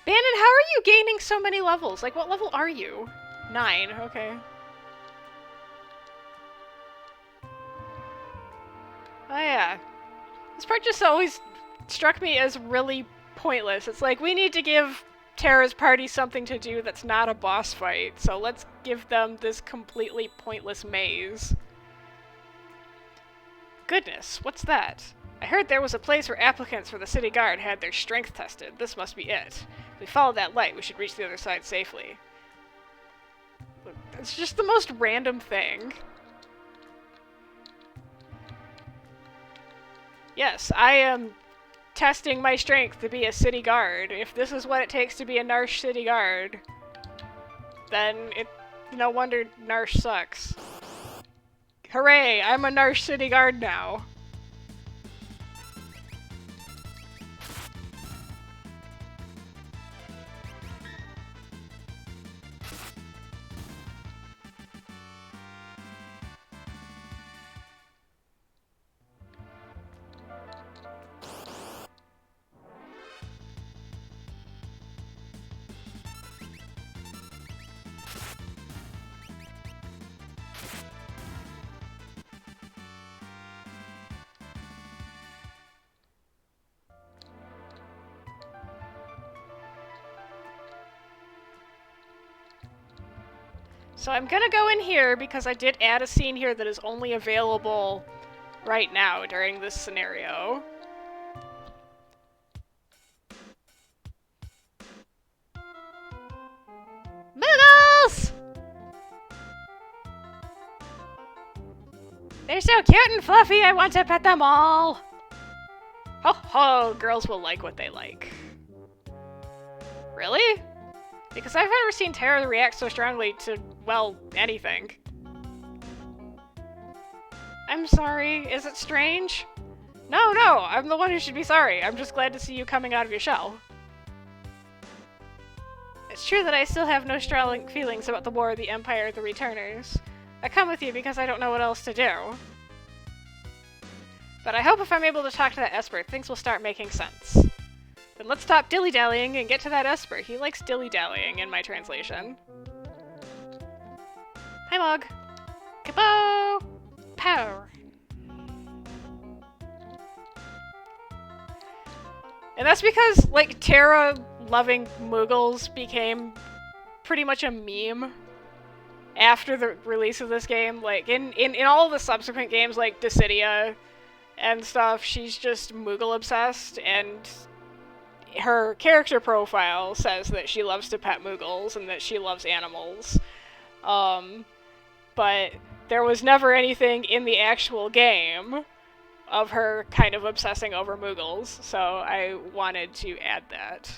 Speaker 1: Bannon, how are you gaining so many levels? Like, what level are you? 9, okay. Oh yeah. This part just always struck me as really pointless. It's like, we need to give Terra's party something to do that's not a boss fight, so let's give them this completely pointless maze. Goodness, what's that? I heard there was a place where applicants for the city guard had their strength tested. This must be it. If we follow that light, we should reach the other side safely. It's just the most random thing. Yes, I am testing my strength to be a city guard. If this is what it takes to be a Narshe city guard, then no wonder Narshe sucks. Hooray, I'm a Narshe city guard now. So I'm gonna go in here because I did add a scene here that is only available right now during this scenario. Moogles! They're so cute and fluffy, I want to pet them all! Ho ho, girls will like what they like. Really? Because I've never seen Terra react so strongly to, well, anything. I'm sorry, is it strange? No, I'm the one who should be sorry. I'm just glad to see you coming out of your shell. It's true that I still have no strong feelings about the War of the Empire of the Returners. I come with you because I don't know what else to do. But I hope if I'm able to talk to that Esper, things will start making sense. Then let's stop dilly-dallying and get to that Esper. He likes dilly-dallying in my translation. Hi, Mog. Kapow! Pow! And that's because, like, Terra-loving Moogles became pretty much a meme after the release of this game. Like, in all of the subsequent games, like Dissidia and stuff, she's just Moogle-obsessed, and her character profile says that she loves to pet Moogles and that she loves animals. But there was never anything in the actual game of her kind of obsessing over Moogles, so I wanted to add that.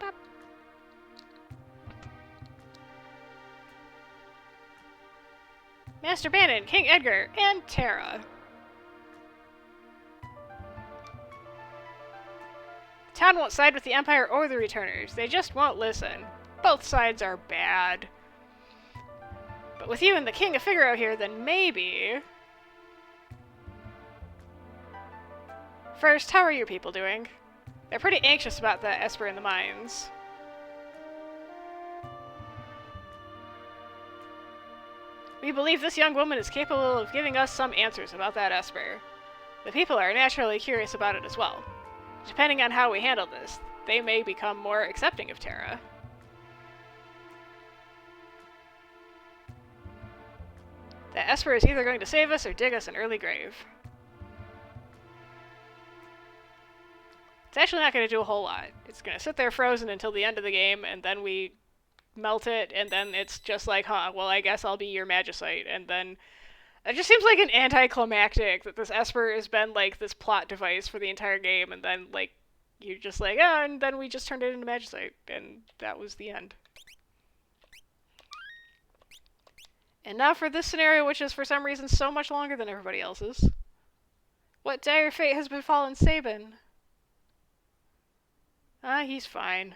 Speaker 2: Pop.
Speaker 1: Master Bannon, King Edgar, and Terra. The town won't side with the Empire or the Returners. They just won't listen. Both sides are bad. But with you and the King of Figaro here, then maybe... First, how are your people doing? They're pretty anxious about that Esper in the mines. We believe this young woman is capable of giving us some answers about that Esper. The people are naturally curious about it as well. Depending on how we handle this, they may become more accepting of Terra. The Esper is either going to save us or dig us an early grave. It's actually not going to do a whole lot. It's going to sit there frozen until the end of the game, and then we melt it, and then it's just like, huh, well, I guess I'll be your Magicite, and then... It just seems like an anticlimactic that this Esper has been, like, this plot device for the entire game, and then, like, you're just like, oh, and then we just turned it into Magicite, and that was the end. And now for this scenario, which is for some reason so much longer than everybody else's. What dire fate has befallen Saban? Ah, he's fine.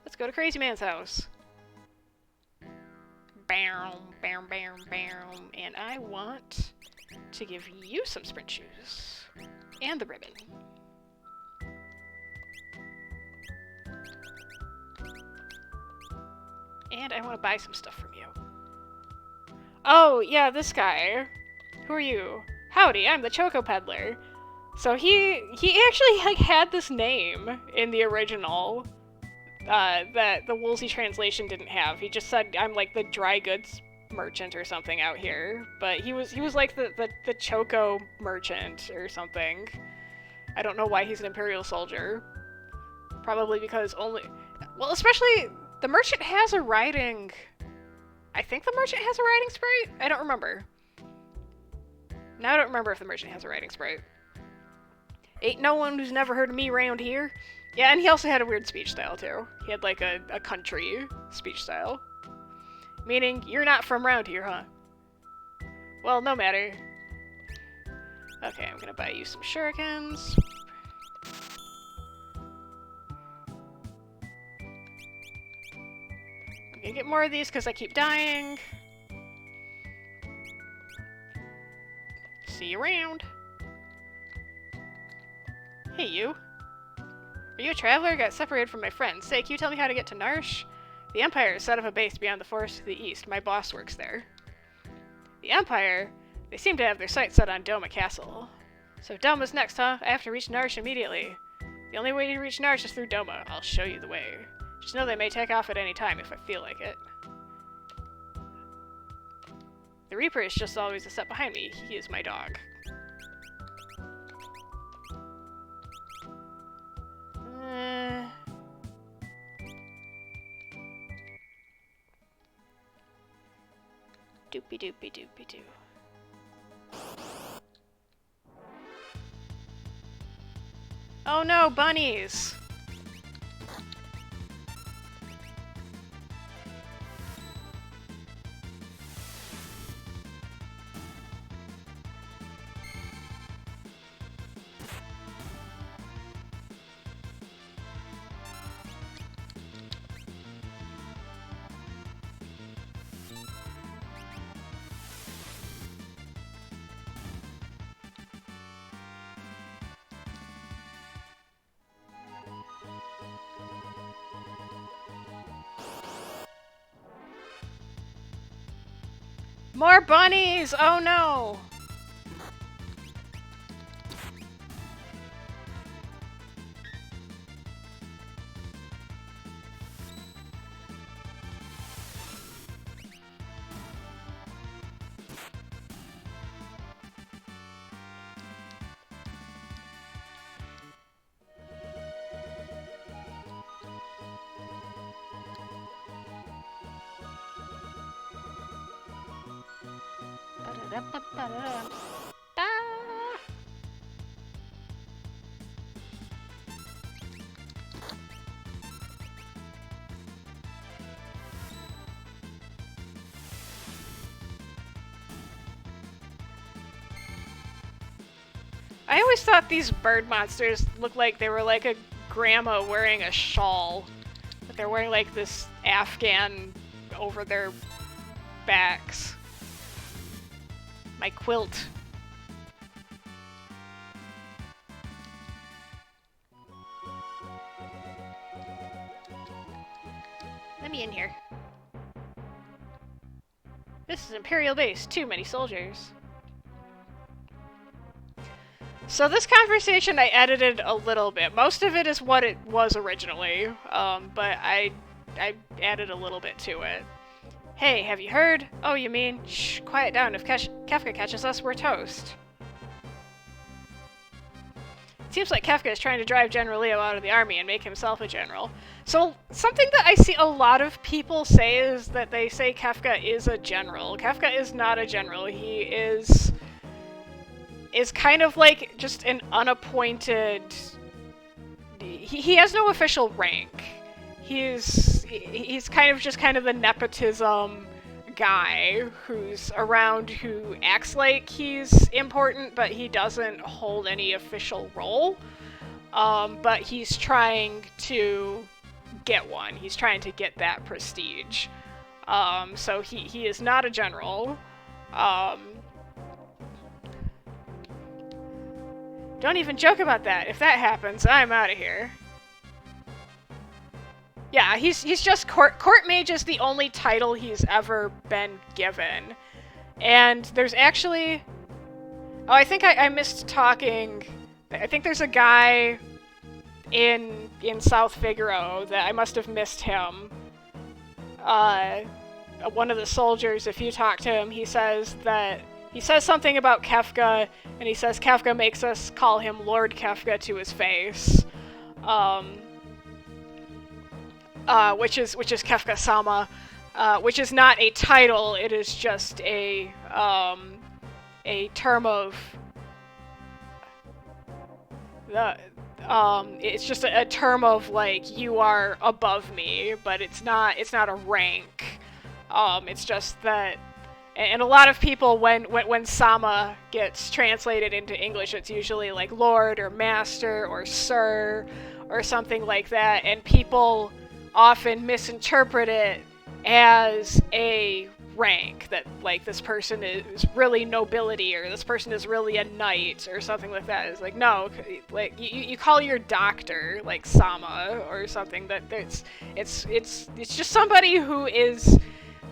Speaker 1: Let's go to Crazy Man's house. Bam, bam, bam, bam. And I want to give you some sprint shoes. And the ribbon. And I want to buy some stuff from you. Oh, yeah, this guy. Who are you? Howdy, I'm the Choco Peddler. So he actually like had this name in the original that the Woolsey translation didn't have. He just said I'm like the dry goods merchant or something out here, but he was like the Choco merchant or something. I don't know why he's an Imperial soldier. Probably because especially the merchant has a riding. I think the merchant has a riding sprite. I don't remember. Now I don't remember if the merchant has a riding sprite. Ain't no one who's never heard of me round here. Yeah, and he also had a weird speech style, too. He had, like, a country speech style. Meaning, you're not from round here, huh? Well, no matter. Okay, I'm gonna buy you some shurikens. I'm gonna get more of these because I keep dying. See you around. Hey, you. Are you a traveler? Got separated from my friends. Say, can you tell me how to get to Narshe? The Empire has set up a base beyond the forest to the east. My boss works there. The Empire? They seem to have their sights set on Doma Castle. So Doma's next, huh? I have to reach Narshe immediately. The only way to reach Narshe is through Doma. I'll show you the way. Just know they may take off at any time if I feel like it. The Reaper is just always a step behind me. He is my dog. Doopy doopy doopy doo. Oh no, bunnies! More bunnies! Oh no! I always thought these bird monsters looked like they were like a grandma wearing a shawl. But they're wearing like this Afghan over their backs. My quilt. Let me in here. This is Imperial Base. Too many soldiers. So this conversation I edited a little bit. Most of it is what it was originally, but I added a little bit to it. Hey, have you heard? Oh, you mean? Shh, quiet down. If Kefka catches us, we're toast. It seems like Kefka is trying to drive General Leo out of the army and make himself a general. So, something that I see a lot of people say is that they say Kefka is a general. Kefka is not a general. He is kind of like just an unappointed... He has no official rank. He's kind of just kind of the nepotism guy who's around, who acts like he's important, but he doesn't hold any official role. But he's trying to get one. He's trying to get that prestige. So he is not a general. Don't even joke about that. If that happens, I'm out of here. Yeah, he's just court mage is the only title he's ever been given. And there's actually... Oh, I think I missed talking... I think there's a guy in South Figaro that I must have missed him. One of the soldiers, if you talk to him, he says something about Kefka, and he says Kefka makes us call him Lord Kefka to his face. Which is Kefka-sama, which is not a title, it is just a term of... it's just a term of, like, you are above me, but it's not a rank. It's just that... And a lot of people, when Sama gets translated into English, it's usually like Lord or Master or Sir or something like that, and people often misinterpret it as a rank, that like this person is really nobility or this person is really a knight or something like that. It's like, no, like you call your doctor like Sama or something, that it's just somebody who is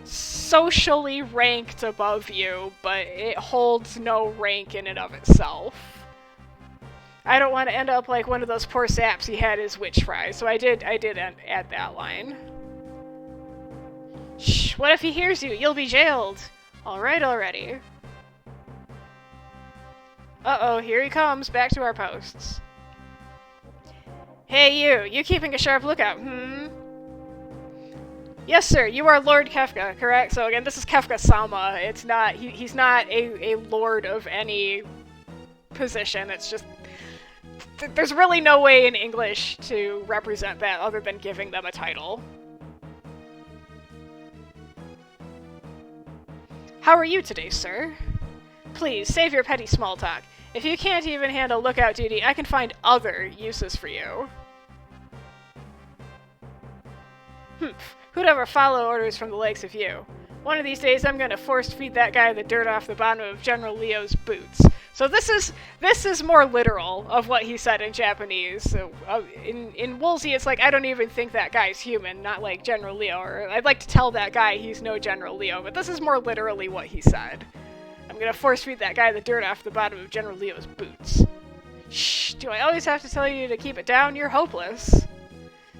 Speaker 1: socially ranked above you, but it holds no rank in and of itself. I don't want to end up like one of those poor saps he had his witch fry, so I did add that line. Shh, what if he hears you? You'll be jailed. Alright already. Uh-oh, here he comes, back to our posts. Hey you keeping a sharp lookout, hmm? Yes, sir, you are Lord Kefka, correct? So again, this is Kefka-sama. It's not, he's not a lord of any position, it's just... There's really no way in English to represent that other than giving them a title. How are you today, sir? Please, save your petty small talk. If you can't even handle lookout duty, I can find other uses for you. Who'd ever follow orders from the likes of you? One of these days I'm gonna force feed that guy the dirt off the bottom of General Leo's boots. So this is more literal of what he said in Japanese. So in Woolsey, it's like, I don't even think that guy's human, not like General Leo, or I'd like to tell that guy he's no General Leo, but this is more literally what he said. I'm gonna force feed that guy the dirt off the bottom of General Leo's boots. Shh, do I always have to tell you to keep it down? You're hopeless.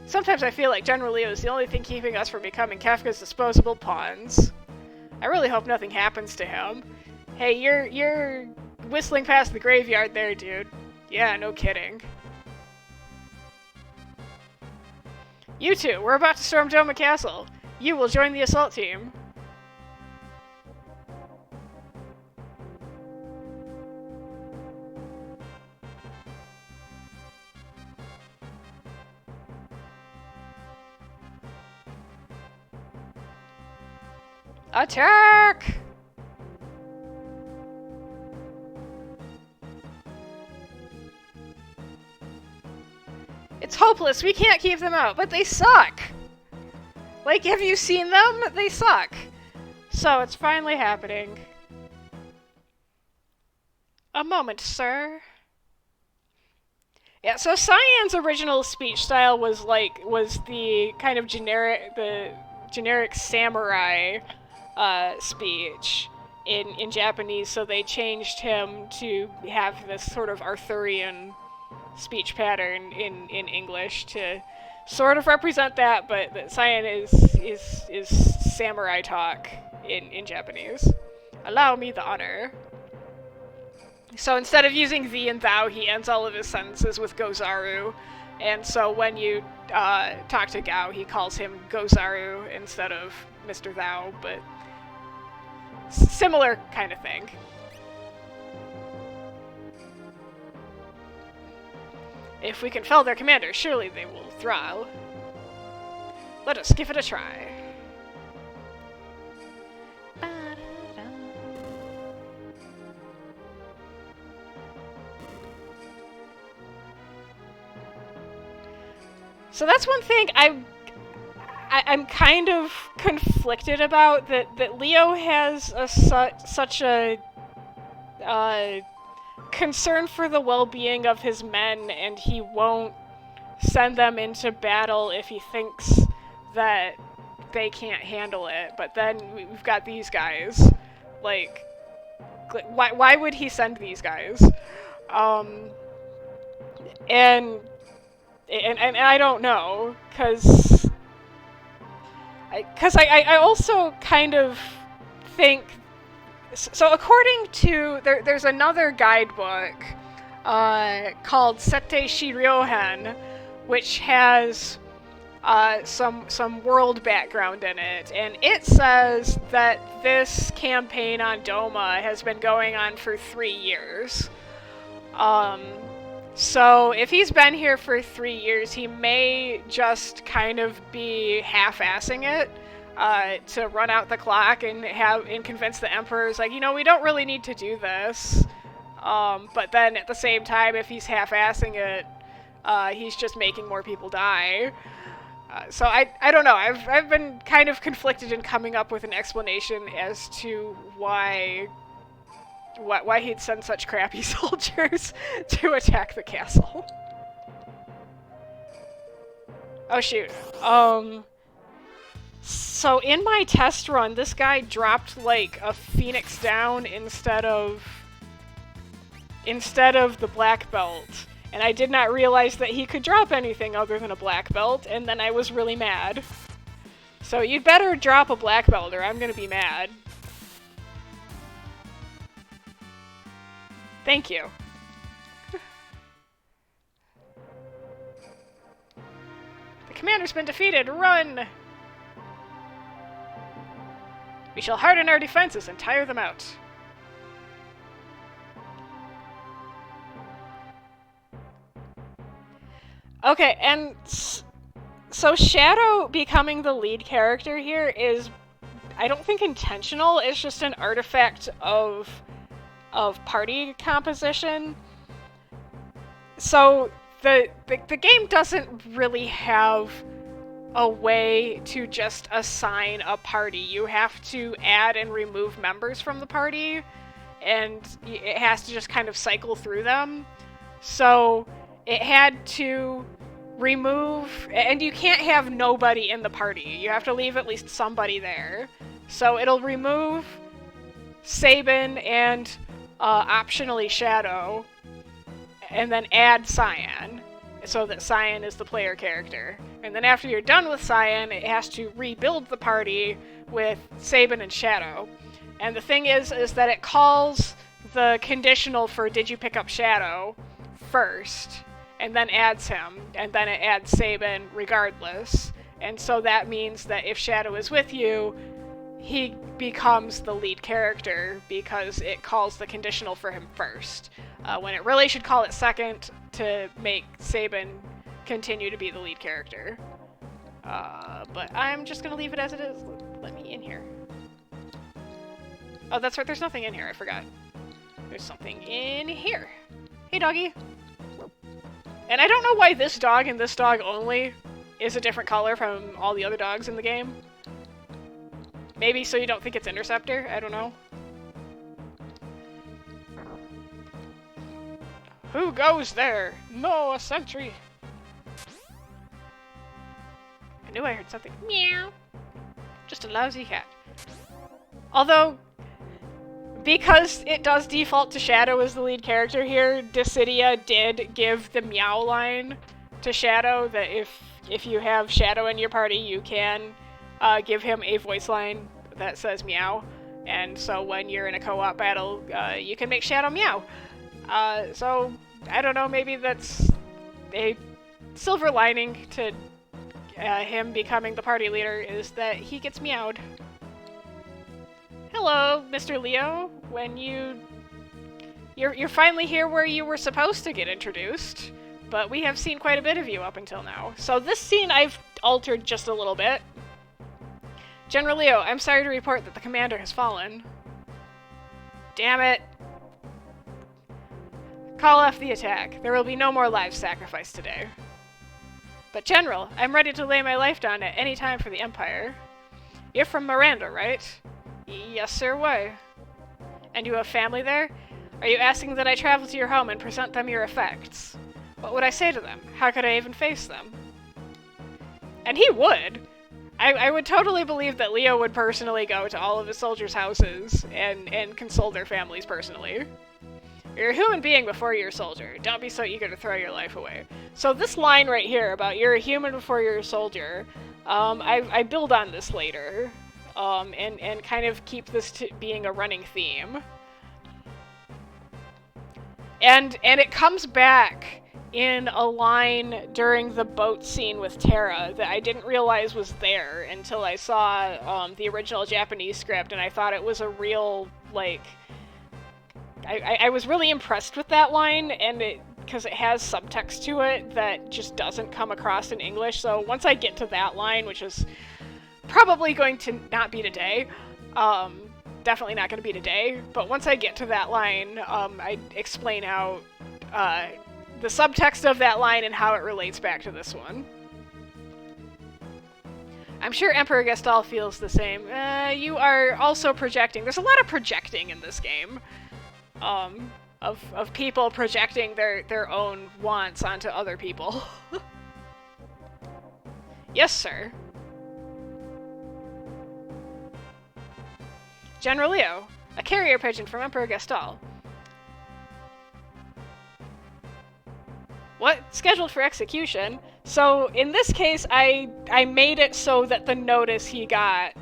Speaker 1: Sometimes I feel like General Leo is the only thing keeping us from becoming Kafka's disposable pawns. I really hope nothing happens to him. Hey, you're whistling past the graveyard there, dude. Yeah, no kidding. You two, we're about to storm Doma Castle. You will join the assault team. Attack! It's hopeless, we can't keep them out, but they suck! Like, have you seen them? They suck. So, it's finally happening. A moment, sir. Yeah, so Cyan's original speech style was the kind of generic samurai speech in Japanese, so they changed him to have this sort of Arthurian speech pattern in English to sort of represent that, but Cyan is samurai talk in Japanese. Allow me the honor. So instead of using thee and thou, he ends all of his sentences with gozaru, and so when you talk to Gao, he calls him gozaru instead of Mr. Thou, but similar kind of thing. If we can fell their commander, surely they will thrill. Let us give it a try. So that's one thing I'm kind of conflicted about, that Leo has such a concern for the well-being of his men, and he won't send them into battle if he thinks that they can't handle it. But then we've got these guys. Like, why would he send these guys? And I don't know, because I also kind of think. So according to there's another guidebook called Sette Shiryohen, which has some world background in it, and it says that this campaign on Doma has been going on for 3 years. So if he's been here for 3 years, he may just kind of be half-assing it to run out the clock and convince the emperors, like, we don't really need to do this. But then at the same time, if he's half-assing it, he's just making more people die. So I don't know. I've been kind of conflicted in coming up with an explanation as to why he'd send such crappy soldiers to attack the castle. Oh shoot. So in my test run, this guy dropped like a Phoenix down instead of the black belt. And I did not realize that he could drop anything other than a black belt, and then I was really mad. So you'd better drop a black belt or I'm gonna be mad. Thank you. The commander's been defeated! Run! We shall harden our defenses and tire them out. Okay, and so Shadow becoming the lead character here is, I don't think intentional, it's just an artifact of party composition. So the game doesn't really have a way to just assign a party. You have to add and remove members from the party, and it has to just kind of cycle through them. So it had to remove, and you can't have nobody in the party. You have to leave at least somebody there. So it'll remove Saban and optionally Shadow, and then add Cyan, so that Cyan is the player character. And then after you're done with Cyan, it has to rebuild the party with Saban and Shadow. And the thing is that it calls the conditional for did you pick up Shadow first, and then adds him, and then it adds Saban regardless. And so that means that if Shadow is with you, he becomes the lead character because it calls the conditional for him first, when it really should call it second to make Saban continue to be the lead character. But I'm just gonna leave it as it is. Let me in here. Oh, that's right, there's nothing in here, I forgot. There's something in here. Hey, doggy. And I don't know why this dog and this dog only is a different color from all the other dogs in the game. Maybe so you don't think it's Interceptor? I don't know. Who goes there? No, a sentry. I knew I heard something. Meow. Just a lousy cat. Although, because it does default to Shadow as the lead character here, Dissidia did give the meow line to Shadow, that if you have Shadow in your party, you can give him a voice line that says meow. And so when you're in a co-op battle, you can make Shadow meow. So, I don't know, maybe that's a silver lining to him becoming the party leader, is that he gets meowed. Hello, Mr. Leo. When you're finally here where you were supposed to get introduced, but we have seen quite a bit of you up until now. So this scene I've altered just a little bit. General Leo, I'm sorry to report that the commander has fallen. Damn it. Call off the attack. There will be no more lives sacrificed today. But General, I'm ready to lay my life down at any time for the Empire. You're from Miranda, right? Yes, sir, why? And you have family there? Are you asking that I travel to your home and present them your effects? What would I say to them? How could I even face them? And he would. I would totally believe that Leo would personally go to all of his soldiers' houses and console their families personally. You're a human being before you're a soldier. Don't be so eager to throw your life away. So this line right here about you're a human before you're a soldier, I build on this later, and kind of keep this to being a running theme. And it comes back in a line during the boat scene with Terra that I didn't realize was there until I saw the original Japanese script, and I thought it was a real, like... I was really impressed with that line, and because it has subtext to it that just doesn't come across in English. So once I get to that line, which is probably going to not be today, definitely not going to be today, but once I get to that line, I explain how the subtext of that line and how it relates back to this one. I'm sure Emperor Gestal feels the same. You are also projecting. There's a lot of projecting in this game. Of people projecting their own wants onto other people. Yes, sir. General Leo, a carrier pigeon from Emperor Gestal. What? Scheduled for execution? So, in this case, I made it so that the notice he got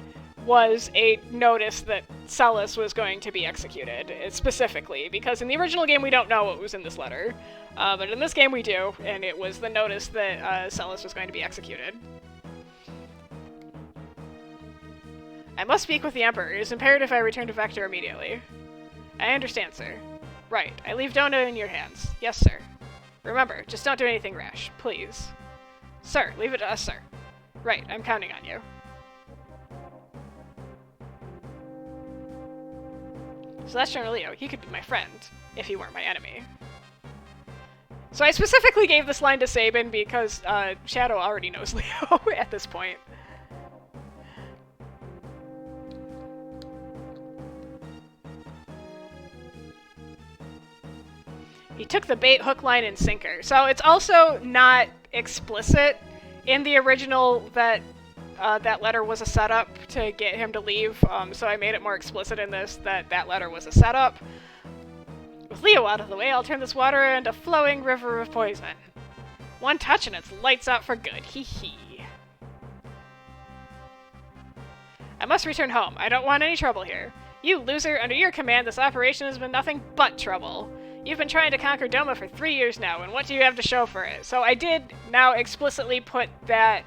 Speaker 1: was a notice that Celis was going to be executed, specifically, because in the original game we don't know what was in this letter, but in this game we do, and it was the notice that Celis was going to be executed. I must speak with the Emperor. It is imperative I return to Vector immediately. I understand, sir. Right, I leave Doma in your hands. Yes, sir. Remember, just don't do anything rash, please. Sir, leave it to us, sir. Right, I'm counting on you. So that's General Leo. He could be my friend, if he weren't my enemy. So I specifically gave this line to Saban because Shadow already knows Leo at this point. He took the bait, hook, line, and sinker. So it's also not explicit in the original that that letter was a setup to get him to leave. So I made it more explicit in this that that letter was a setup. With Leo out of the way, I'll turn this water into a flowing river of poison. One touch and it's lights out for good. Hee hee. I must return home. I don't want any trouble here. You loser, under your command, this operation has been nothing but trouble. You've been trying to conquer Doma for 3 years now, and what do you have to show for it? So I did now explicitly put that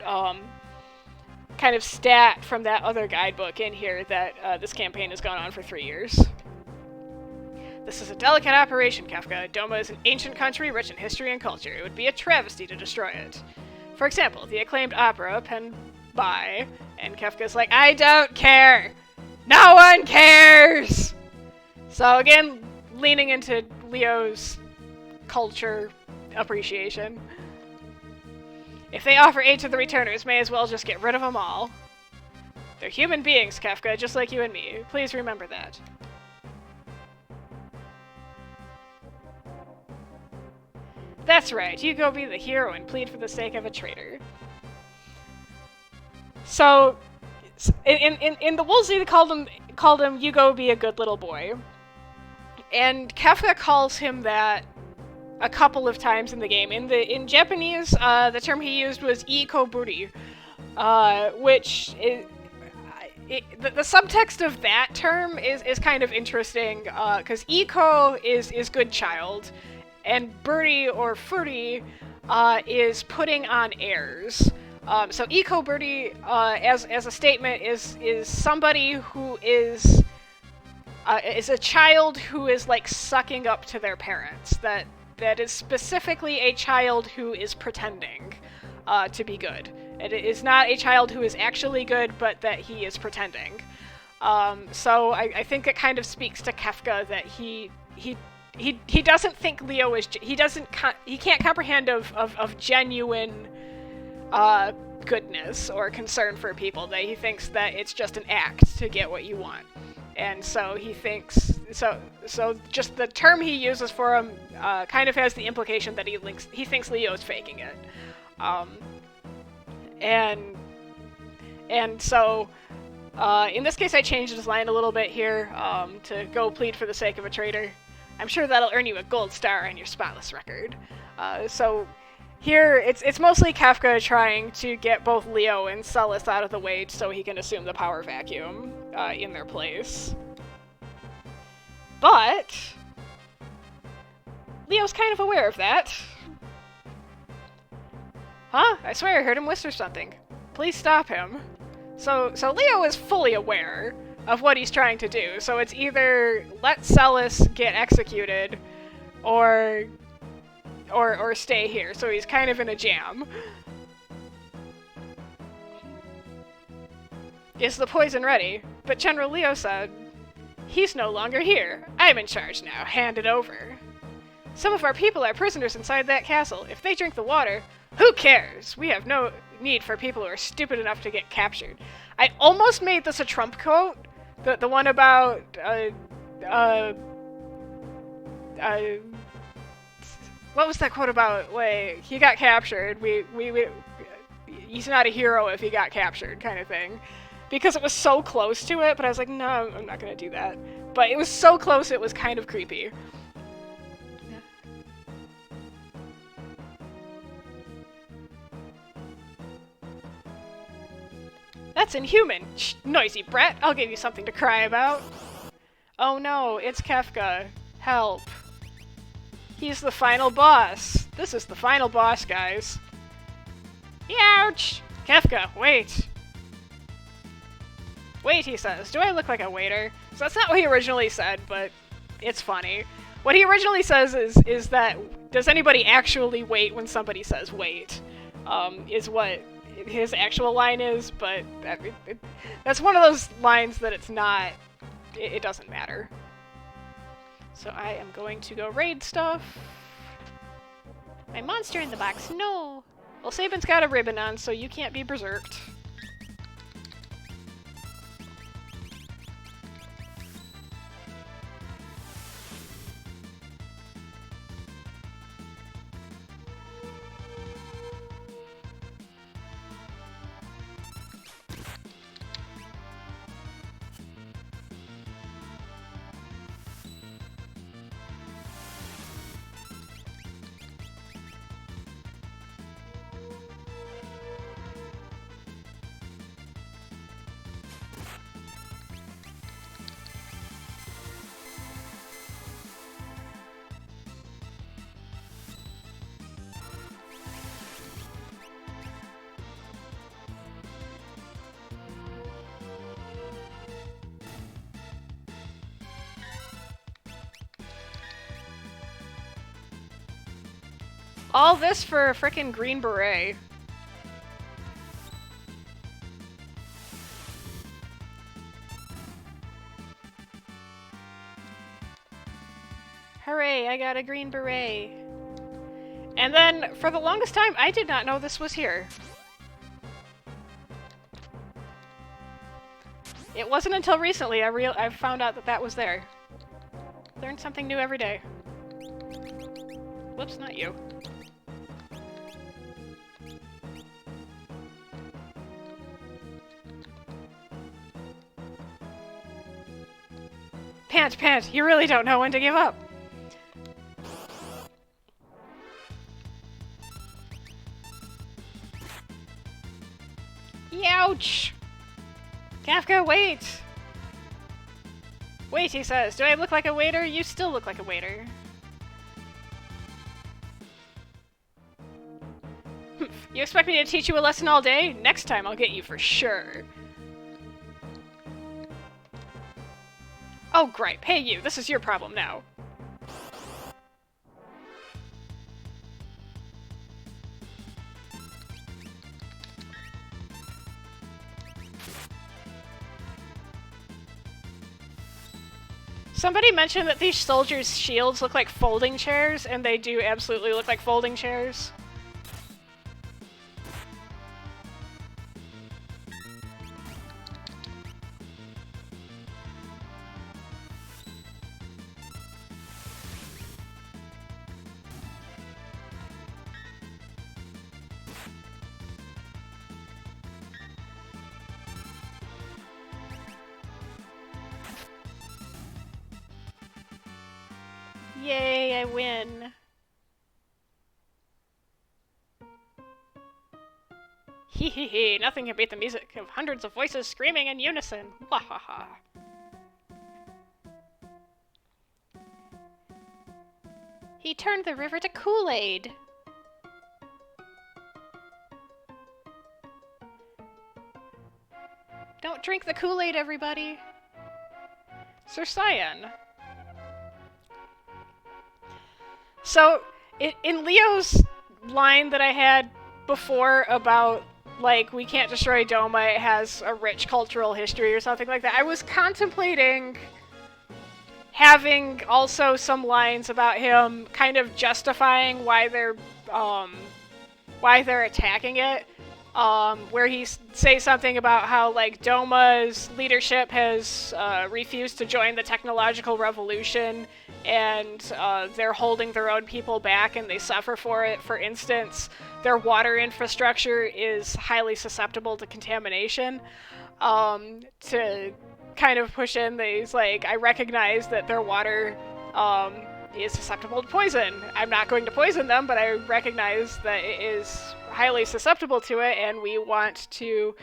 Speaker 1: kind of stat from that other guidebook in here that this campaign has gone on for 3 years. This is a delicate operation, Kefka. Doma is an ancient country rich in history and culture. It would be a travesty to destroy it. For example, the acclaimed opera, penned by, and Kefka's like, I don't care! No one cares! So again, leaning into Leo's culture appreciation. If they offer aid to the returners, may as well just get rid of them all. They're human beings, Kefka, just like you and me. Please remember that. That's right, you go be the hero and plead for the sake of a traitor. So, in the Woolsey, they called him, you go be a good little boy. And Kefka calls him that a couple of times in the game. In Japanese, the term he used was ikoburi, which is, the subtext of that term is kind of interesting, because iko is good child, and buri or furi is putting on airs. So ikoburi, as a statement, is somebody who is a child who is like sucking up to their parents. That is specifically a child who is pretending to be good. It is not a child who is actually good, but that he is pretending. So I think it kind of speaks to Kefka that he doesn't think Leo is he can't comprehend of genuine goodness or concern for people. That he thinks that it's just an act to get what you want. And so he thinks, so just the term he uses for him kind of has the implication that he thinks Leo is faking it. And so in this case I changed his line a little bit here to go plead for the sake of a traitor. I'm sure that'll earn you a gold star on your spotless record. So here it's mostly Kefka trying to get both Leo and Celis out of the way so he can assume the power vacuum in their place. But Leo's kind of aware of that. Huh? I swear I heard him whisper something. Please stop him. So Leo is fully aware of what he's trying to do. So it's either let Celis get executed or stay here. So he's kind of in a jam. Is the poison ready? But General Leo said, he's no longer here. I'm in charge now. Hand it over. Some of our people are prisoners inside that castle. If they drink the water, who cares? We have no need for people who are stupid enough to get captured. I almost made this a Trump quote. The one about, what was that quote about? Wait, he got captured. He's not a hero if he got captured, kind of thing. Because it was so close to it, but I was like, no, I'm not gonna do that. But it was so close, it was kind of creepy. That's inhuman! Shh, noisy brat! I'll give you something to cry about! Oh no, it's Kefka. Help. He's the final boss. This is the final boss, guys. Ouch! Kefka, wait! Wait, he says. Do I look like a waiter? So that's not what he originally said, but it's funny. What he originally says is that, does anybody actually wait when somebody says wait? Is what his actual line is, but that's one of those lines that it's not, it doesn't matter. So I am going to go raid stuff.
Speaker 2: My monster in the box, no!
Speaker 1: Well, Saban's got a ribbon on, so you can't be berserked. All this for a frickin' green beret. Hooray, I got a green beret. And then, for the longest time, I did not know this was here. It wasn't until recently I found out that that was there. Learn something new every day. Whoops, not you. Pant, you really don't know when to give up. Youch! Kafka, wait! Wait, he says. Do I look like a waiter? You still look like a waiter. You expect me to teach you a lesson all day? Next time I'll get you for sure. Oh, gripe. Hey, you. This is your problem now. Somebody mentioned that these soldiers' shields look like folding chairs, and they do absolutely look like folding chairs. Yay, I win. Hee hee hee, nothing can beat the music of hundreds of voices screaming in unison. Wahaha.
Speaker 2: He turned the river to Kool-Aid.
Speaker 1: Don't drink the Kool-Aid, everybody. Sir Cyan. So, in Leo's line that I had before about, like, we can't destroy Doma, it has a rich cultural history or something like that, I was contemplating having also some lines about him kind of justifying why they're attacking it. Where he says something about how, like, Doma's leadership has refused to join the technological revolution, and they're holding their own people back and they suffer for it. For instance, their water infrastructure is highly susceptible to contamination. To kind of push in these, like, I recognize that their water is susceptible to poison. I'm not going to poison them, but I recognize that it is highly susceptible to it, and we want to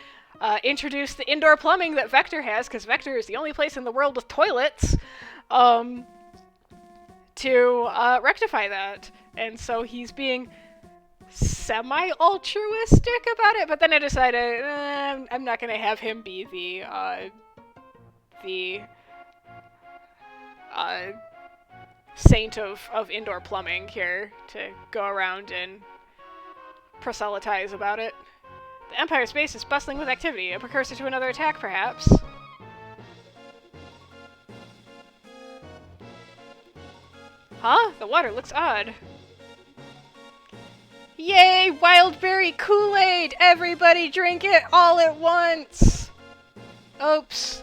Speaker 1: introduce the indoor plumbing that Vector has, because Vector is the only place in the world with toilets, to rectify that. And so he's being semi-altruistic about it, but then I decided I'm not going to have him be the saint of indoor plumbing here to go around and proselytize about it. The Empire's base is bustling with activity, a precursor to another attack, perhaps. Huh? The water looks odd. Yay, wild berry Kool-Aid! Everybody drink it all at once! Oops.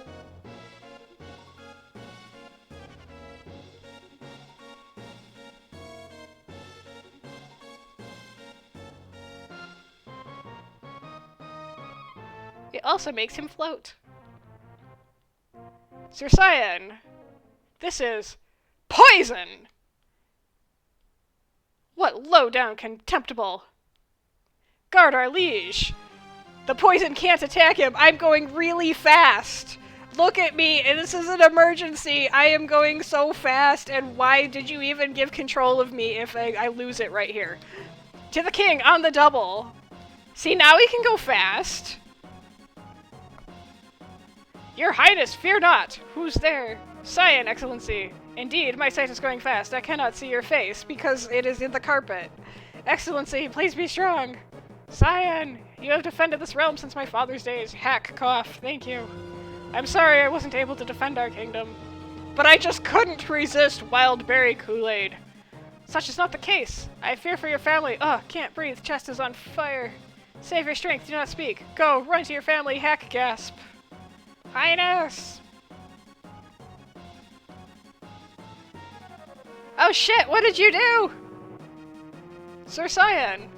Speaker 1: It also makes him float. Sir Cyan, this is poison! What low-down contemptible! Guard our liege! The poison can't attack him! I'm going really fast! Look at me! This is an emergency! I am going so fast, and why did you even give control of me if I lose it right here? To the king, on the double! See, now we can go fast! Your Highness, fear not! Who's there? Cyan, Excellency! Indeed, my sight is going fast. I cannot see your face, because it is in the carpet. Excellency, please be strong! Cyan, you have defended this realm since my father's days. Hack, cough, thank you. I'm sorry I wasn't able to defend our kingdom. But I just couldn't resist wild berry Kool-Aid. Such is not the case. I fear for your family. Ugh, can't breathe, chest is on fire. Save your strength, do not speak. Go, run to your family, hack, gasp. Highness! Oh shit, what did you do? Sir Cyan!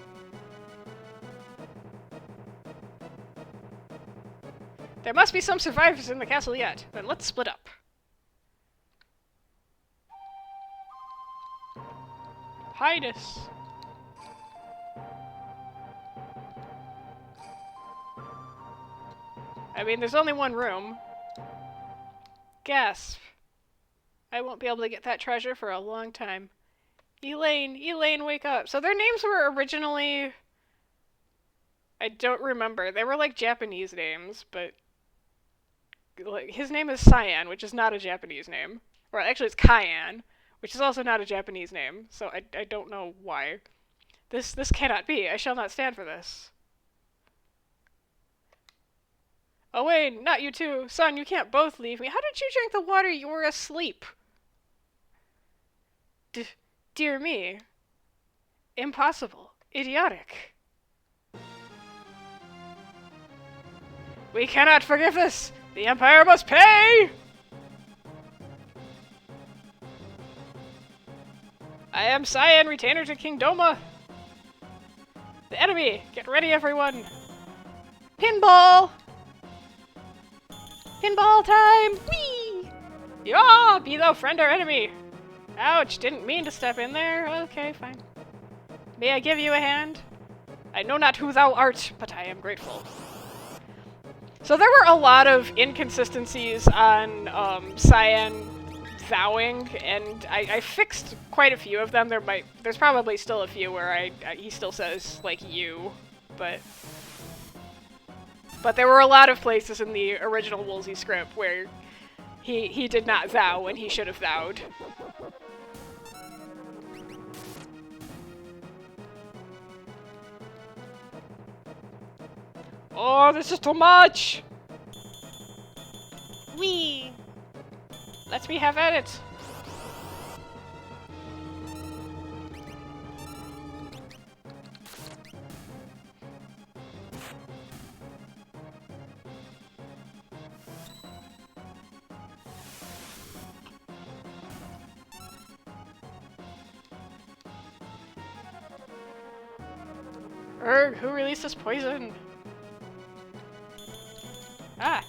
Speaker 1: There must be some survivors in the castle yet. Then let's split up. Highness! I mean, there's only one room. Gasp. I won't be able to get that treasure for a long time. Elaine, wake up. So their names were originally... I don't remember. They were like Japanese names, but... like, his name is Cyan, which is not a Japanese name. Or actually it's Cyan, which is also not a Japanese name. So I don't know why. This cannot be. I shall not stand for this. Oh wait, not you too. Son, you can't both leave me. How did you drink the water? You were asleep. Dear me. Impossible. Idiotic. We cannot forgive this! The Empire must pay! I am Cyan, retainer to King Doma. The enemy! Get ready, everyone! Pinball! Pinball time! Whee! Yeah! Be thou friend or enemy! Ouch! Didn't mean to step in there. Okay, fine. May I give you a hand? I know not who thou art, but I am grateful. So there were a lot of inconsistencies on Cyan vowing, and I fixed quite a few of them. There's probably still a few where he still says, like, you, but there were a lot of places in the original Woolsey script where he did not vow when he should have vowed. Oh, this is too much! Whee! Let me have at it! Erg, who released this poison? Ah!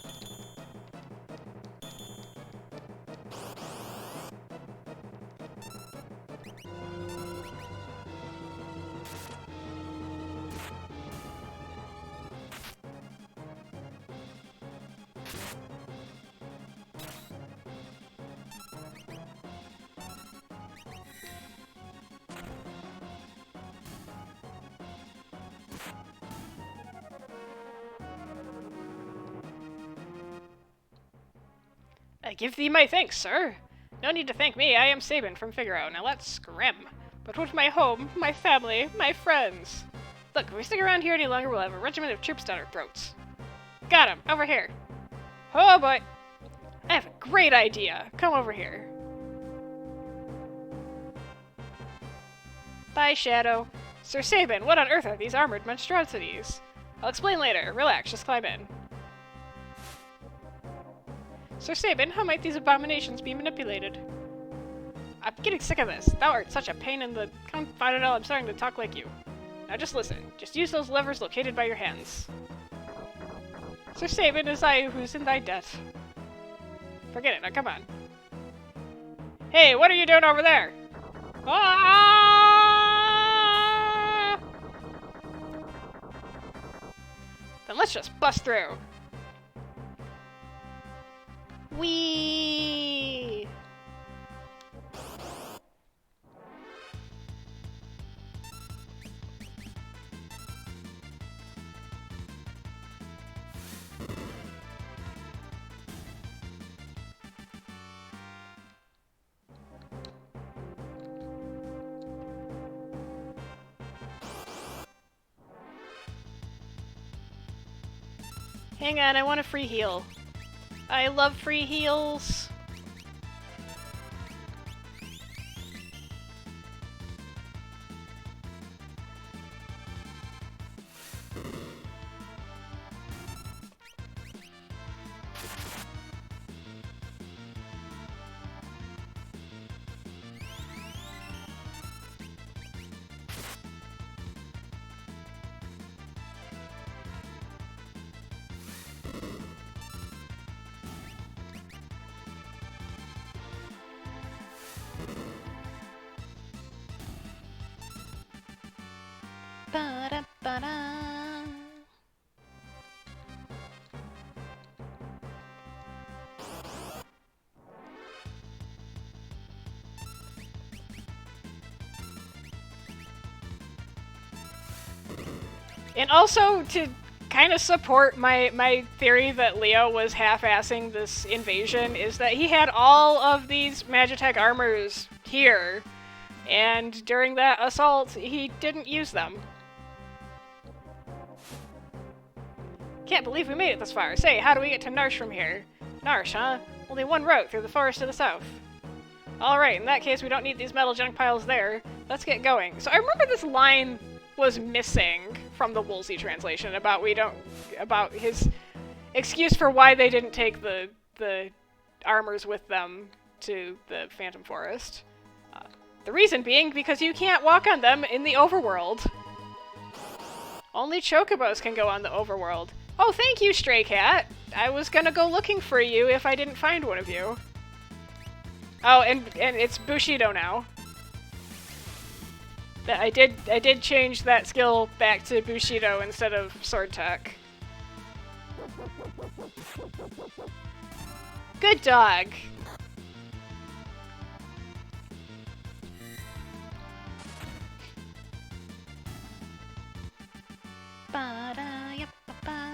Speaker 1: I give thee my thanks, sir. No need to thank me, I am Saban from Figaro. Now let's scrim. But with my home, my family, my friends. Look, if we stick around here any longer, we'll have a regiment of troops down our throats. Got him, over here. Oh boy. I have a great idea. Come over here. Bye, Shadow. Sir Saban, what on earth are these armored monstrosities? I'll explain later. Relax, just climb in. Sir Saban, how might these abominations be manipulated? I'm getting sick of this. Thou art such a pain in the... I don't know, I'm starting to talk like you. Now just listen. Just use those levers located by your hands. Sir Saban, is I who's in thy debt. Forget it, now come on. Hey, what are you doing over there? Ah! Then let's just bust through. Whee! Hang on, I want a free heal. I love free heals. Ba-da-ba-da. And also to kind of support my theory that Leo was half-assing this invasion is that he had all of these Magitech armors here, and during that assault he didn't use them. Can't believe we made it this far. Say, how do we get to Narshe from here? Narshe, huh? Only one route through the forest to the south. Alright, in that case we don't need these metal junk piles there. Let's get going. So I remember this line was missing from the Woolsey translation about his excuse for why they didn't take the armors with them to the Phantom Forest. The reason being because you can't walk on them in the overworld. Only chocobos can go on the overworld. Oh, thank you, Stray Cat! I was gonna go looking for you if I didn't find one of you. Oh, and it's Bushido now. I did change that skill back to Bushido instead of Sword Tech. Good dog! Ba-da-yap-ba-ba.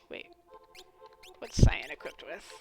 Speaker 1: Wait. What's Cyan equipped with?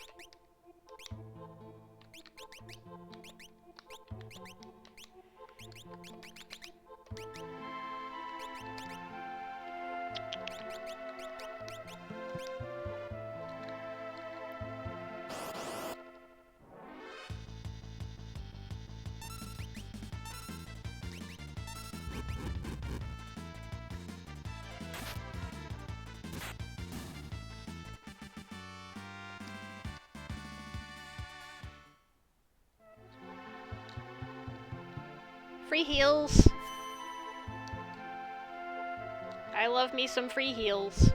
Speaker 1: Free heals. I love me some free heals.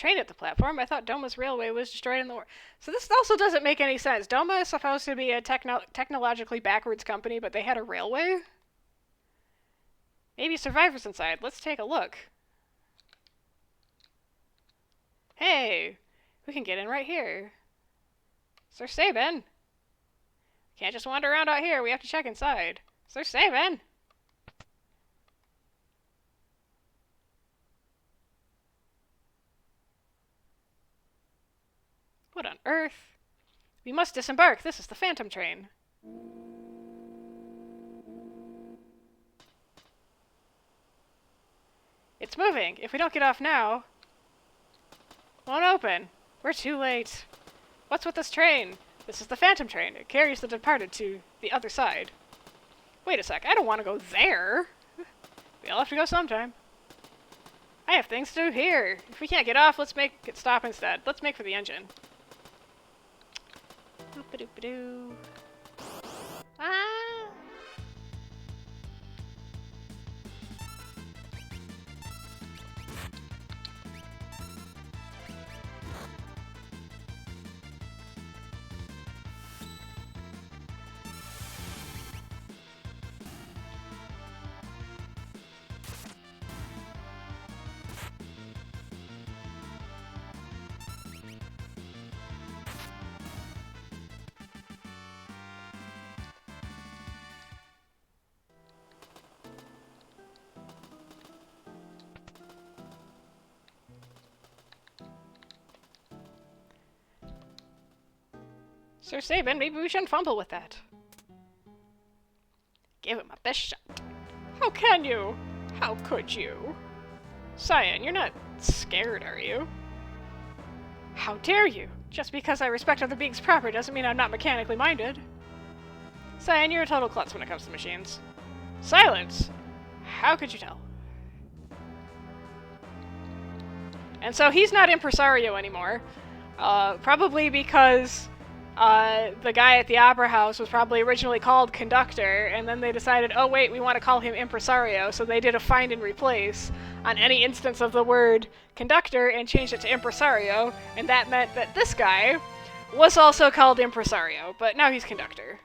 Speaker 1: train at the platform. I thought Doma's railway was destroyed in the war. So this also doesn't make any sense. Doma is supposed to be a technologically backwards company, but they had a railway? Maybe survivors inside. Let's take a look. Hey, we can get in right here. Sir Saban. Can't just wander around out here. We have to check inside. Sir Saban. What on earth? We must disembark. This is the Phantom train. It's moving. If we don't get off now, won't open. We're too late. What's with this train? This is the Phantom train. It carries the departed to the other side. Wait a sec. I don't want to go there. We all have to go sometime. I have things to do here. If we can't get off, let's make it stop instead. Let's make for the engine. Boop-a-doop-a-doo.
Speaker 2: Ah!
Speaker 1: Sir Saban, maybe we shouldn't fumble with that. Give it my best shot. How can you? How could you? Cyan, you're not scared, are you? How dare you? Just because I respect other beings' property doesn't mean I'm not mechanically minded. Cyan, you're a total klutz when it comes to machines. Silence! How could you tell? And so he's not impresario anymore. Probably because the guy at the opera house was probably originally called conductor, and then they decided, oh wait, we want to call him impresario, so they did a find and replace on any instance of the word conductor and changed it to impresario, and that meant that this guy was also called impresario, but now he's conductor.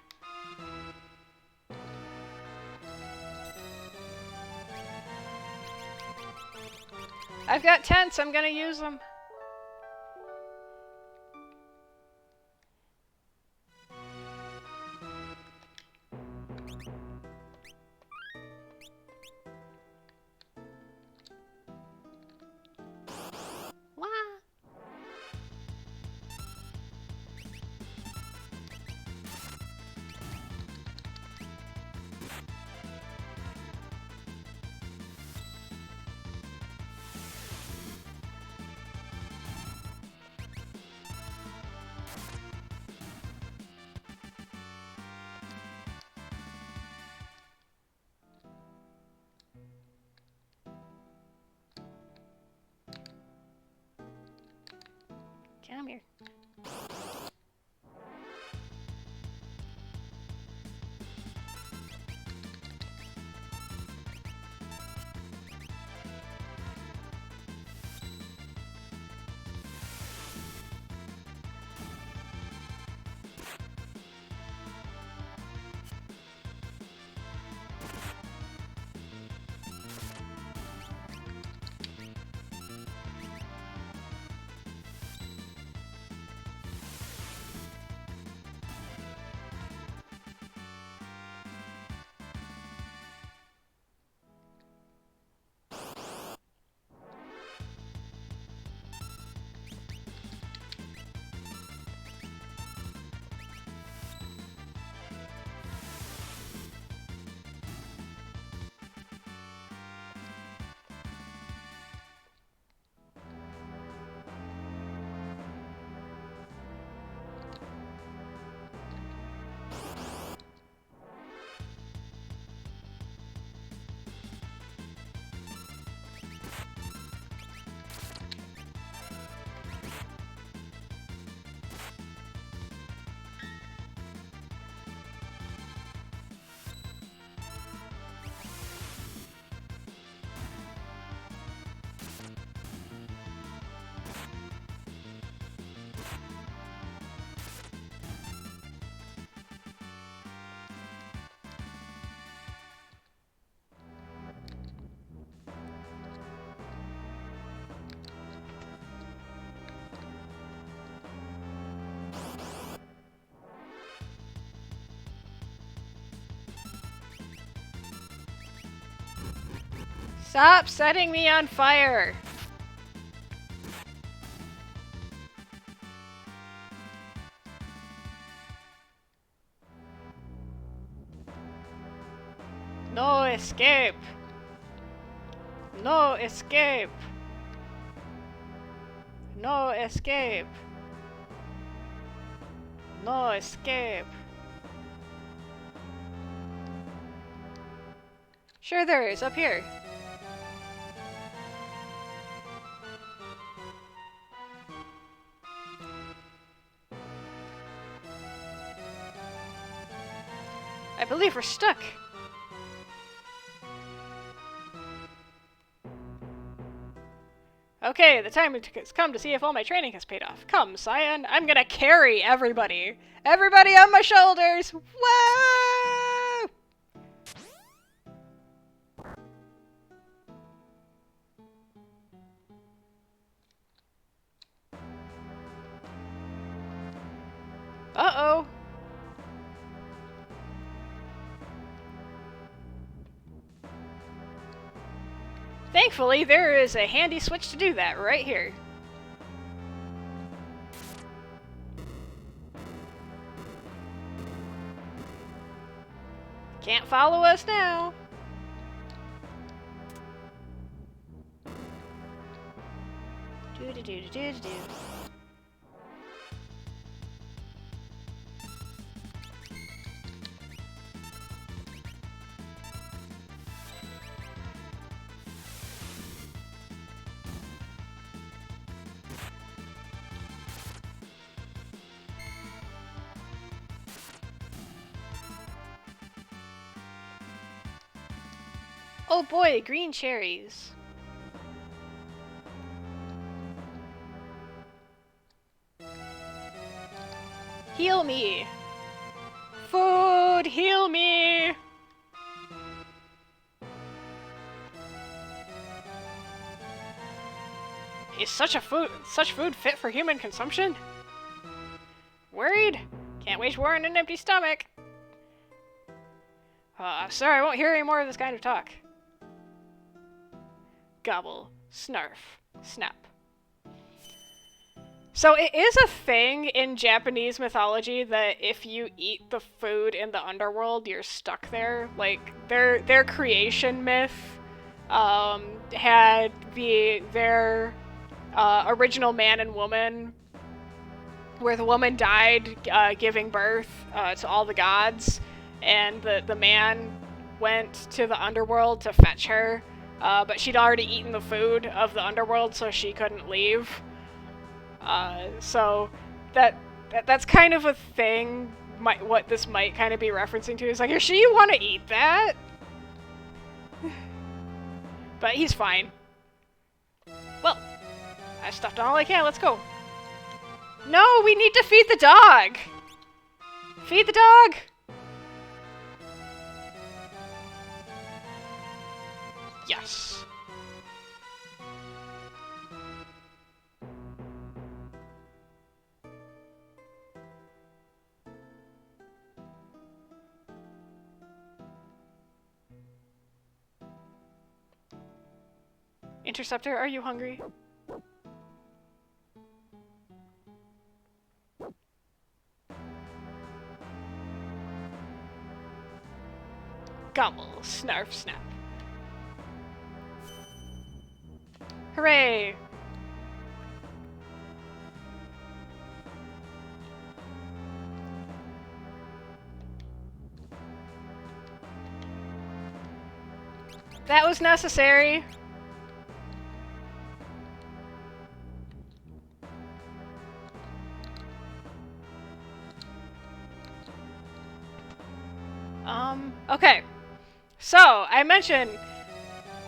Speaker 1: I've got tents, I'm gonna use them. Come here. Stop setting me on fire! No escape! No escape! No escape! No escape! Sure there is, up here. I believe we're stuck. Okay, the time has come to see if all my training has paid off. Come, Cyan, I'm gonna carry everybody. Everybody on my shoulders! Whoa! Uh-oh. Thankfully, there is a handy switch to do that right here. Can't follow us now. Do-do-do-do-do-do. Oh boy, green cherries. Heal me. Food, heal me. Is such food fit for human consumption? Worried? Can't wage war on an empty stomach. Sir, I won't hear any more of this kind of talk. Gobble, snarf, snap. So it is a thing in Japanese mythology that if you eat the food in the underworld, you're stuck there. Like, their creation myth had their original man and woman, where the woman died giving birth to all the gods, and the man went to the underworld to fetch her. But she'd already eaten the food of the underworld, so she couldn't leave. So that's kind of a thing. What this might kind of be referencing to is like, you're sure you want to eat that? But he's fine. Well, I stuffed all I can. Let's go. No, we need to feed the dog. Feed the dog. Yes. Interceptor, are you hungry? Gobble, snarf, snap. Hooray! That was necessary. Okay. So, I mentioned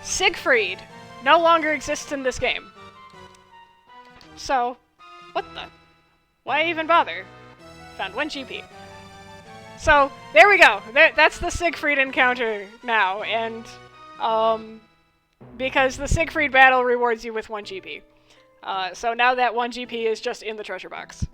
Speaker 1: Siegfried no longer exists in this game. So, what the? Why even bother? Found 1 GP. So, there we go. That's the Siegfried encounter now, and, because the Siegfried battle rewards you with 1 GP. So now that 1 GP is just in the treasure box.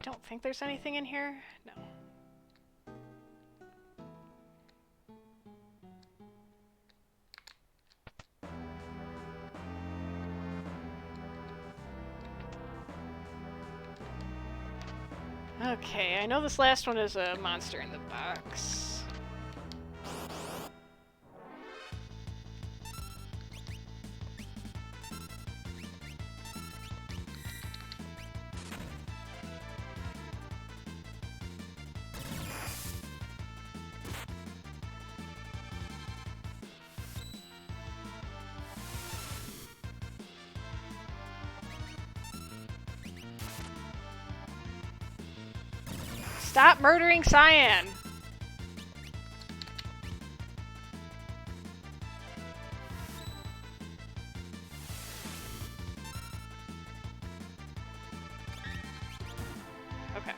Speaker 1: don't think there's anything in here. No. Okay, I know this last one is a monster in the box. Stop murdering Cyan! Okay.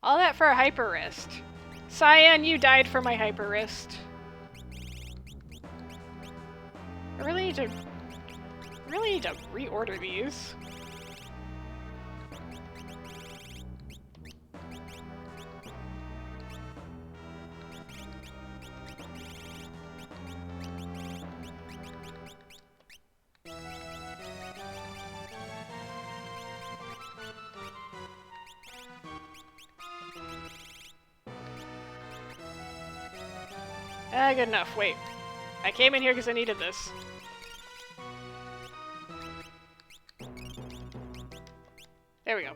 Speaker 1: All that for a hyper wrist. Cyan, you died for my hyper wrist. I really need to reorder these. Good enough. Wait. I came in here because I needed this. There we go.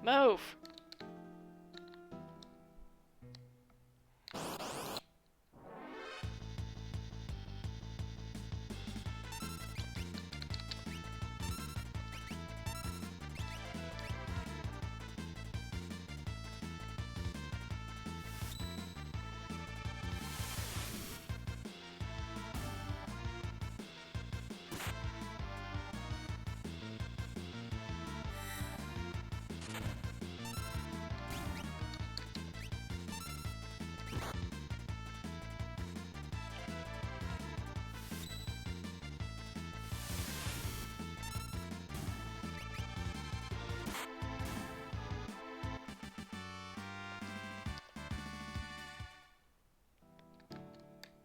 Speaker 1: Move!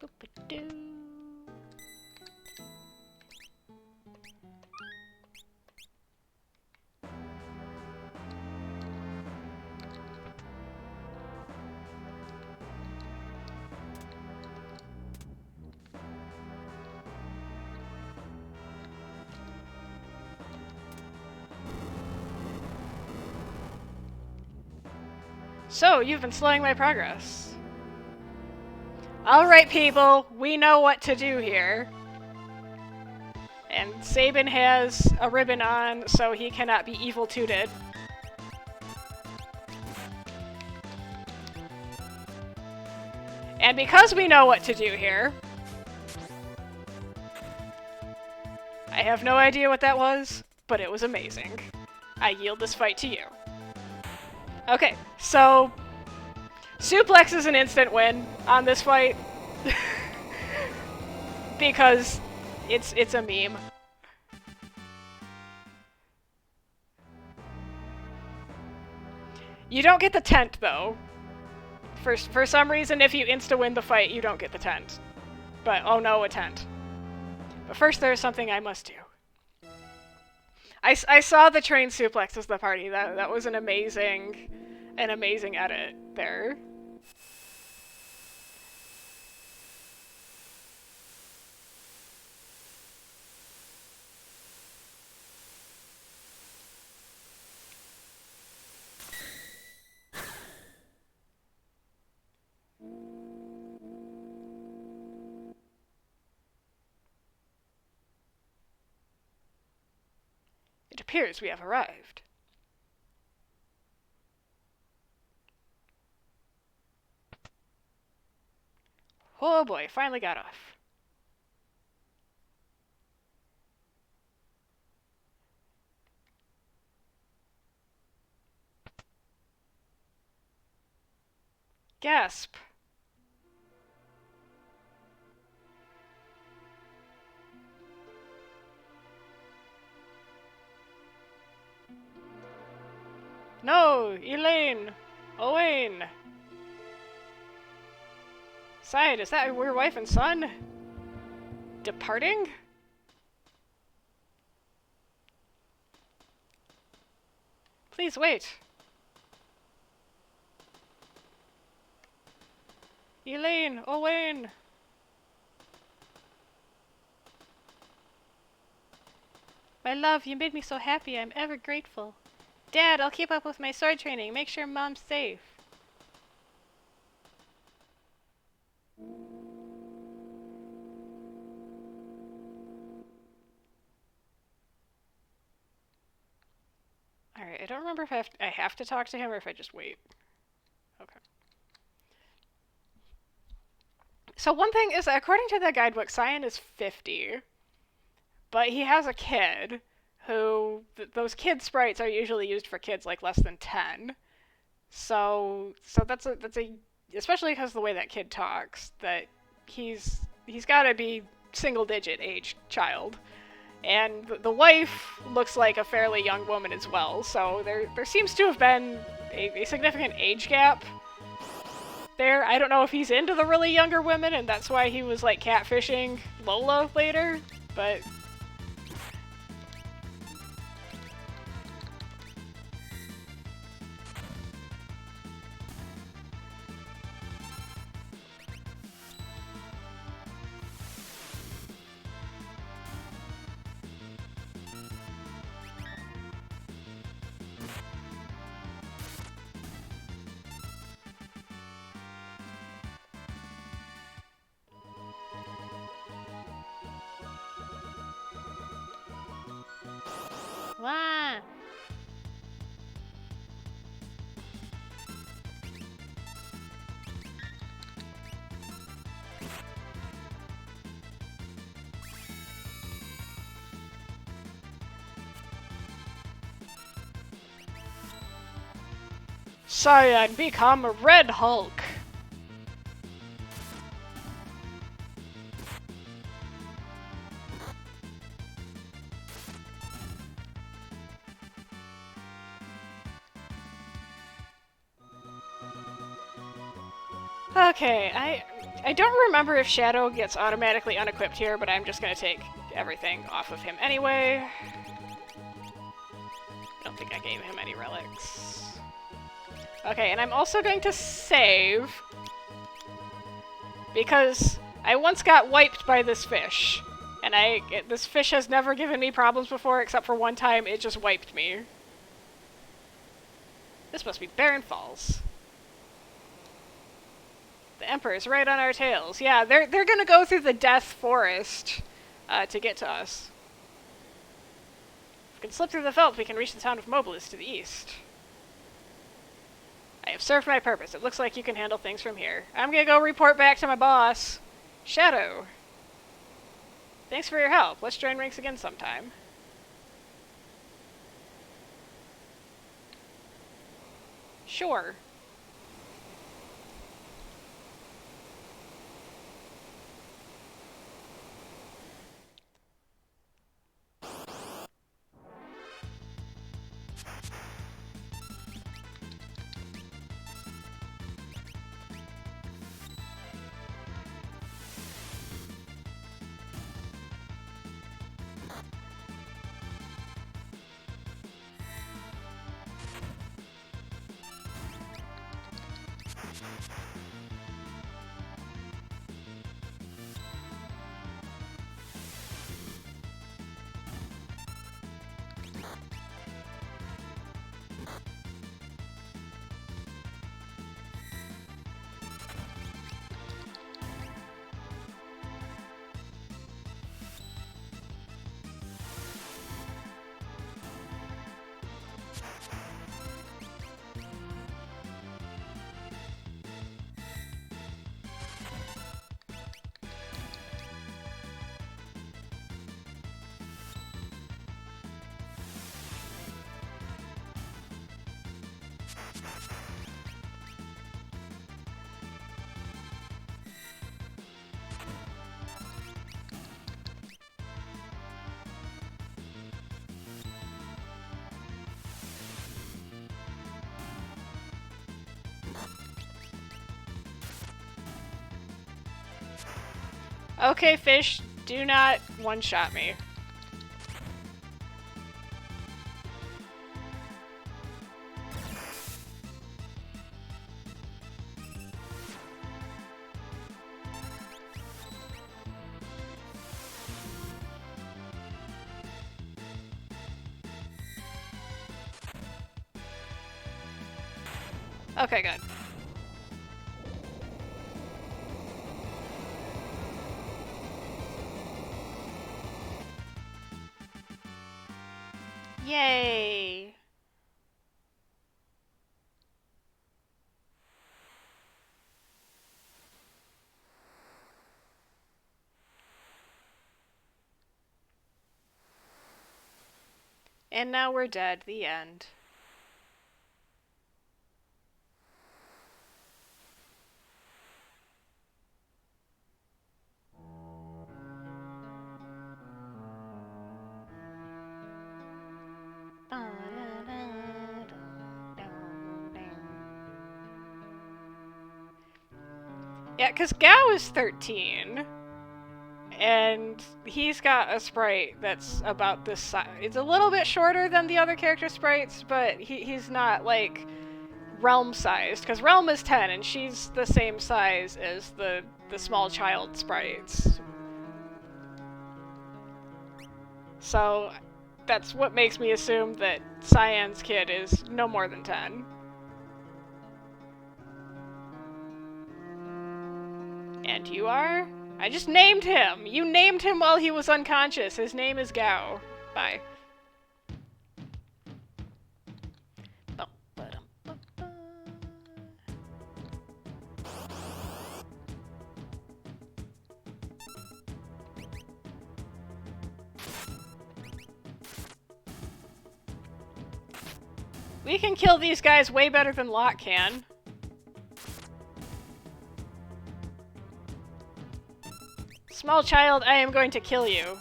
Speaker 1: Boop-a-doo. So, you've been slowing my progress. Alright, people, we know what to do here. And Saban has a ribbon on, so he cannot be evil-tooted. And because we know what to do here... I have no idea what that was, but it was amazing. I yield this fight to you. Okay, so... Suplex is an instant win on this fight. Because it's a meme. You don't get the tent, though. For some reason, if you insta-win the fight, you don't get the tent. But, oh no, a tent. But first, there's something I must do. I saw the train suplex as the party. That was an amazing edit there. It appears we have arrived. Oh boy, finally got off. Gasp. No! Elaine! Owain! Side, is that your wife and son? Departing? Please wait. Elaine! Owain!
Speaker 2: My love, you made me so happy. I'm ever grateful. Dad, I'll keep up with my sword training. Make sure Mom's safe.
Speaker 1: Alright, I don't remember if I have to talk to him or if I just wait. Okay. So one thing is, according to the guidebook, Cyan is 50. But he has a kid who... those kid sprites are usually used for kids like less than 10. So that's a... especially because of the way that kid talks, that he's gotta be single-digit age child. And the wife looks like a fairly young woman as well, so there seems to have been a significant age gap there. I don't know if he's into the really younger women and that's why he was like catfishing Lola later, but...
Speaker 2: Wah!
Speaker 1: Cyan, become a Red Hulk! Okay, I don't remember if Shadow gets automatically unequipped here, but I'm just gonna take everything off of him anyway. I don't think I gave him any relics. Okay, and I'm also going to save, because I once got wiped by this fish, and this fish has never given me problems before, except for one time it just wiped me. This must be Barren Falls. The Emperor's right on our tails. Yeah, they're gonna go through the Death Forest to get to us. If we can slip through the veldt, we can reach the town of Mobilis to the east. I have served my purpose. It looks like you can handle things from here. I'm gonna go report back to my boss, Shadow. Thanks for your help. Let's join ranks again sometime. Sure. Okay, fish, do not one-shot me. Okay, good. Yay! And now we're dead. The end. Yeah, because Gao is 13. And he's got a sprite that's about this size. It's a little bit shorter than the other character sprites, but he's not, like, Realm-sized. Because Realm is 10, and she's the same size as the small child sprites. So, that's what makes me assume that Cyan's kid is no more than 10. And you are? I just named him! You named him while he was unconscious. His name is Gao. Bye. We can kill these guys way better than Locke can. Small child, I am going to kill you.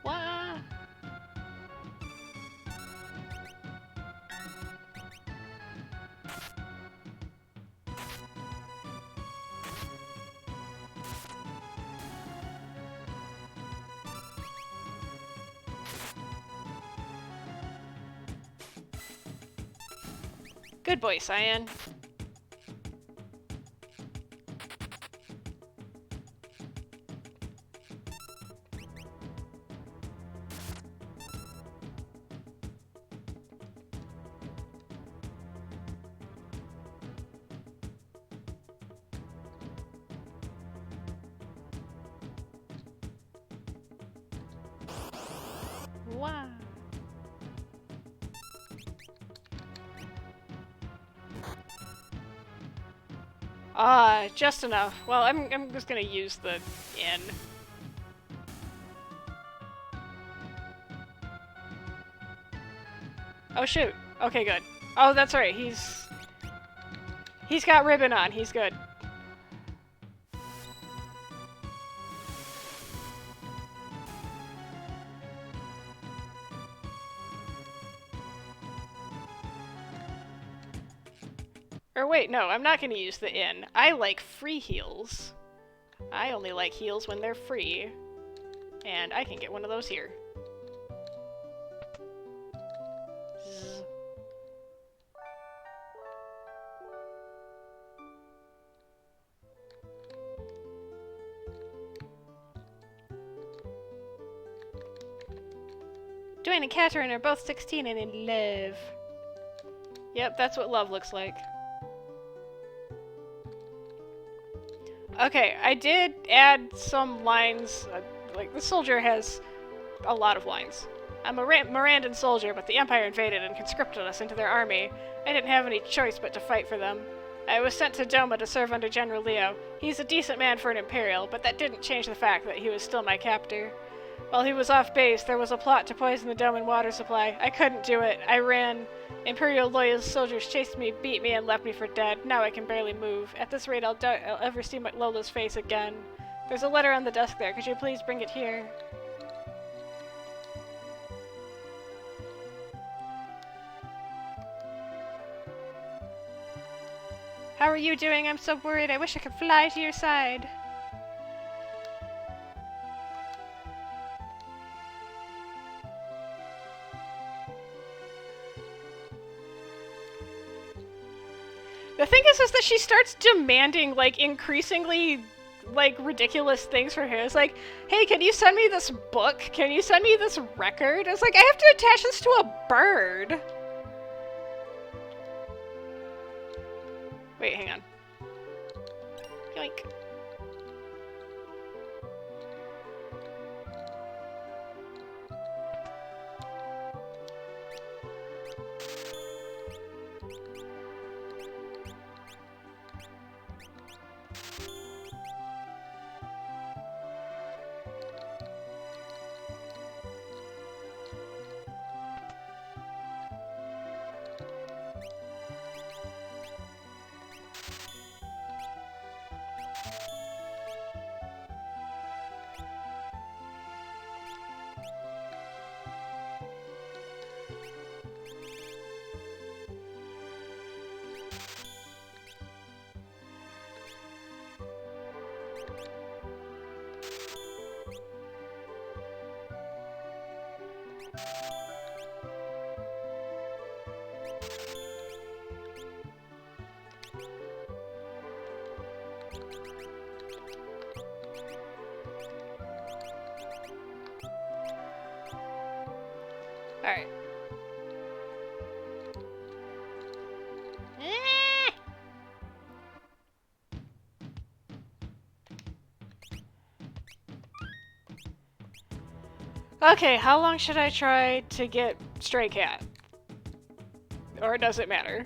Speaker 1: Wah! Good boy, Cyan. Wow. Just enough. Well, I'm just gonna use the inn. Oh shoot. Okay, good. Oh, that's right. He's got ribbon on. He's good. Or wait, no, I'm not going to use the inn. I like free heals. I only like heals when they're free. And I can get one of those here. Zzz. Dwayne and Catherine are both 16 and in love. Yep, that's what love looks like. Okay, I did add some lines, like, the soldier has a lot of lines. I'm a Mirandan soldier, but the Empire invaded and conscripted us into their army. I didn't have any choice but to fight for them. I was sent to Doma to serve under General Leo. He's a decent man for an Imperial, but that didn't change the fact that he was still my captor. While he was off base, there was a plot to poison the Doman water supply. I couldn't do it. I ran. Imperial loyal soldiers chased me, beat me, and left me for dead. Now I can barely move. At this rate, I'll ever see Lola's face again. There's a letter on the desk there. Could you please bring it here?
Speaker 2: How are you doing? I'm so worried. I wish I could fly to your side.
Speaker 1: The thing is that she starts demanding, like, increasingly, like, ridiculous things for him. It's like, hey, can you send me this book? Can you send me this record? It's like, I have to attach this to a bird. Wait, hang on. Yoink. Alright. Okay, how long should I try to get Stray Cat? Or does it matter?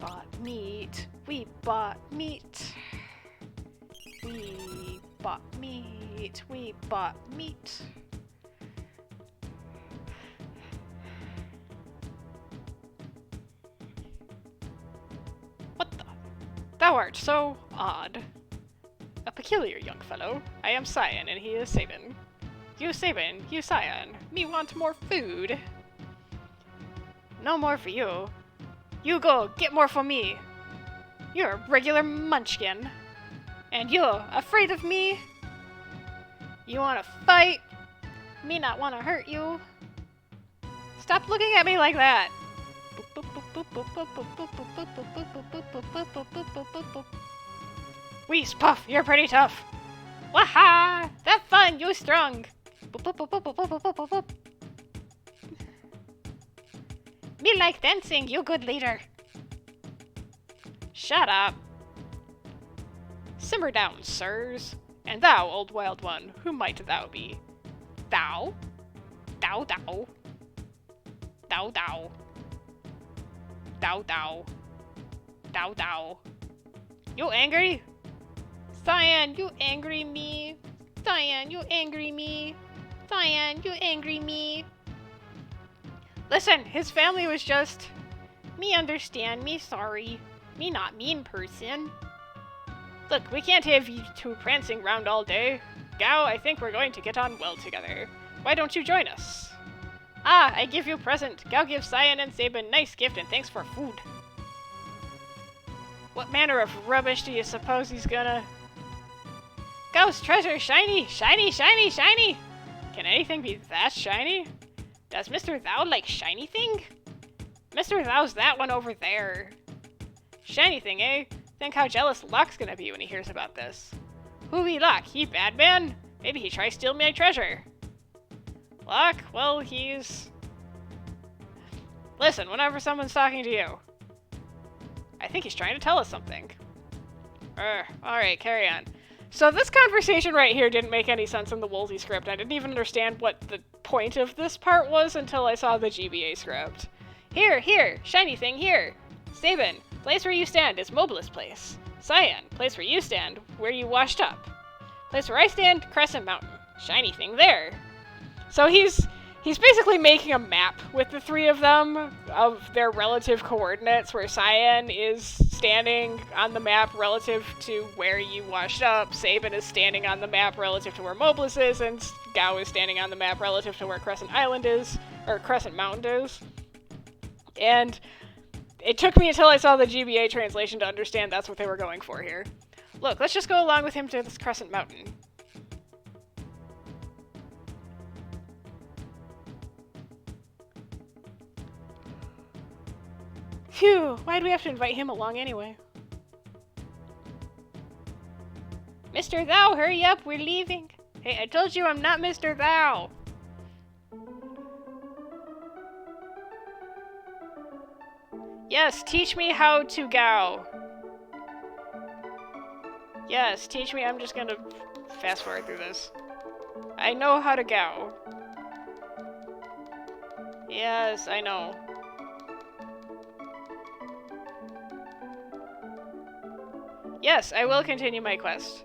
Speaker 1: Bought meat. We bought meat. We bought meat. We bought meat. What the? Thou art so odd. A peculiar young fellow. I am Cyan, and he is Saban. You Saban, you Cyan. Me want more food. No more for you. You go, get more for me. You're a regular munchkin. And you're afraid of me? You wanna fight? Me not wanna hurt you? Stop looking at me like that. Wheeze, Puff, you're pretty tough. Waha! That fun, you strong. Me like dancing, you good leader. Shut up. Simmer down, sirs. And thou, old wild one, who might thou be? Thou? Thou, thou. Thou, thou. Thou, thou. Thou, thou. You angry? Cyan, you angry me. Cyan, you angry me. Cyan, you angry me. Listen, his family was just... Me understand, me sorry. Me not mean person. Look, we can't have you two prancing round all day. Gao, I think we're going to get on well together. Why don't you join us? Ah, I give you present. Gao gives Cyan and Saban nice gift and thanks for food. What manner of rubbish do you suppose he's gonna... Gao's treasure, shiny, shiny, shiny, shiny! Can anything be that shiny? Does Mr. Thou like shiny thing? Mr. Thou's that one over there. Shiny thing, eh? Think how jealous Locke's gonna be when he hears about this. Who be Locke? He bad man? Maybe he try steal my treasure. Locke? Well, he's... Listen, whenever someone's talking to you, I think he's trying to tell us something. Alright, carry on. So this conversation right here didn't make any sense in the Woolsey script. I didn't even understand what the point of this part was until I saw the GBA script. Here, shiny thing here. Saban, place where you stand is Mobilis place. Cyan, place where you stand, where you washed up. Place where I stand, Crescent Mountain. Shiny thing there. So he's basically making a map with the three of them of their relative coordinates, where Cyan is standing on the map relative to where you washed up, Saban is standing on the map relative to where Mobilis is, and Gao is standing on the map relative to where Crescent Island is, or Crescent Mountain is. And it took me until I saw the GBA translation to understand that's what they were going for here. Look, let's just go along with him to this Crescent Mountain. Phew, why'd we have to invite him along anyway? Mr. Thou, hurry up, we're leaving. Hey, I told you I'm not Mr. Thou. Yes, teach me how to Gao. Yes, teach me. I'm just gonna fast forward through this. I know how to Gao. Yes, I know. Yes, I will continue my quest.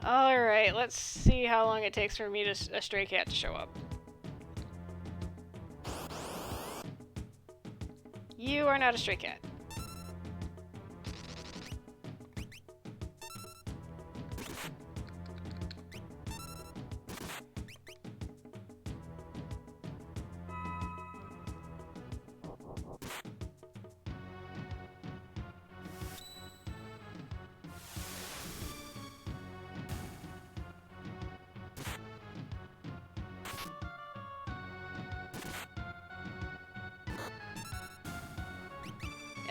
Speaker 1: Alright, let's see how long it takes for me to a stray cat to show up. You are not a stray cat.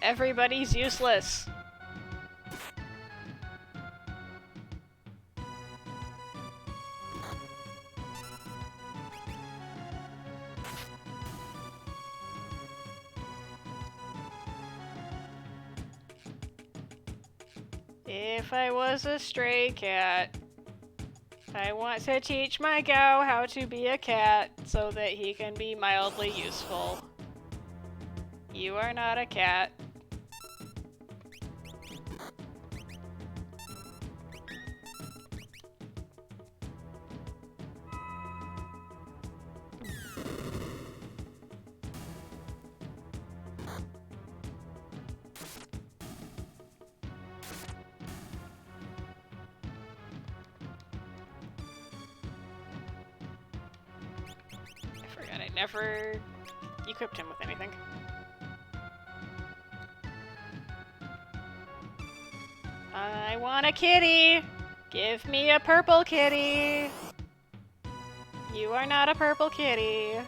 Speaker 1: Everybody's useless. If I was a stray cat, I want to teach my Gao how to be a cat so that he can be mildly useful. You are not a cat. I never equipped him with anything. I want a kitty! Give me a purple kitty! You are not a purple kitty.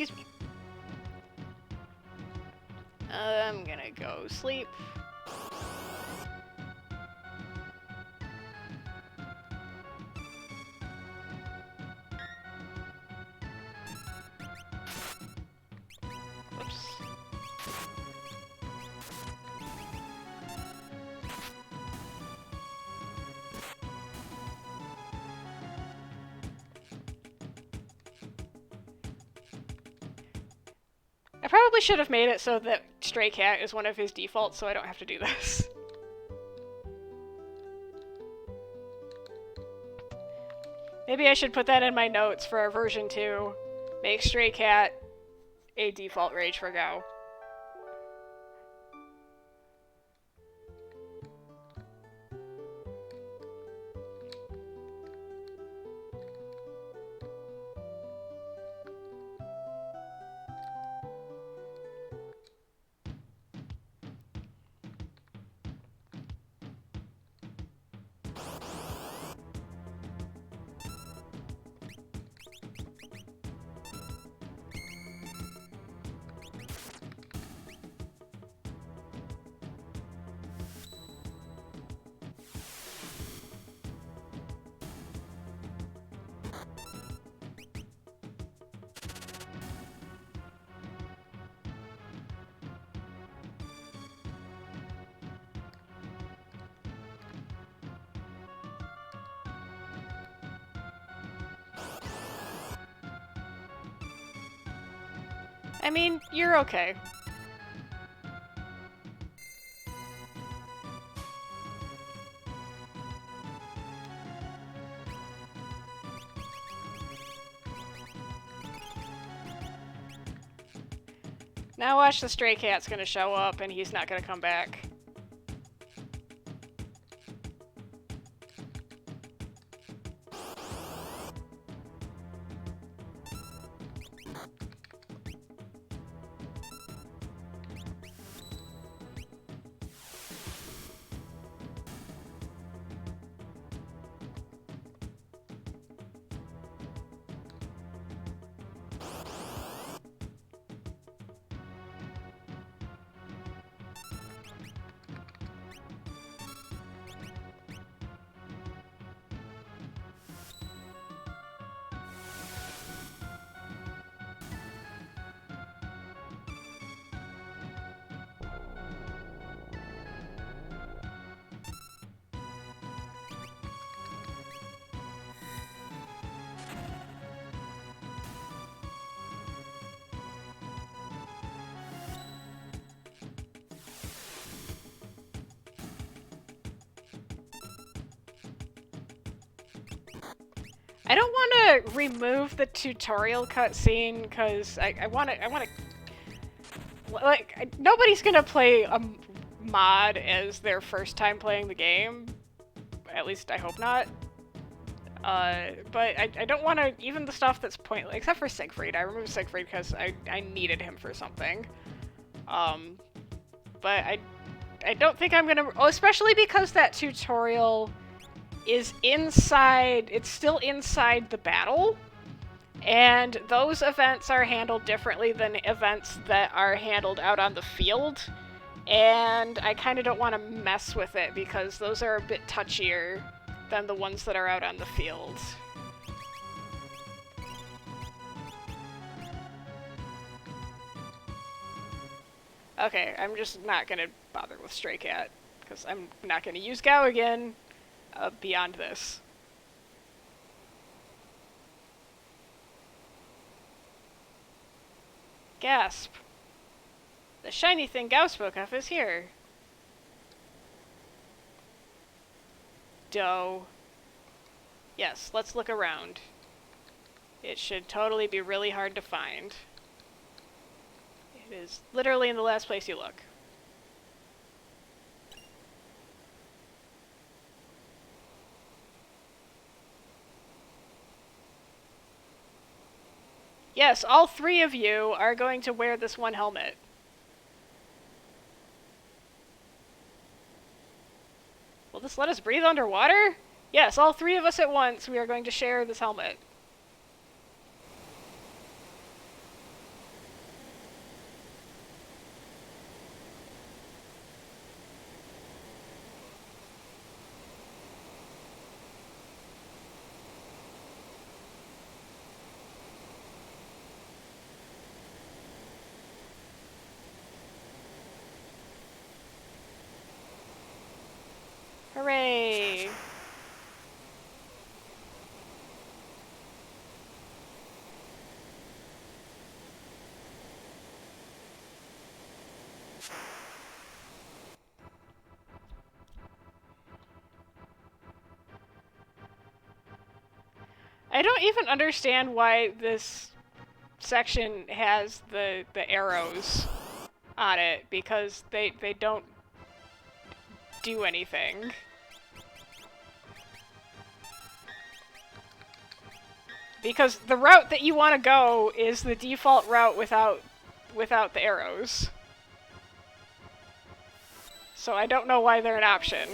Speaker 2: Excuse me. I'm gonna go sleep. Whoops. I probably should have made it so that Stray Cat is one of his defaults so I don't have to do this. Maybe I should put that in my notes for our version 2. Make Stray Cat a default rage for Go. I mean, you're okay. Now watch the Stray Cat's gonna show up and he's not gonna come back. I don't want to remove the tutorial cutscene because I want to, like, nobody's gonna play a mod as their first time playing the game. At least I hope not. But I don't want to, even the stuff that's pointless, except for Siegfried. I removed Siegfried because I needed him for something. But I don't think I'm gonna, especially because that tutorial is inside, it's still inside the battle, and those events are handled differently than events that are handled out on the field, and I kind of don't want to mess with it because those are a bit touchier than the ones that are out on the field. Okay, I'm just not gonna bother with Stray Cat, because I'm not gonna use Gao again. Beyond this. Gasp. The shiny thing Gao spoke of is here. Doe. Yes, let's look around. It should totally be really hard to find. It is literally in the last place you look. Yes, all three of you are going to wear this one helmet. Will this let us breathe underwater? Yes, all three of us at once, we are going to share this helmet. I don't even understand why this section has the arrows on it, because they don't do anything. Because the route that you want to go is the default route without the arrows. So I don't know why they're an option.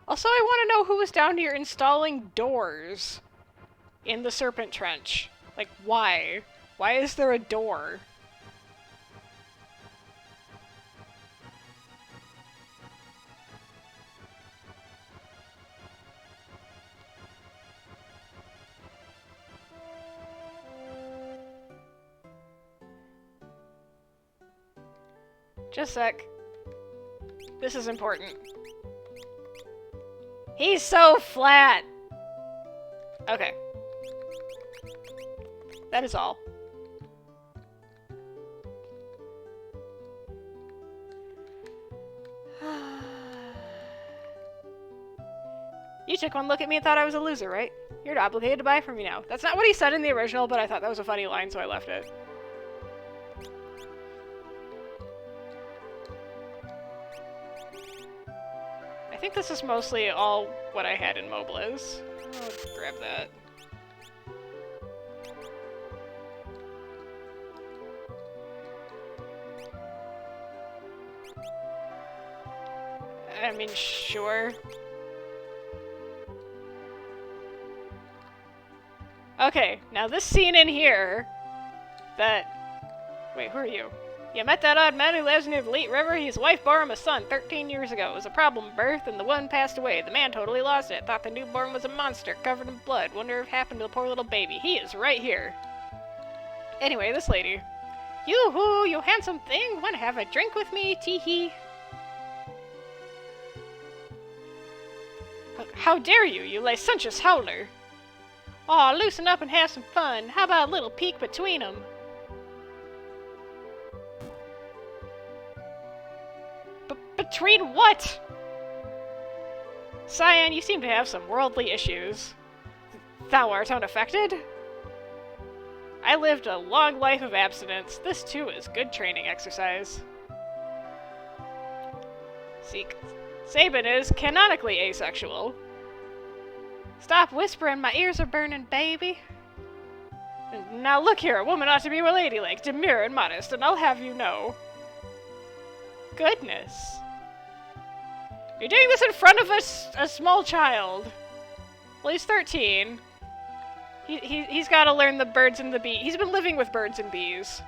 Speaker 2: Also, I want to know who was down here installing doors in the Serpent Trench. Like, why? Why is there a door? Just a sec. This is important. He's so flat! Okay. That is all. You took one look at me and thought I was a loser, right? You're obligated to buy from me now. That's not what he said in the original, but I thought that was a funny line, so I left it. I think this is mostly all what I had in Mobilis. I'll grab that. I mean, sure. Okay, now this scene in here, that... Wait, who are you? You met that odd man who lives near the Leet River? His wife bore him a son 13 years ago. It was a problem at birth, and the one passed away. The man totally lost it. Thought the newborn was a monster, covered in blood. Wonder what happened to the poor little baby. He is right here. Anyway, this lady. Yoo-hoo, you handsome thing! Wanna have a drink with me, tee-hee? How dare you, you licentious howler! Aw, loosen up and have some fun. How about a little peek between them? Between what? Cyan, you seem to have some worldly issues. Thou art unaffected? I lived a long life of abstinence. This too is good training exercise. See, Saban is canonically asexual. Stop whispering, my ears are burning, baby. Now look here, a woman ought to be ladylike, demure and modest, and I'll have you know. Goodness. You're doing this in front of a small child. Well, he's 13. He's got to learn the birds and the bees. He's been living with birds and bees.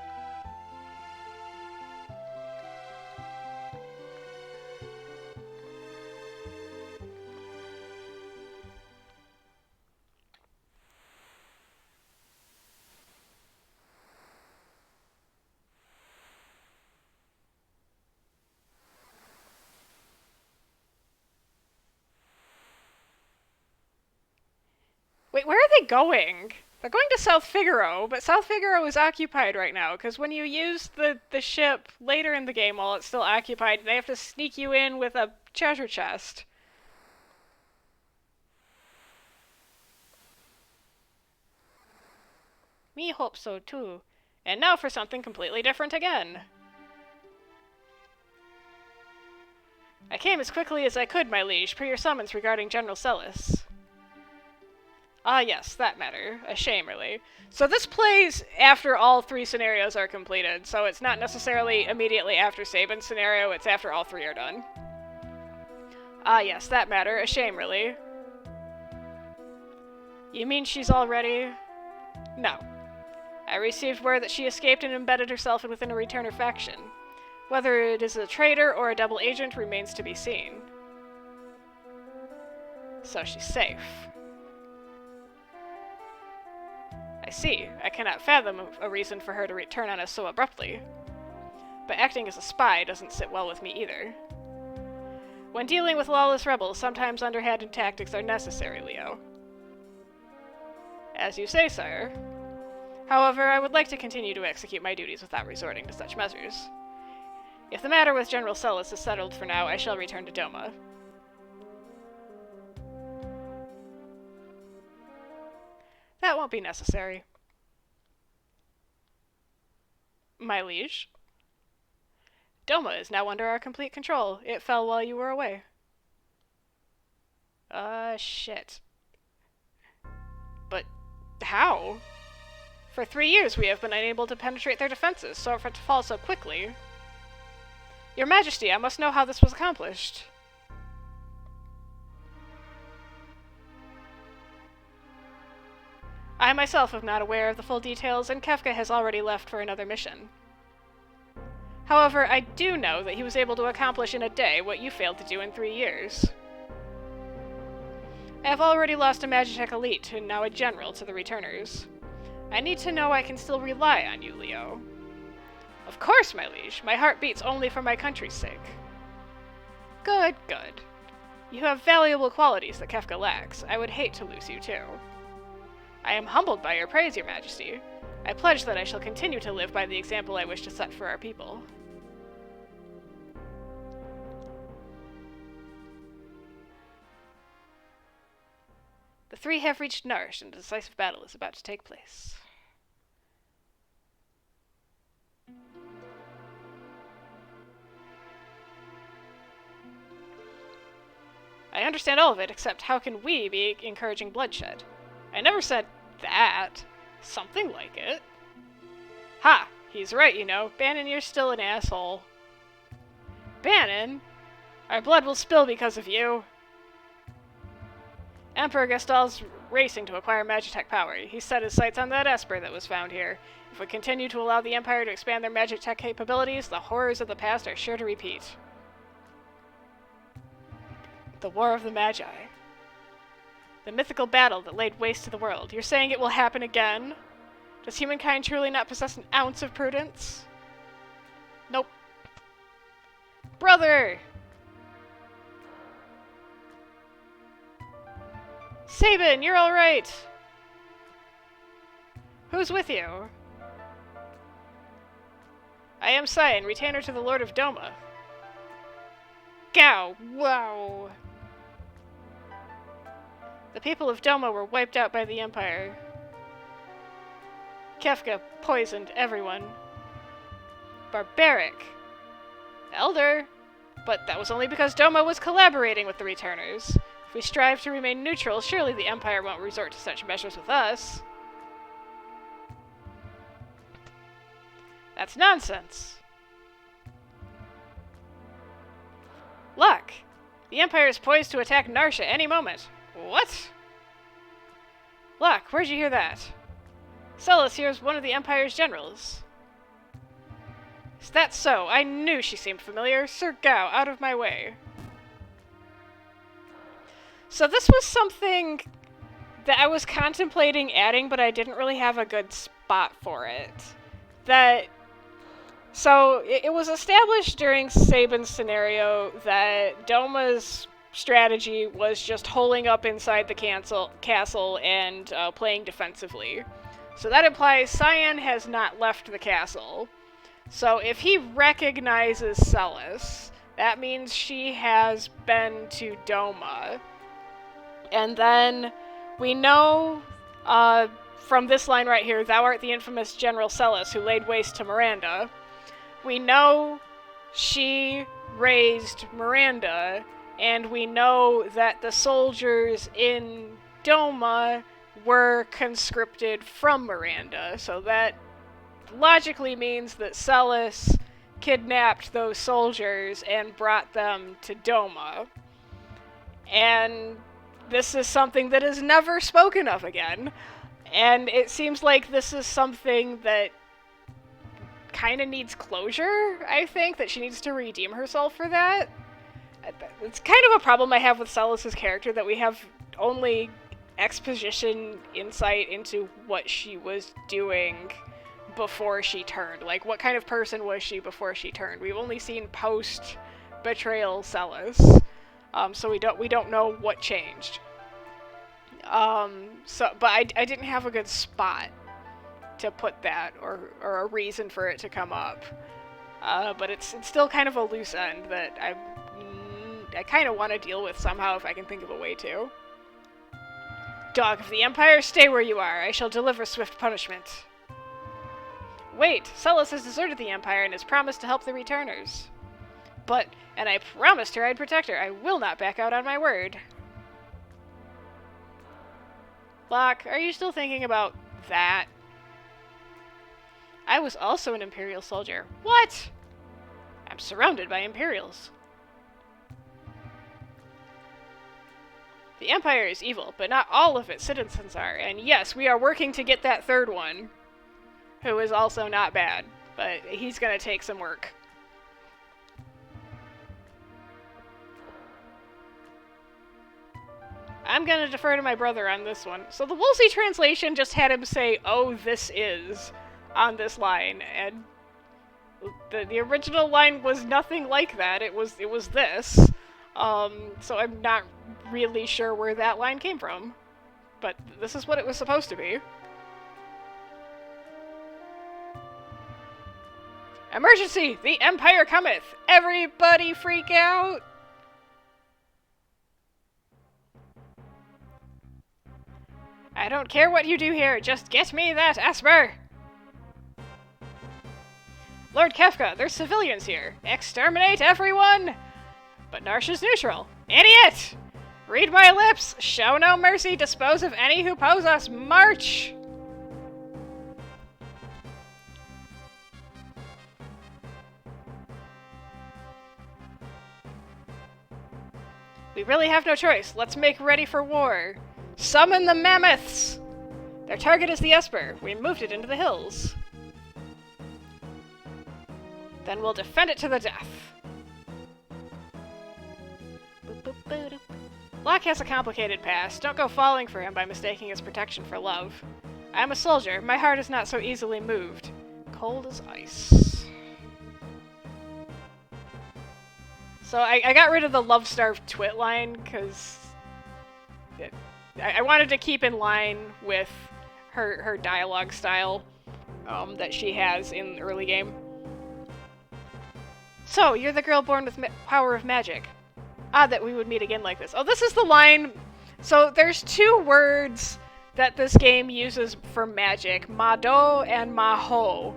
Speaker 2: Wait, where are they going? They're going to South Figaro, but South Figaro is occupied right now, because when you use the ship later in the game while it's still occupied, they have to sneak you in with a treasure chest. Me hope so too. And now for something completely different again. I came as quickly as I could, my liege, per your summons regarding General Celis. Ah yes, that matter. A shame, really. So this plays after all 3 scenarios are completed, so it's not necessarily immediately after Saban's scenario, it's after all 3 are done. Ah yes, that matter. A shame, really. You mean she's already... No. I received word that she escaped and embedded herself within a returner faction. Whether it is a traitor or a double agent remains to be seen. So she's safe. I see. I cannot fathom a reason for her to return on us so abruptly. But acting as a spy doesn't sit well with me either. When dealing with lawless rebels, sometimes underhanded tactics are necessary, Leo. As you say, sire. However, I would like to continue to execute my duties without resorting to such measures. If the matter with General Celis is settled for now, I shall return to Doma. That won't be necessary. My liege. Doma is now under our complete control. It fell while you were away. Shit. But how? For 3 years we have been unable to penetrate their defenses, so for it to fall so quickly... Your Majesty, I must know how this was accomplished. I myself am not aware of the full details, and Kefka has already left for another mission. However, I do know that he was able to accomplish in a day what you failed to do in 3 years. I have already lost a Magitech elite, and now a general to the returners. I need to know I can still rely on you, Leo. Of course, my liege. My heart beats only for my country's sake. Good, good. You have valuable qualities that Kefka lacks. I would hate to lose you, too. I am humbled by your praise, your majesty. I pledge that I shall continue to live by the example I wish to set for our people. The 3 have reached Narshe, and a decisive battle is about to take place. I understand all of it, except how can we be encouraging bloodshed? I never said that. Something like it. Ha! He's right, you know. Bannon, you're still an asshole. Bannon? Our blood will spill because of you. Emperor Gastal's racing to acquire Magitech power. He set his sights on that Esper that was found here. If we continue to allow the Empire to expand their Magitech capabilities, the horrors of the past are sure to repeat. The War of the Magi. The mythical battle that laid waste to the world. You're saying it will happen again? Does humankind truly not possess an ounce of prudence? Nope. Brother! Saban, you're alright! Who's with you? I am Cyan, retainer to the Lord of Doma. Gow! Wow! The people of Doma were wiped out by the Empire. Kefka poisoned everyone. Barbaric. Elder. But that was only because Doma was collaborating with the returners. If we strive to remain neutral, surely the Empire won't resort to such measures with us. That's nonsense. Locke! The Empire is poised to attack Narshe any moment. What? Locke, where'd you hear that? Celis here is one of the Empire's generals. Is that so? I knew she seemed familiar. Sir Gao, out of my way. So this was something that I was contemplating adding, but I didn't really have a good spot for it. So it was established during Saban's scenario that Doma's strategy was just holding up inside the castle and playing defensively. So that implies Cyan has not left the castle. So if he recognizes Celis, that means she has been to Doma. And then we know from this line right here, thou art the infamous General Celis who laid waste to Miranda. We know she raised Miranda, and we know that the soldiers in Doma were conscripted from Miranda, so that logically means that Celis kidnapped those soldiers and brought them to Doma. And this is something that is never spoken of again, and it seems like this is something that kind of needs closure, I think, that she needs to redeem herself for that. It's kind of a problem I have with Celis' character, that we have only exposition insight into what she was doing before she turned. Like, what kind of person was she before she turned? We've only seen post-betrayal Celis, so we don't know what changed. But I didn't have a good spot to put that, or a reason for it to come up. But it's still kind of a loose end that I kind of want to deal with somehow if I can think of a way to. Dog of the Empire, stay where you are. I shall deliver swift punishment. Wait, Celis has deserted the Empire and has promised to help the returners. And I promised her I'd protect her. I will not back out on my word. Locke, are you still thinking about that? I was also an Imperial soldier. What? I'm surrounded by Imperials. The Empire is evil, but not all of its citizens are. And yes, we are working to get that third one, who is also not bad, but he's gonna take some work. I'm gonna defer to my brother on this one. So the Woolsey translation just had him say, "Oh, this is," on this line, and the original line was nothing like that. It was this. So I'm not really sure where that line came from, but this is what it was supposed to be. Emergency! The Empire cometh! Everybody freak out! I don't care what you do here, just get me that Esper! Lord Kefka, there's civilians here. Exterminate everyone! But Narshe's neutral. Idiot! Read my lips! Show no mercy, dispose of any who pose us! March! We really have no choice. Let's make ready for war. Summon the mammoths! Their target is the Esper. We moved it into the hills. Then we'll defend it to the death. Locke has a complicated past. Don't go falling for him by mistaking his protection for love. I'm a soldier. My heart is not so easily moved. Cold as ice. So I got rid of the love-starved twit line, because I wanted to keep in line with her dialogue style that she has in early game. So, you're the girl born with power of magic. Odd that we would meet again like this. Oh, this is the line. So there's two words that this game uses for magic, Mado and Maho.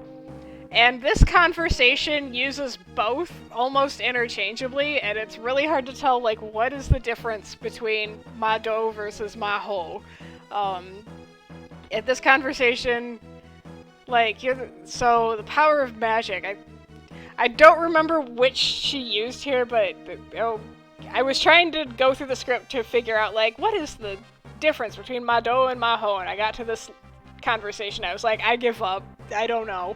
Speaker 2: And this conversation uses both almost interchangeably, and it's really hard to tell, like, what is the difference between Mado versus Maho. In this conversation, like, so the power of magic, I don't remember which she used here, but I was trying to go through the script to figure out, like, what is the difference between Mado and Maho, and I got to this conversation, I was like, I give up, I don't know.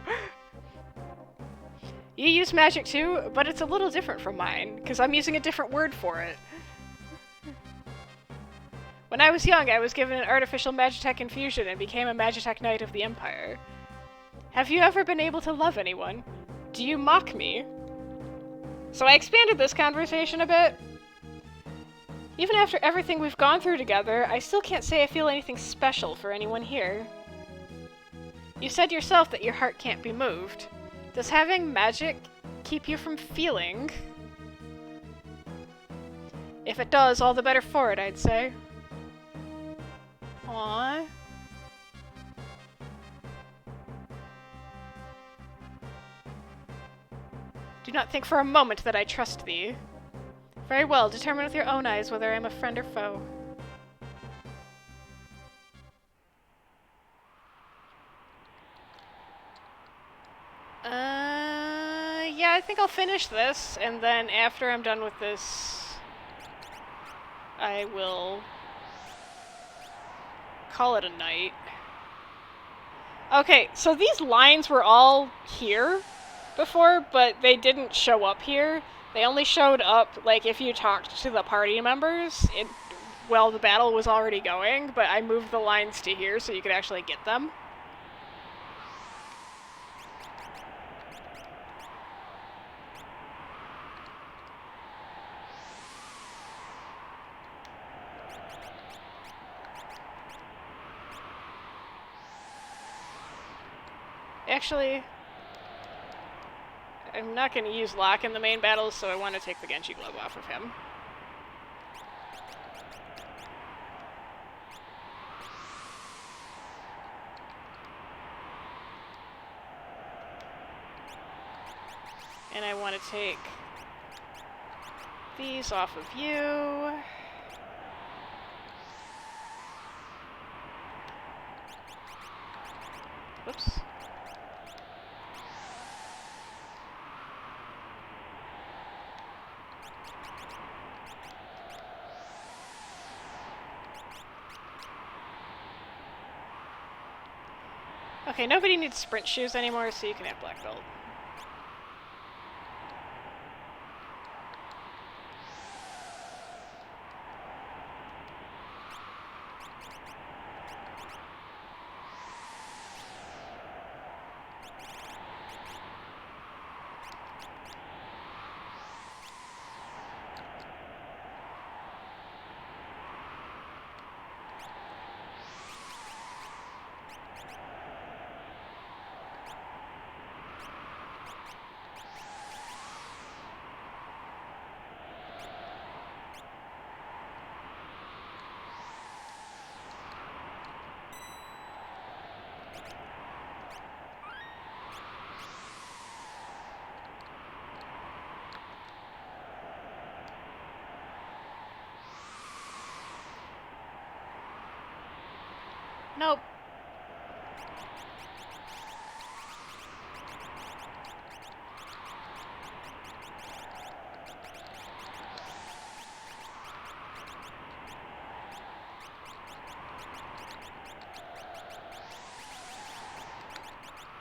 Speaker 2: You use magic too, but it's a little different from mine, because I'm using a different word for it. When I was young, I was given an artificial Magitech infusion and became a Magitech Knight of the Empire. Have you ever been able to love anyone? Do you mock me? So I expanded this conversation a bit. Even after everything we've gone through together, I still can't say I feel anything special for anyone here. You said yourself that your heart can't be moved. Does having magic keep you from feeling? If it does, all the better for it, I'd say. Aww. Do not think for a moment that I trust thee. Very well, determine with your own eyes whether I am a friend or foe. Yeah, I think I'll finish this, and then after I'm done with this, I will call it a night. Okay, so these lines were all here before, but they didn't show up here. They only showed up, like, if you talked to the party members while the battle was already going, but I moved the lines to here so you could actually get them. Actually, I'm not going to use Locke in the main battles, so I want to take the Genji Glove off of him. And I want to take these off of you. Whoops. Okay, nobody needs sprint shoes anymore, so you can have black belt. Nope.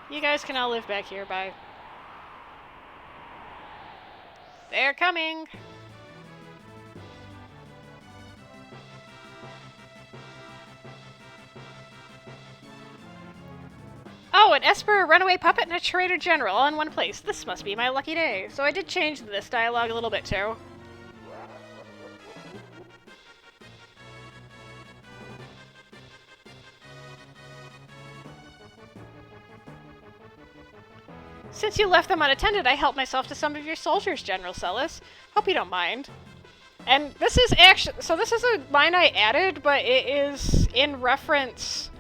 Speaker 2: You guys can all live back here, bye. They're coming! Oh, an Esper, a runaway puppet, and a traitor general all in one place. This must be my lucky day. So I did change this dialogue a little bit too. Since you left them unattended, I helped myself to some of your soldiers, General Celis. Hope you don't mind. And this is actually... So this is a line I added, but it is in reference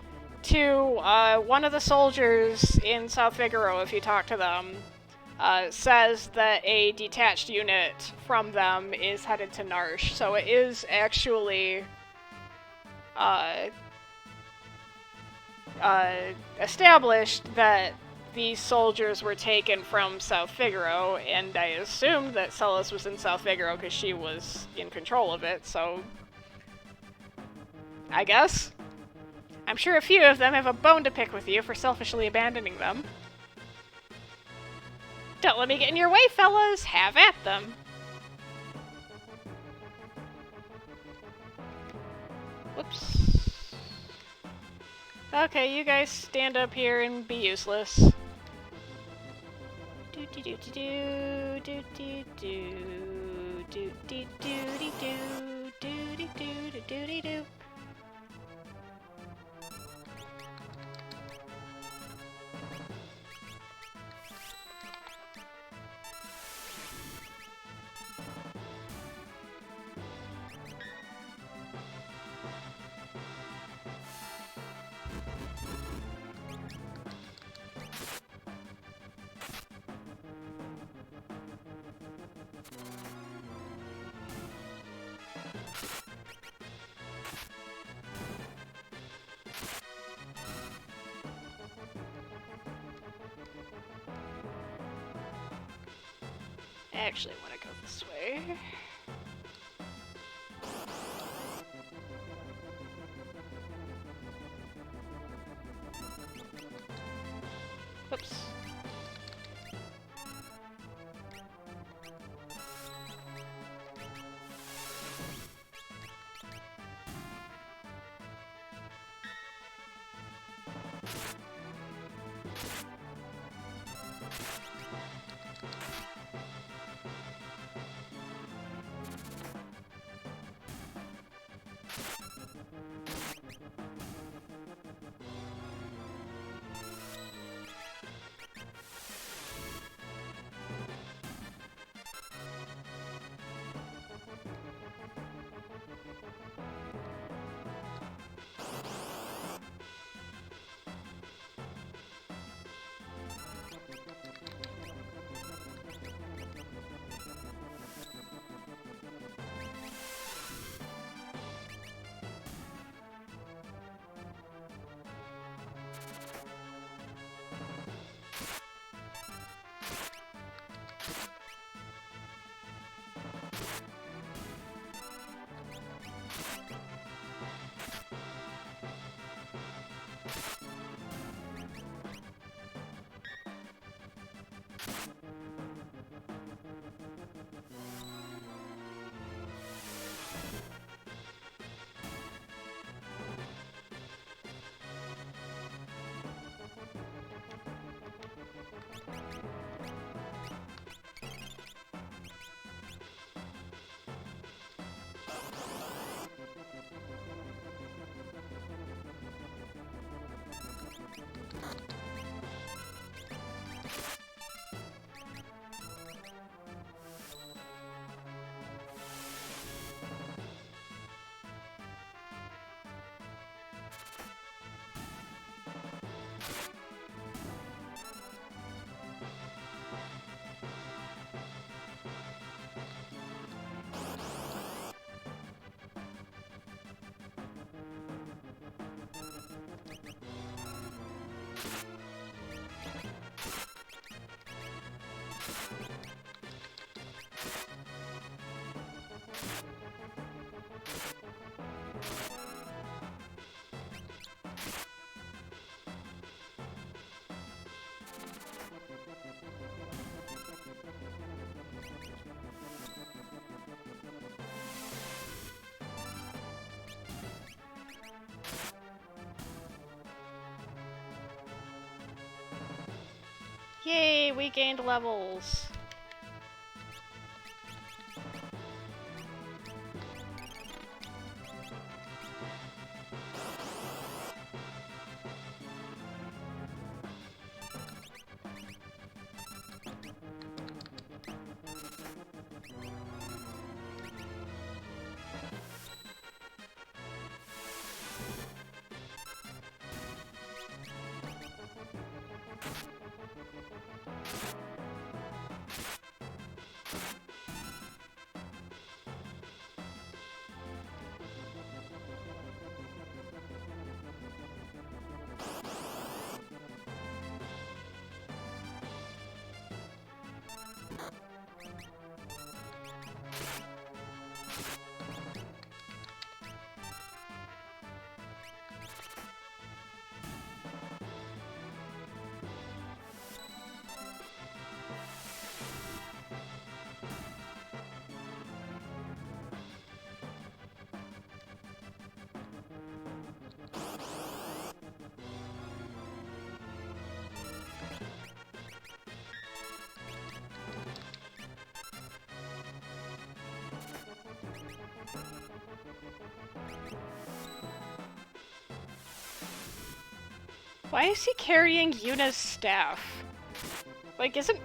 Speaker 2: to one of the soldiers in South Figaro, if you talk to them, says that a detached unit from them is headed to Narshe. So it is actually established that these soldiers were taken from South Figaro, and I assumed that Celis was in South Figaro because she was in control of it, so... I guess? I'm sure a few of them have a bone to pick with you for selfishly abandoning them. Don't let me get in your way, fellas! Have at them! Whoops. Okay, you guys stand up here and be useless. Do do do do do do do do do do do do do do do do do. I actually want to go this way. Whoops. Yay, we gained levels. Why is he carrying Yuna's staff? Like, doesn't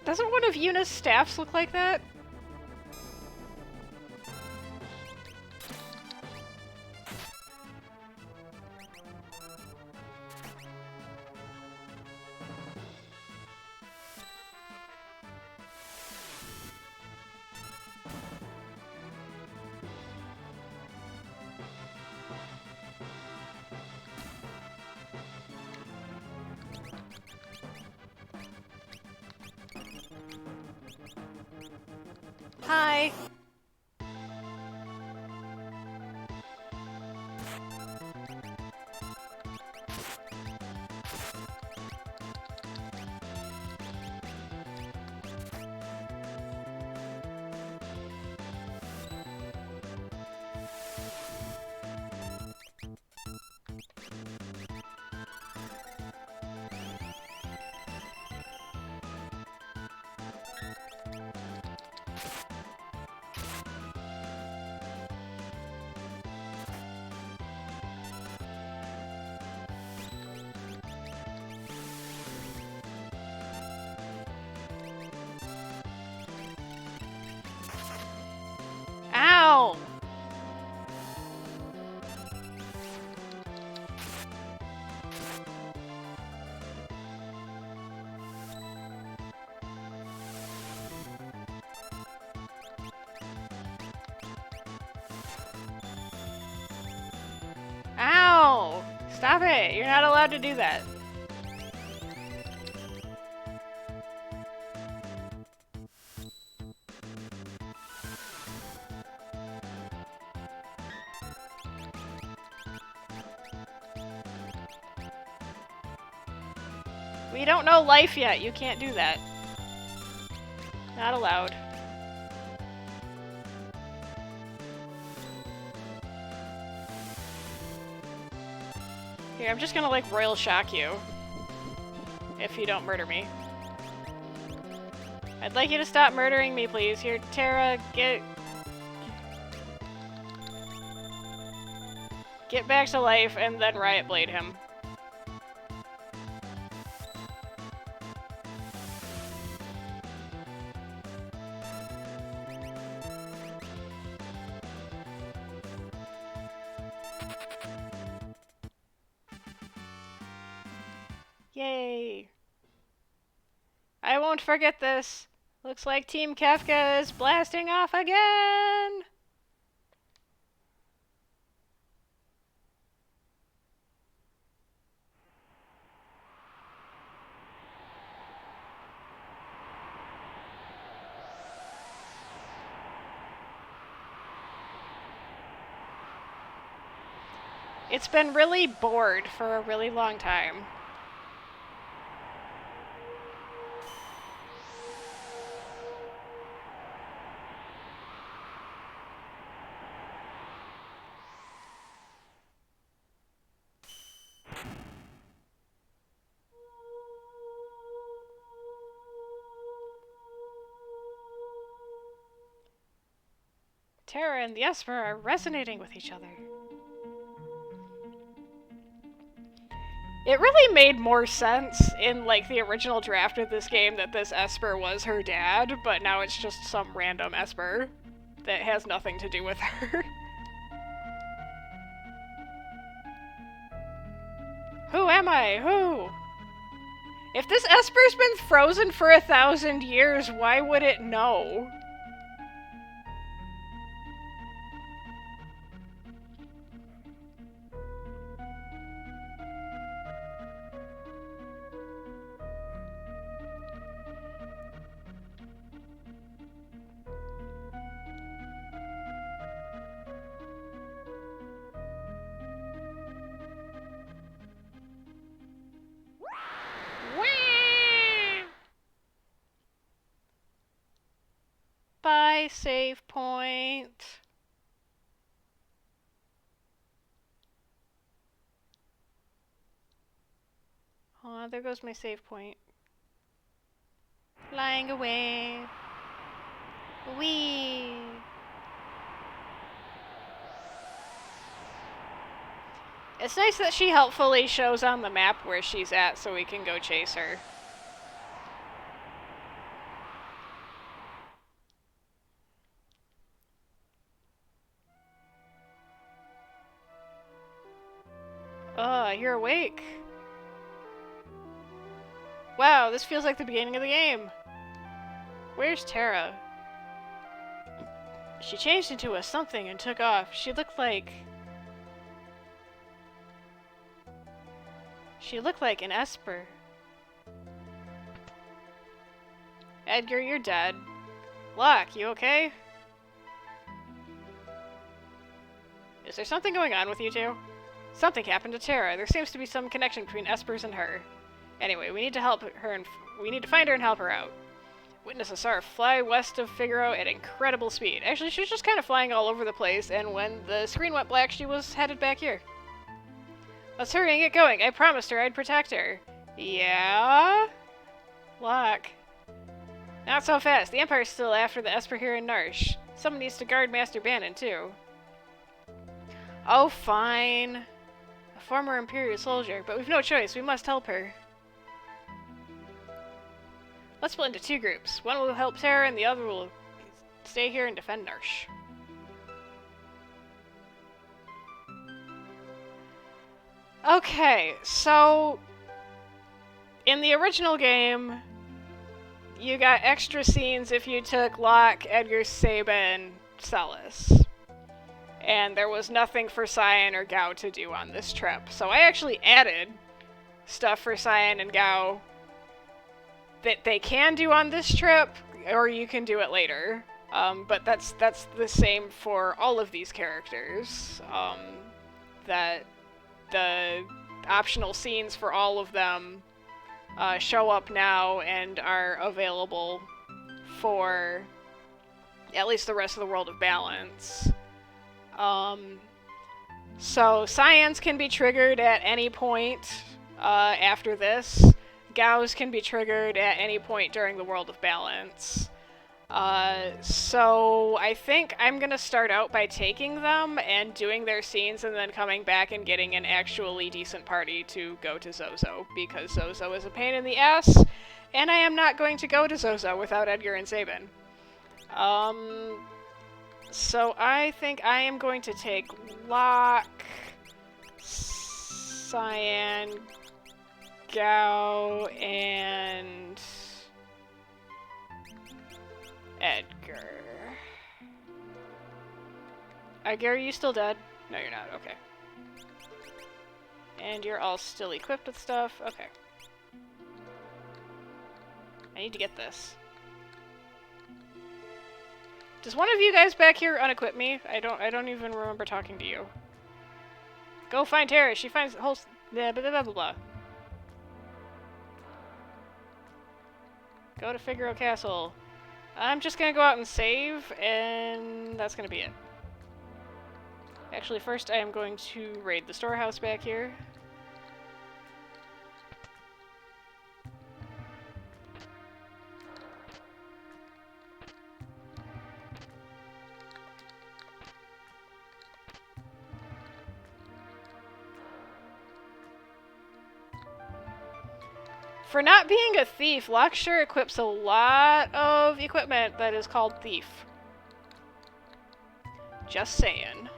Speaker 2: one of Yuna's staffs look like that? Hi. Ow! Ow! Stop it! You're not allowed to do that. We don't know life yet. You can't do that. Not allowed. Here, I'm just gonna, like, royal shock you. If you don't murder me. I'd like you to stop murdering me, please. Here, Terra, get back to life, and then Riot Blade him. Yay! I won't forget this. Looks like Team Kefka is blasting off again! It's been really bored for a really long time. Terra and the Esper are resonating with each other. It really made more sense in, like, the original draft of this game that this Esper was her dad, but now it's just some random Esper that has nothing to do with her. Who am I? Who? If this Esper's been frozen for 1,000 years, why would it know? Bye, save point. Aw, there goes my save point. Flying away. Whee! It's nice that she helpfully shows on the map where she's at so we can go chase her. You're awake. Wow, this feels like the beginning of the game. Where's Tara? She changed into a something and took off. She looked like an Esper. Edgar, you're dead. Locke, you okay? Is there something going on with you two? Something happened to Tara. There seems to be some connection between Espers and her. Anyway, we need to help her and we need to find her and help her out. Witnesses saw her fly west of Figaro at incredible speed. Actually, she was just kind of flying all over the place, and when the screen went black, she was headed back here. Let's hurry and get going. I promised her I'd protect her. Yeah? Locke. Not so fast. The Empire's still after the Esper here in Narshe. Someone needs to guard Master Bannon, too. Oh, fine. A former Imperial soldier, but we've no choice. We must help her. Let's split into two groups. One will help Tara, and the other will stay here and defend Narshe. Okay, so in the original game, you got extra scenes if you took Locke, Edgar, Saban, Celis. And there was nothing for Cyan or Gao to do on this trip. So I actually added stuff for Cyan and Gao that they can do on this trip, or you can do it later. But that's the same for all of these characters. That the optional scenes for all of them show up now and are available for at least the rest of the World of Balance. So Cyan's can be triggered at any point after this. Gao's can be triggered at any point during the World of Balance. So I think I'm gonna start out by taking them and doing their scenes and then coming back and getting an actually decent party to go to Zozo, because Zozo is a pain in the ass, and I am not going to go to Zozo without Edgar and Saban. So I think I am going to take Locke, Cyan, Gao, and Edgar. Edgar, are you still dead? No, you're not. Okay. And you're all still equipped with stuff? Okay. I need to get this. Does one of you guys back here unequip me? I don't even remember talking to you. Go find Tara. She finds the whole blah blah blah blah blah. Go to Figaro Castle. I'm just gonna go out and save, and that's gonna be it. Actually, first I am going to raid the storehouse back here. For not being a thief, Locke sure equips a lot of equipment that is called Thief. Just saying.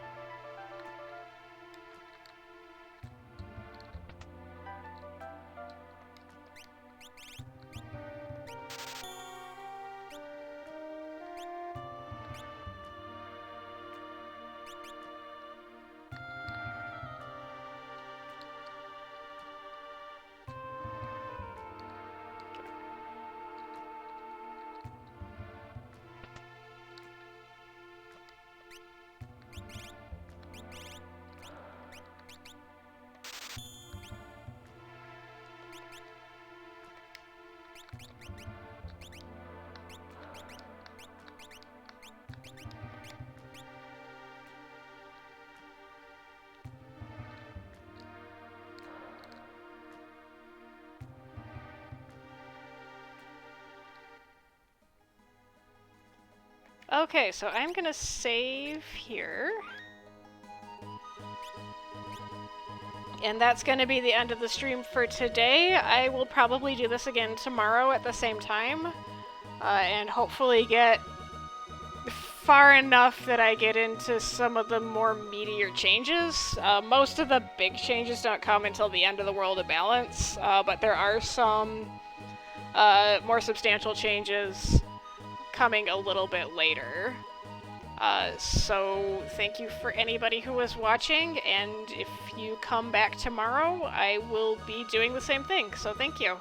Speaker 2: Okay, so I'm gonna save here.
Speaker 1: And that's going to be the end of the stream for today. I will probably do this again tomorrow at the same time, and hopefully get far enough that I get into some of the more meatier changes. Most of the big changes don't come until the end of the World of Balance, but there are some more substantial changes coming a little bit later. So thank you for anybody who was watching, and if you come back tomorrow, I will be doing the same thing, so thank you.